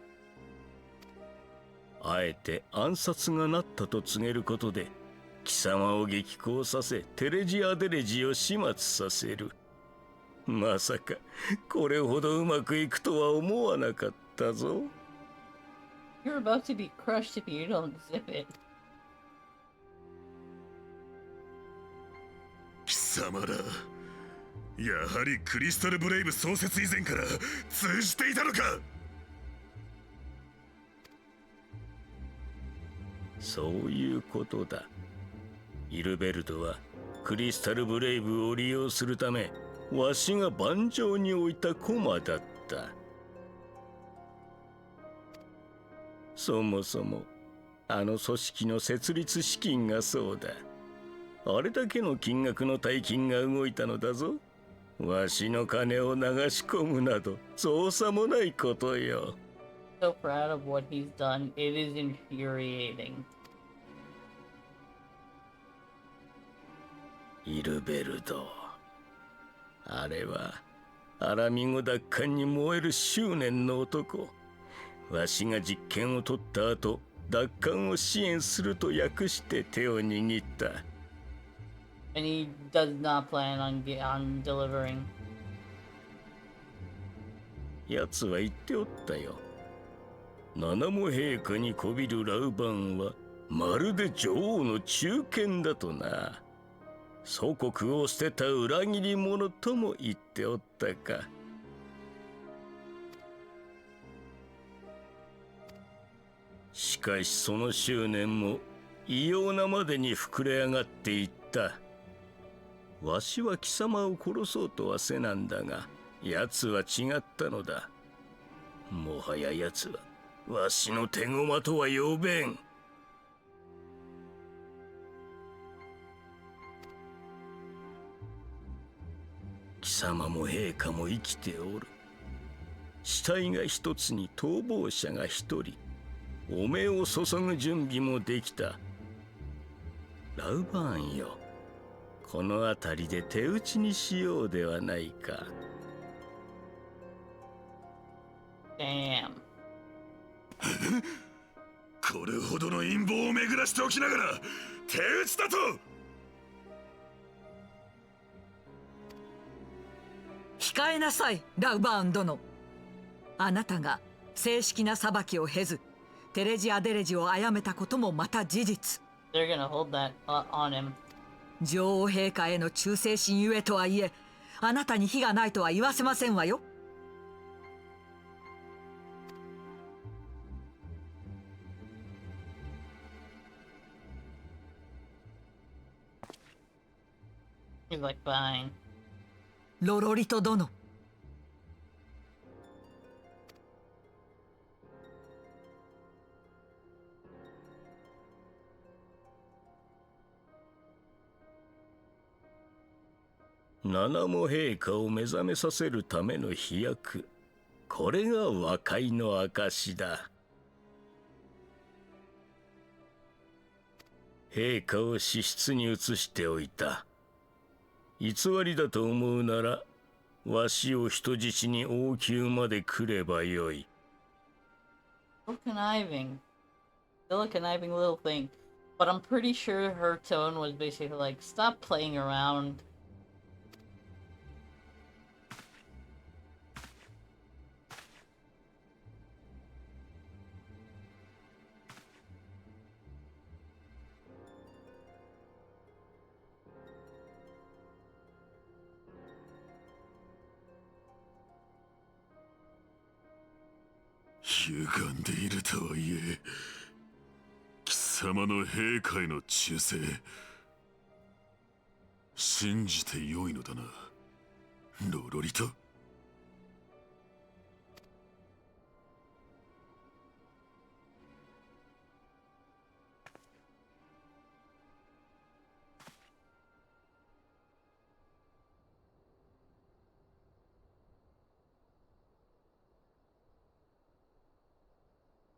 あえて暗殺がなったと告げることで貴様を激高させテレジア・デレジを始末させる。まさかこれほどうまくいくとは思わなかったぞ。You're about to be crushed if you don't zip it. 貴様だ。やはりクリスタルブレイブ創設以前から通じていたのか。そういうことだ。イルベルトはクリスタルブレイブを利用するためわしが盤上に置いた駒だった。そもそもあの組織の設立資金がそうだ。あれだけの金額の大金が動いたのだぞ。わしの金を流し込むなど造作もないことよ。So proud of what he's done. It is infuriating. イルベルド。あれはアラミゴ奪還に燃える執念の男。わしが実権を取った後奪還を支援すると訳して手を握った。And he does not plan on delivering. 奴は言っておったよ。七も陛下にこびるラウバンはまるで女王の忠犬だとな。祖国を捨てた裏切り者とも言っておったか。しかしその執念も異様なまでに膨れ上がっていった。わしは貴様を殺そうとはせなんだが、奴は違ったのだ。もはや奴はわしの手駒とは呼べん。貴様も陛下も生きておる。死体が一つに逃亡者が一人。お目を注ぐ準備もできた。ラウバーンよ、この辺りで手打ちにしようではないか。Damn. これほどの陰謀を巡らしておきながら手打ちだと。控えなさい、ラウバーン殿。あなたが正式な裁きを経ずテレジアデレジを殺めたこともまた事実。 They're gonna hold that on him. 女王陛下への忠誠心ゆえとはいえ、あなたに非がないとは言わせませんわよ。He's like, fine. ロロリト殿。七も陛下を目覚めさせるための飛躍、これが和解の証だ。陛下を私室に移しておいた。偽りだと思うなら、わしを人質に王宮まで来ればよい。Still conniving. Still a conniving little thing. But I'm pretty sure her tone was basically like, stop playing around.歪んでいるとはいえ、貴様の陛下への忠誠、信じてよいのだな、ロロリト。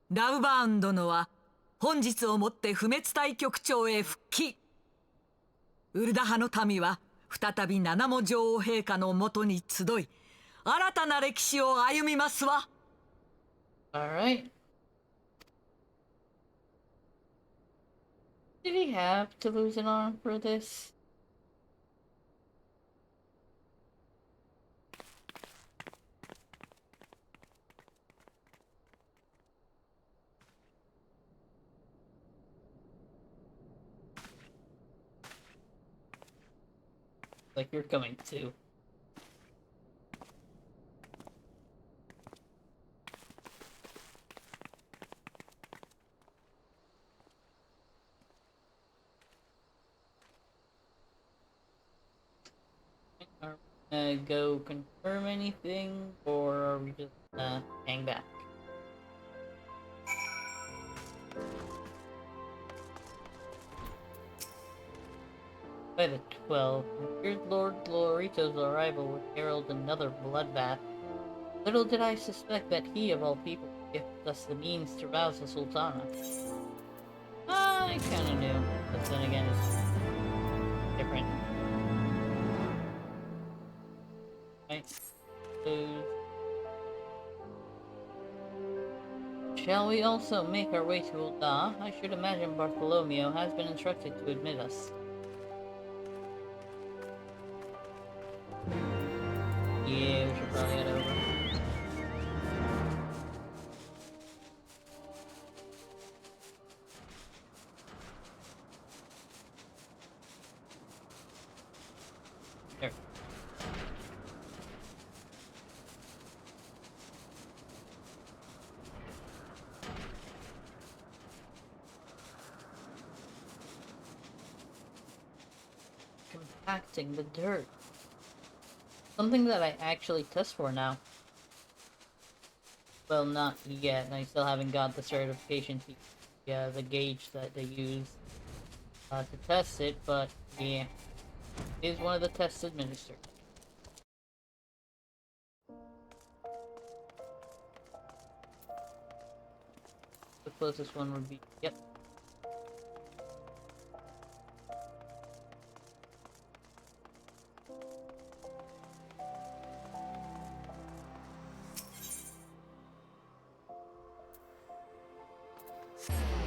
ラウバーン殿は本日をもって不滅隊局長へ復帰。ウルダ派の民は再び七も女王陛下のもとに集い、新たな歴史を歩みますわ。 Alright. Did he have to lose an arm for this? Like, you're coming too. Are we gonna go confirm anything, or are we just gonna hang back? By the 12th, feared Lord Glorito's arrival would herald another bloodbath. Little did I suspect that he, of all people, would gift us the means to rouse the Sultana. I kinda knew, but then again, it's different. Right. So, shall we also make our way to Ulda? I should imagine Bartholomew has been instructed to admit us. Yeah, we should probably head over. There. Compacting the dirt. Something that I actually test for now. Well, not yet. I still haven't got the certification to the gauge that they use to test it, but yeah, it is one of the tests administered. The closest one would be, yep.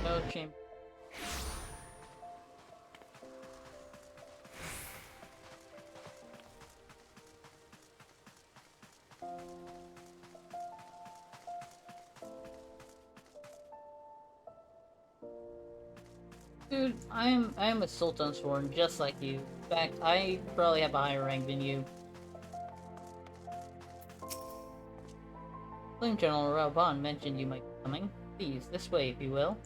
No chamber. Dude, I am a Sultan Sworn just like you. In fact, I probably have a higher rank than you. Flame General Raban mentioned you might be coming. Please, this way if you will.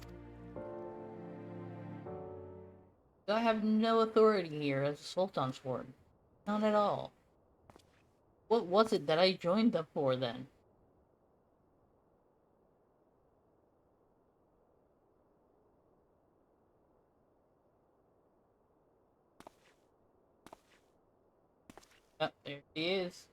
I have no authority here as a Sultan Sworn. None at all. What was it that I joined up for then? Oh, there she is.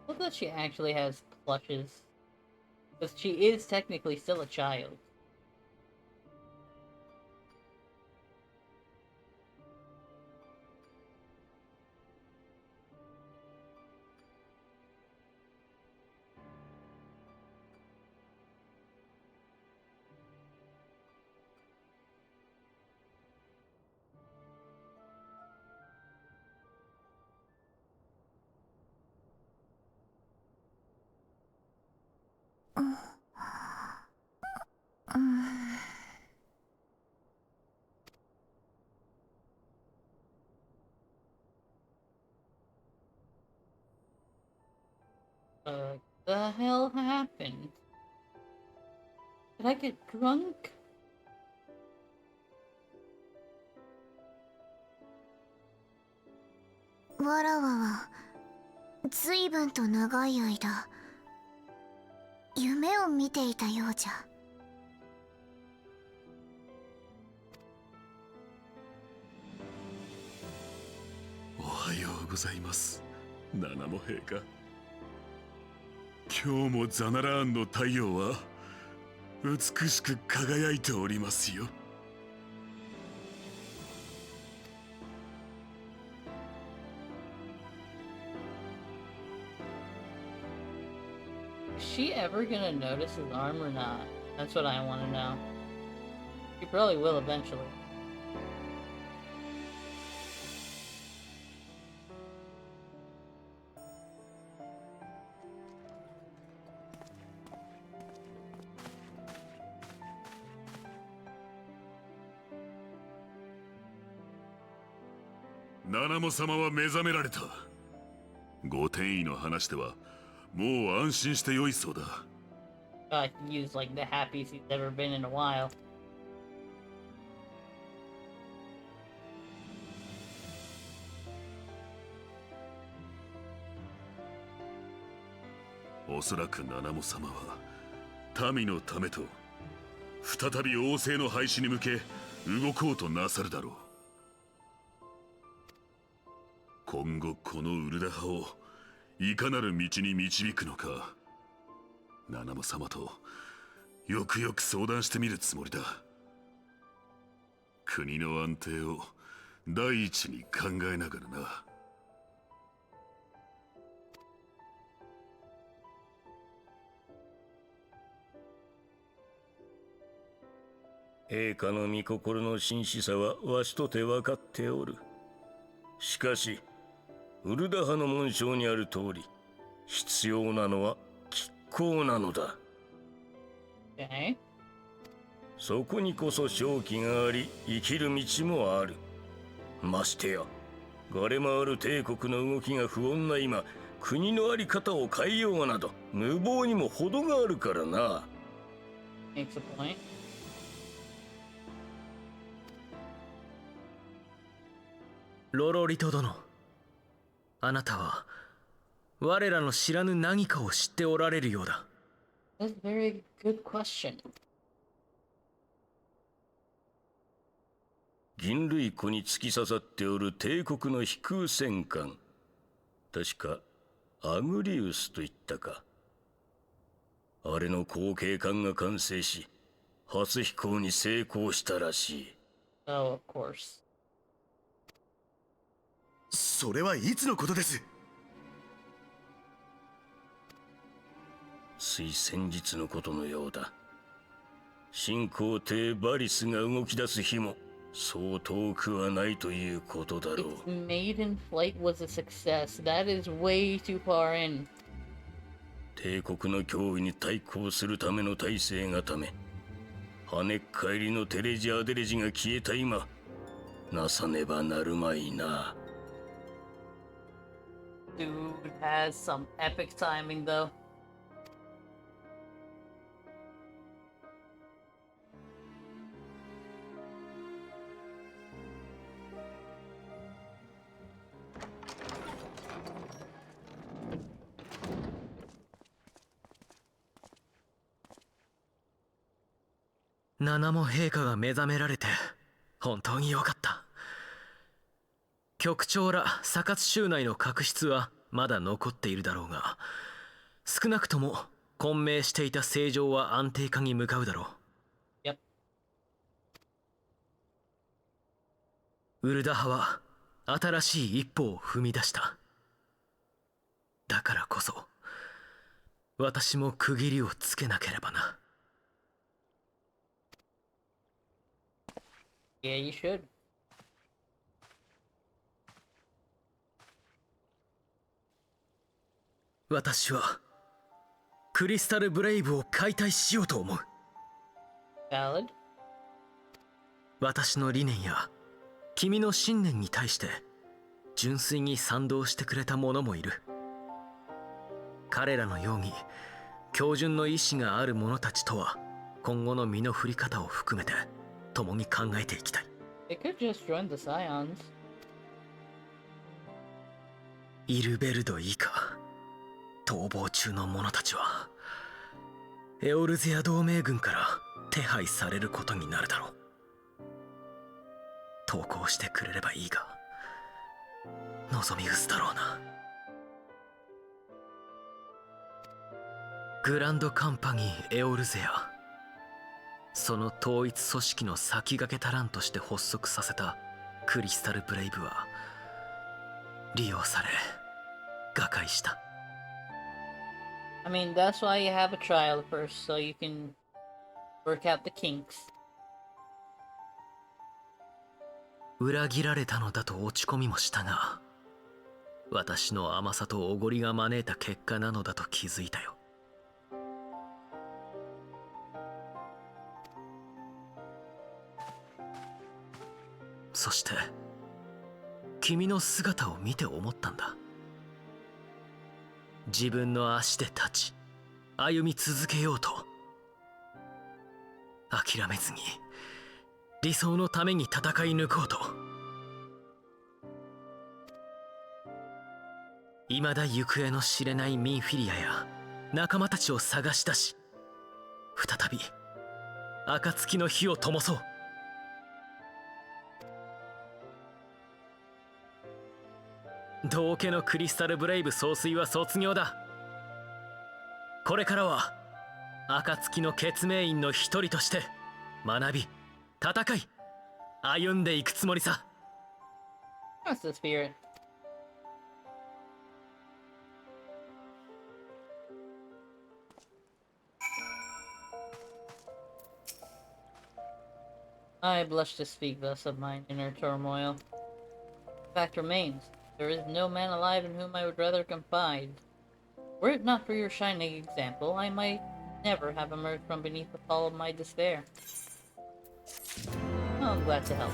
Look that she actually has plushes. Because she is technically still a child. The hell happened? Did I get drunk? わらわは随分と長い間夢を見ていたようじゃ。おはようございます、ナナモ陛下。今日もザナラーンの太陽は美しく輝いておりますよ。Is she ever gonna notice his arm or not? That's what I want to know. She probably will eventually.ナナモ様は目覚められた。ご転移の話ではもう安心してよいそうだ。I can use like the happiest he's ever been in a while. おそらくナナモ様は民のためと再び王政の廃止に向け動こうとなさるだろう。今後このウルダ派をいかなる道に導くのか、ナナモ様とよくよく相談してみるつもりだ。国の安定を第一に考えながらな。陛下の御心の真摯さはわしとて分かっておる。しかしウルダ派の紋章にある通り、必要なのは拮抗なのだ。そこにこそ勝機があり、生きる道もある。ましてやガレ回る帝国の動きが不穏な今、国の在り方を変えようなど無謀にも程があるからな。Makes a point. ロロリト殿、あなたは我らの知らぬ何かを知っておられるようだ。That's a very good question. 銀類湖に突き刺さっておる帝国の飛空戦艦、確かアグリウスといったか。あれの後継艦が完成し、初飛行に成功したらしい。Oh, of course. それはいつのことです？つい先日のことのようだ。新皇帝バリスが動き出す日もそう遠くはないということだろう。 Its maiden flight was a success. That is way too far in. 帝国の脅威に対抗するための体制がため、跳ねっ返りのテレジアデレジが消えた今、なさねばなるまいな。 Dude has some epic timing though. Nanaも陛下が目覚められて本当によかった。局長らサカツ州内の確執はまだ残っているだろうが、少なくとも混迷していた政情は安定化に向かうだろう。Yep. ウルダ派は新しい一歩を踏み出した。だからこそ私も区切りをつけなければな。Yeah, you should. 私はクリスタルブレイブを解体しようと思う。 Valid. 私の理念や君の信念に対して純粋に賛同してくれた者もいる。彼らのように標準の意志がある者たちとは今後の身の振り方を含めて共に考えていきたい。 They could just join the Scions. イルベルド以下逃亡中の者たちはエオルゼア同盟軍から手配されることになるだろう。投降してくれればいいが望み薄だろうな。グランドカンパニーエオルゼア、その統一組織の先駆け足らんとして発足させたクリスタルブレイブは利用され瓦解した。 I mean, that's why you have a trial first, so you can work out the kinks. 裏切られたのだと落ち込みもしたが、私の甘さとおごりが招いた結果なのだと気づいたよ。そして君の姿を見て思ったんだ。自分の足で立ち歩み続けようと諦めずに理想のために戦い抜こうと。未だ行方の知れないミンフィリアや仲間たちを探し出し、再び暁の火を灯そう。道家のクリスタルブレイブ総帥は卒業だ。これからは暁の血盟員の一人として学び、戦い、歩んでいくつもりさ。 That's the spirit. I blush to speak thus of mine inner turmoil. The fact remains, there is no man alive in whom I would rather confide. Were it not for your shining example, I might never have emerged from beneath the pall of my despair. Oh, I'm glad to help.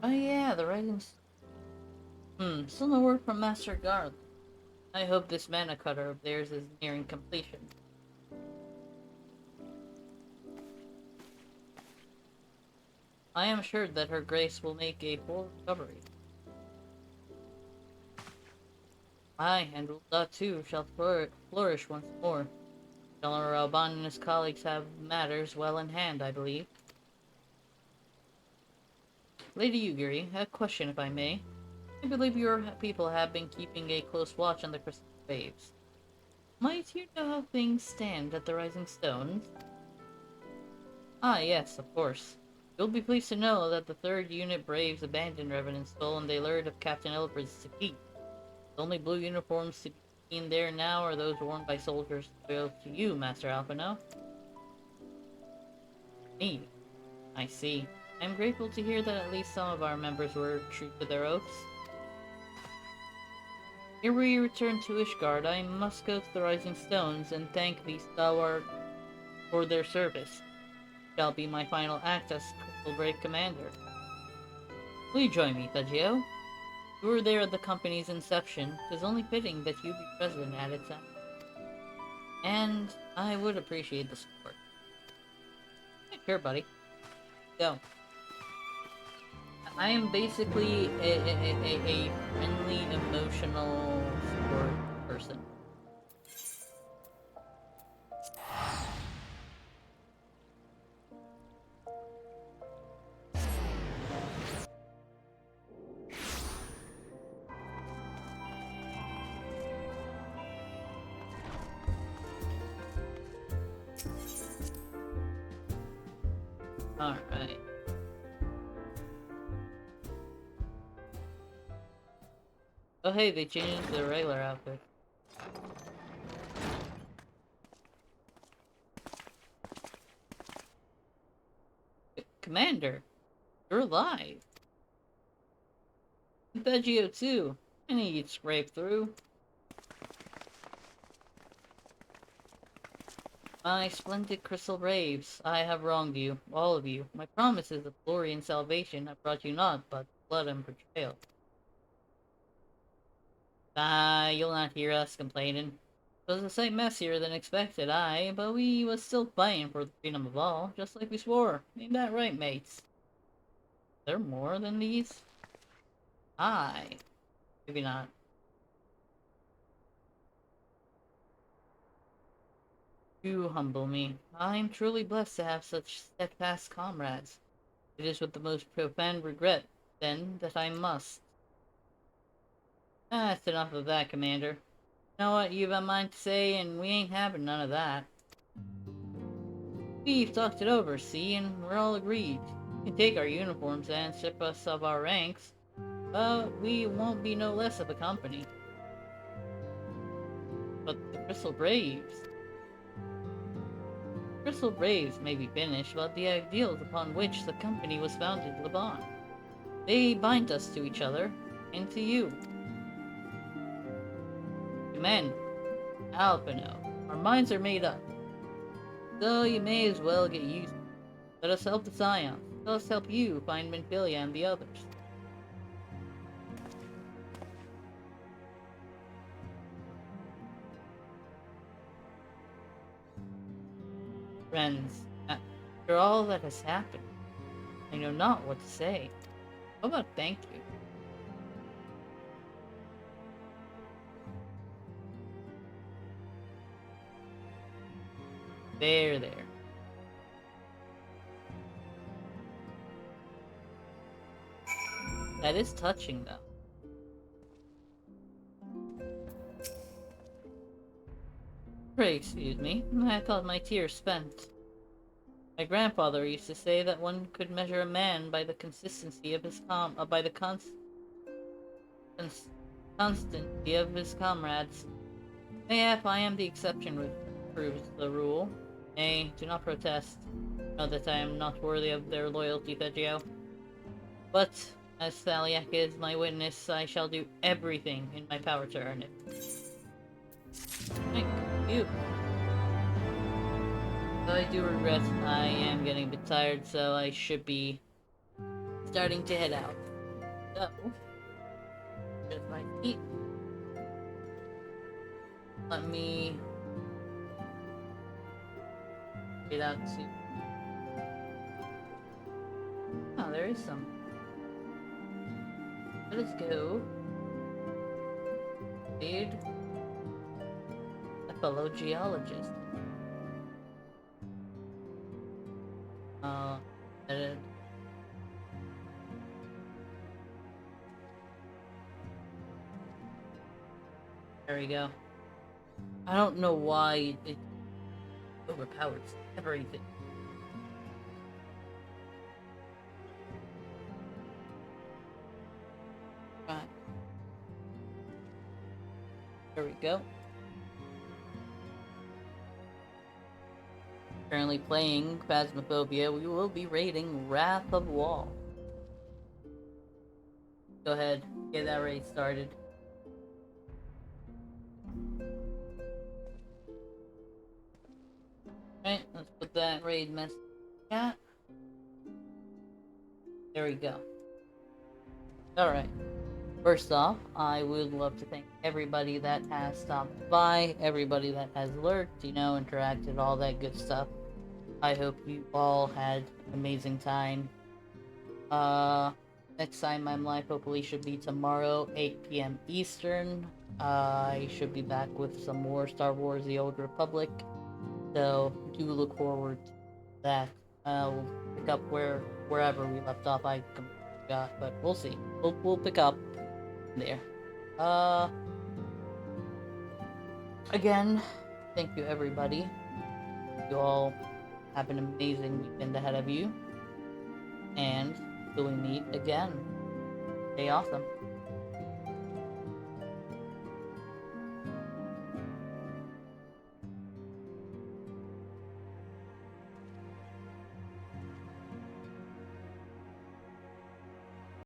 Oh yeah, the writings. Still no word from Master Garth. I hope this mana cutter of theirs is nearing completion. I am assured that her grace will make a full recovery. Aye, and Ulda too shall flourish once more. General Alban and his colleagues have matters well in hand, I believe. Lady Yugiri, a question if I may. I believe your people have been keeping a close watch on the crystal waves. Might you know how things stand at the Rising Stones? Ah, yes, of course. You'll be pleased to know that the 3rd Unit Braves abandoned Revenant's Soul and they lured of Captain Elbrid's Saki. The only blue uniforms to be seen there now are those worn by soldiers loyal to you, Master Alpino. Me. I see. I'm grateful to hear that at least some of our members were true to their oaths. Ere we return to Ishgard, I must go to the Rising Stones and thank the Stalwart for their service. Shall be my final act as Crystal Brave Commander. Will you join me, Thegio? You were there at the company's inception. 'Tis only fitting that you be present at its end. And I would appreciate the support. Sure, buddy. Go. I am basically a friendly, emotional support person. Alright. Oh hey, they changed the regular outfit. Commander, you're alive. Thegio too. I need you to scrape through. My splendid Crystal Braves, I have wronged you, all of you. My promises of glory and salvation have brought you naught but blood and betrayal. You'll not hear us complaining. It was a sight messier than expected, but we was still fighting for the freedom of all, just like we swore. Ain't that right, mates? There more than these? Maybe not. You humble me. I am truly blessed to have such steadfast comrades. It is with the most profound regret, then, that I must. That's enough of that, Commander. You know what you've a mind to say, and we ain't having none of that. We've talked it over, see, and we're all agreed. You can take our uniforms and strip us of our ranks, but we won't be no less of a company. But the Crystal Braves... Crystal Braves may be finished, but the ideals upon which the company was founded live on. They bind us to each other, and to you. Men, Alpino, our minds are made up. So you may as well get used to it. Let us help the Scions. Let us help you find Minfilia and the others. Friends, after all that has happened, I know not what to say. How about thank you? There. That is touching, though. Pray excuse me, I thought my tears spent. My grandfather used to say that one could measure a man by the consistency of his constancy of his comrades. Mayhap I am the exception which proves the rule. Nay, do not protest. Know that I am not worthy of their loyalty, Thegio. But, as Thaliak is my witness, I shall do everything in my power to earn it. Thank you. Though I do regret I am getting a bit tired, so I should be starting to head out. So, just my feet. Let me get out to... Oh, there is some. Let us go. Dude. A fellow geologist. Edit. There we go. I don't know why it overpowers everything. Right. There we go. currently playing Phasmophobia, we will be raiding Wrath of Wall. Go ahead, get that raid started. Alright, let's put that raid message in the chat. There we go. Alright. First off, I would love to thank everybody that has stopped by, everybody that has lurked, interacted, all that good stuff. I hope you all had an amazing time. Next time I'm live hopefully should be tomorrow, 8 p.m. Eastern. I should be back with some more Star Wars The Old Republic. So, do look forward to that. We'll pick up wherever we left off. I forgot, but we'll see. We'll pick up there. Again, thank you everybody. You all have an amazing weekend ahead of you. And till we meet again, stay awesome.